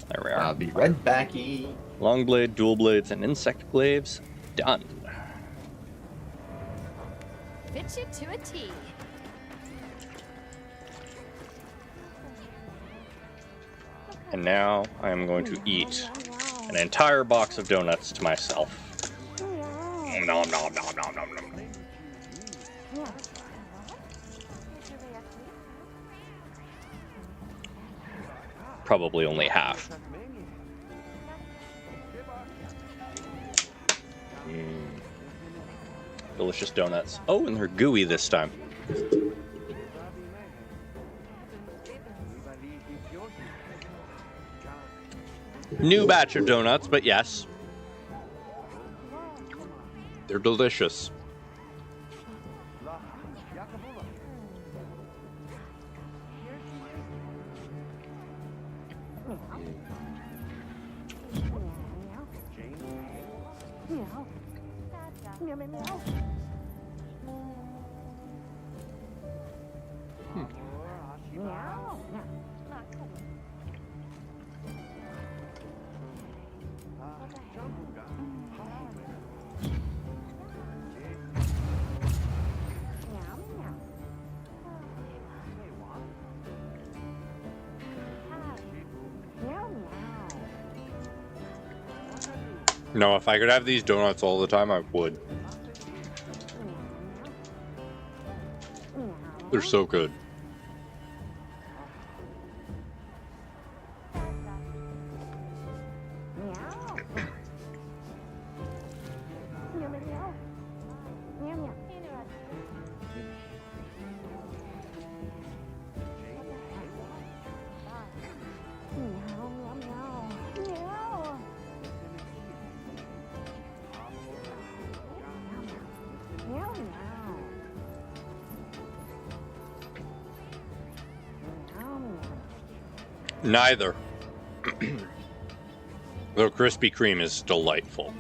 There we are. I'll be right backy. Long blade, dual blades, and insect glaives, done. Fit you to a T. And now I am going to eat an entire box of donuts to myself. Nom nom nom nom nom nom. Probably only half. Delicious donuts. Oh, and they're gooey this time. New batch of donuts, but yes. They're delicious. No, if I could have these donuts all the time, I would. They're so good. Neither. Though Krispy Kreme is delightful.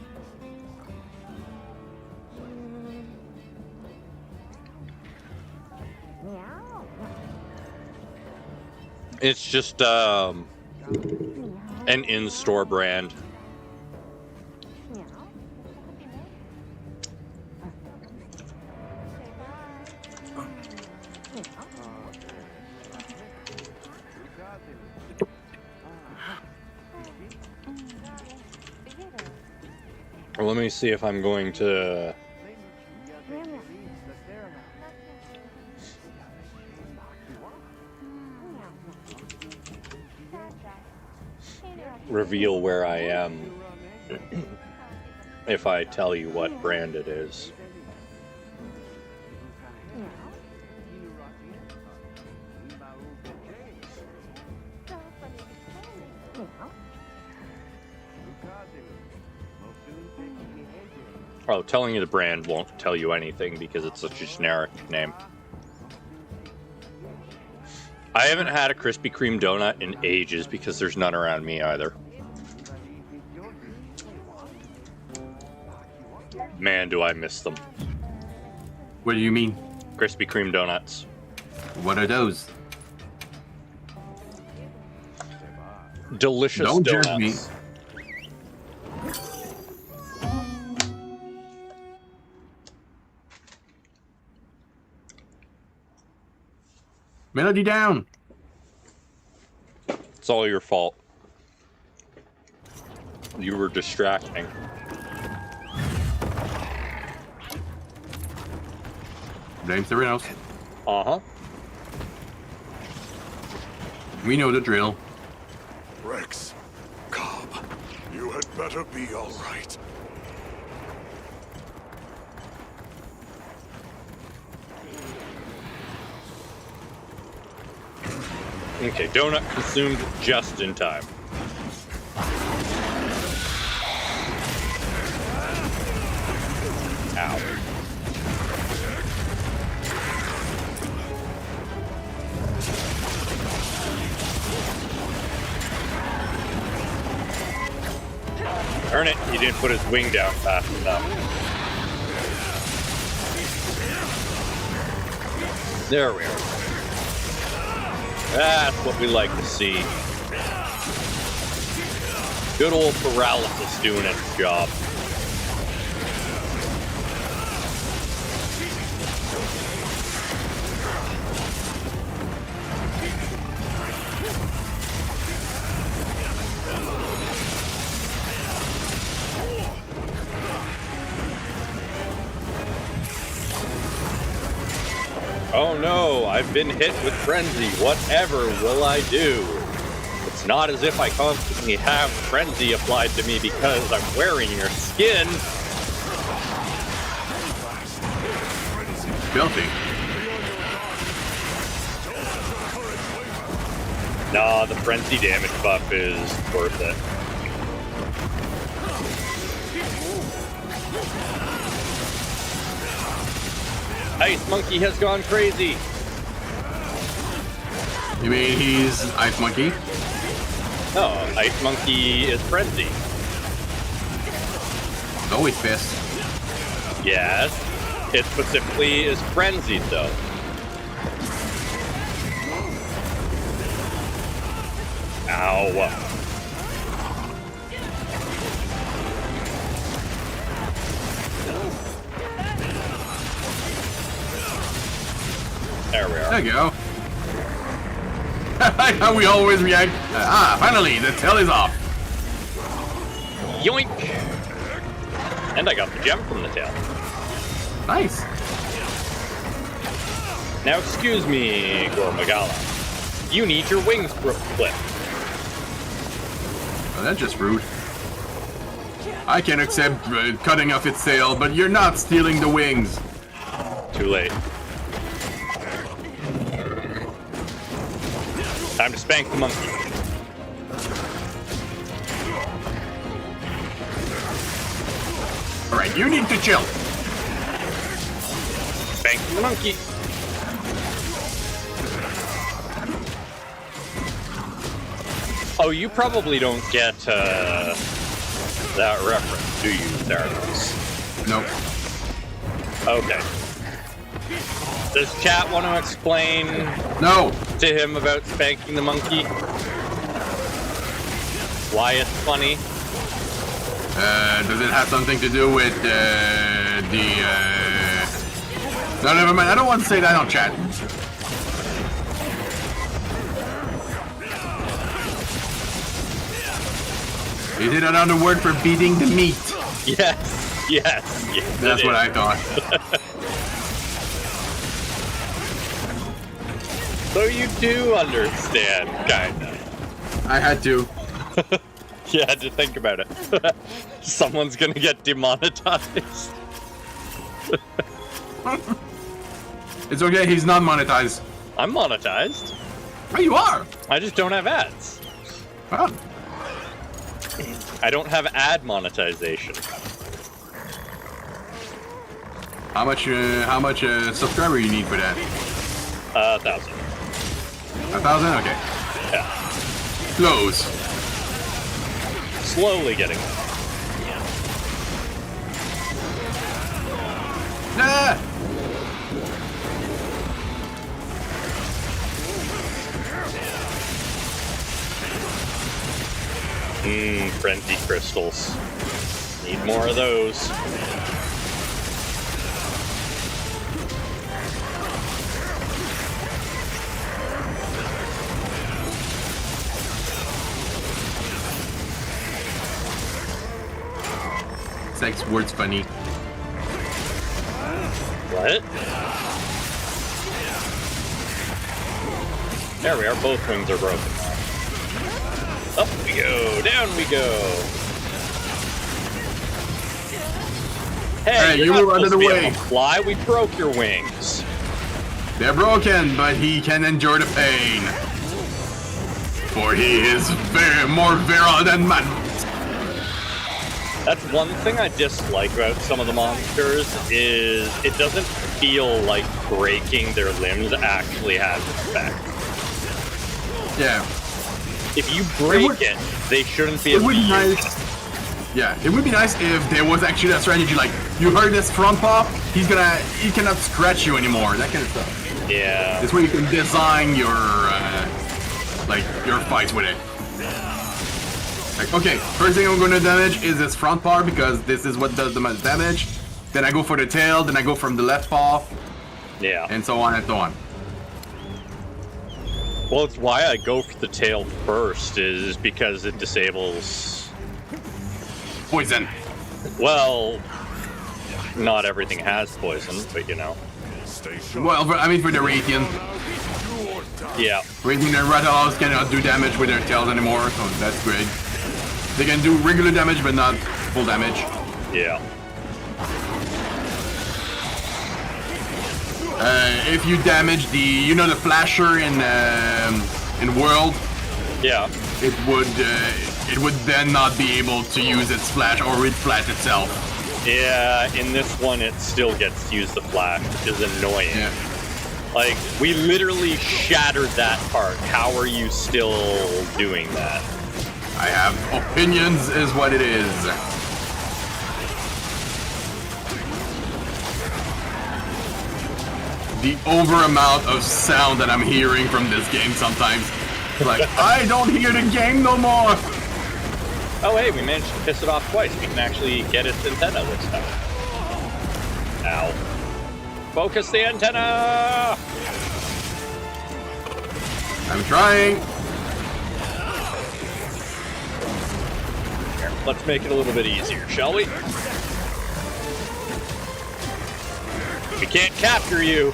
It's just an in-store brand. Well, let me see if I'm going to... reveal where I am if I tell you what brand it is. Oh, telling you the brand won't tell you anything because it's such a generic name. I haven't had a Krispy Kreme donut in ages because there's none around me either. Man, do I miss them. What do you mean? Krispy Kreme donuts. What are those? Delicious Don't donuts. judge me. Melody down. It's all your fault. You were distracting. Blame someone else. Uh-huh. We know the drill. Rex, Cobb, you had better be all right. Okay, donut consumed just in time. Ow. Darn it, he didn't put his wing down fast enough. There we are. That's what we like to see. Good old paralysis doing its job. Oh no, I've been hit with frenzy. Whatever will I do? It's not as if I constantly have frenzy applied to me because I'm wearing your skin. Filthy. Nah, the frenzy damage buff is worth it. Ice Monkey has gone crazy. You mean he's Ice Monkey? No, Ice Monkey is frenzy. He's always pissed. Yes, it specifically is frenzied though. Ow. There we are. There you go. I like how we always react. Finally, the tail is off. Yoink! And I got the gem from the tail. Nice. Now excuse me, Gormagala. You need your wings clipped. Well, that's just rude. I can accept cutting off its tail, but you're not stealing the wings. Too late. Time to spank the monkey. Alright, you need to chill. Spank the monkey. Oh, you probably don't get that reference, do you, Theranos? Nope. Okay. Does chat want to explain No. to him about spanking the monkey? Why it's funny? Does it have something to do with No, never mind. I don't want to say that on chat. Is it another word for beating the meat? Yes, yes. Yes, That's what I thought. So you do understand, kinda. I had to. You had to think about it. Someone's gonna get demonetized. It's okay, he's not monetized. I'm monetized. Oh, you are? I just don't have ads. Huh. I don't have ad monetization. How much subscriber you need for that? 1,000. 1,000? Okay. Yeah. Close. Slowly getting there. Nah. Frenzy crystals. Need more of those. Sex word's funny. What? There we are, both wings are broken. Up we go, down we go. Hey, Alright, you're you not move out of supposed the to be way. able to fly. We broke your wings. They're broken, but he can endure the pain. For he is more virile than man. That's one thing I dislike about some of the monsters is it doesn't feel like breaking their limbs actually has effect. Yeah. If you break would- it, they shouldn't be It able would to be use nice. Yeah, it would be nice if there was actually a strategy like you heard this front pop, he cannot scratch you anymore. That kind of stuff. it. Yeah. This way you can design your your fights with it. Like, okay, first thing I'm going to damage is this front paw because this is what does the most damage. Then I go for the tail, then I go from the left paw, Yeah. and so on and so on. Well, it's why I go for the tail first is because it disables. Poison. Well, not everything has poison, but you know. Stay sharp. Well, I mean for the Radiant. Yeah. Radiant and Rathalos cannot do damage with their tails anymore, so that's great. They can do regular damage, but not full damage. Yeah. If you damage the flasher in World, Yeah. it would then not be able to use its flash or it flash itself. Yeah, in this one it still gets to use the flash, which is annoying. Yeah. Like, we literally shattered that part. How are you still doing that? I have opinions is what it is. The over amount of sound that I'm hearing from this game sometimes. Like, I don't hear the game no more! Oh hey, we managed to piss it off twice. We can actually get its antenna this time. Ow. Focus the antenna! I'm trying. Here, let's make it a little bit easier, shall we? We can't capture you,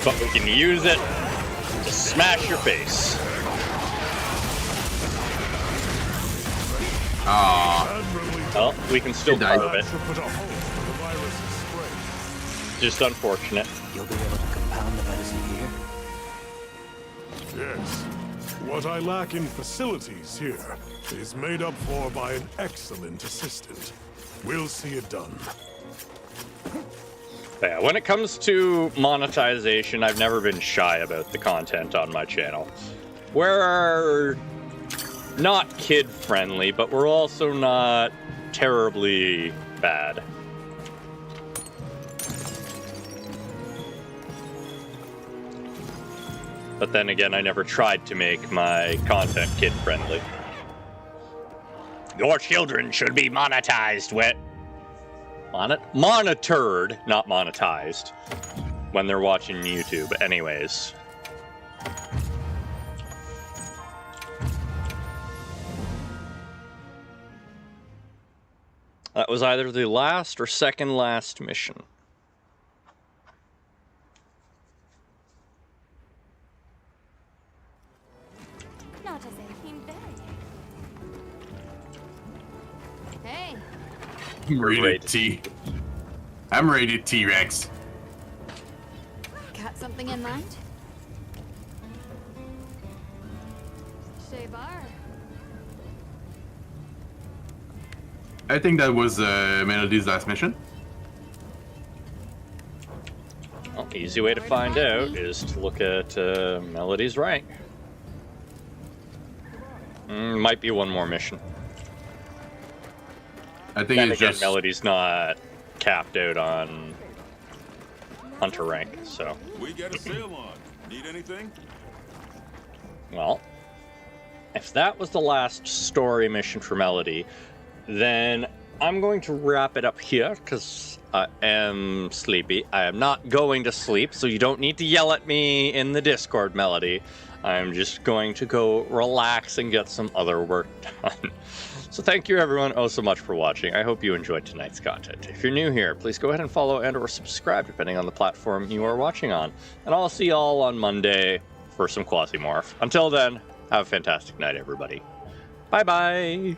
but we can use it to smash your face. Aww. Well, we can still died. carve it. Should put a halt to the virus's spread. Just unfortunate. You'll be able to compound the medicine here? Yes. What I lack in facilities here is made up for by an excellent assistant. We'll see it done. Yeah, when it comes to monetization, I've never been shy about the content on my channel. We're not kid-friendly, but we're also not terribly bad. But then again, I never tried to make my content kid-friendly. Your children should be monetized with... monitored, not monetized, when they're watching YouTube anyways. That was either the last or second last mission. Not as I came back. Hey, I'm Rated rated T. I'm rated T-Rex. got something in mind? Shay Bar. I think that was Melody's last mission. Well, easy way to find out is to look at Melody's rank. Might be one more mission. I think Then it's again, just... Melody's not capped out on Hunter rank, so... We get a sail on. Need anything? Well, if that was the last story mission for Melody, then I'm going to wrap it up here, because I am sleepy. I am not going to sleep, so you don't need to yell at me in the Discord, Melody. I'm just going to go relax and get some other work done. So thank you everyone so much for watching. I hope you enjoyed tonight's content. If you're new here, please go ahead and follow and or subscribe depending on the platform you are watching on. And I'll see y'all on Monday for some Quasimorph. Until then, have a fantastic night everybody. Bye bye!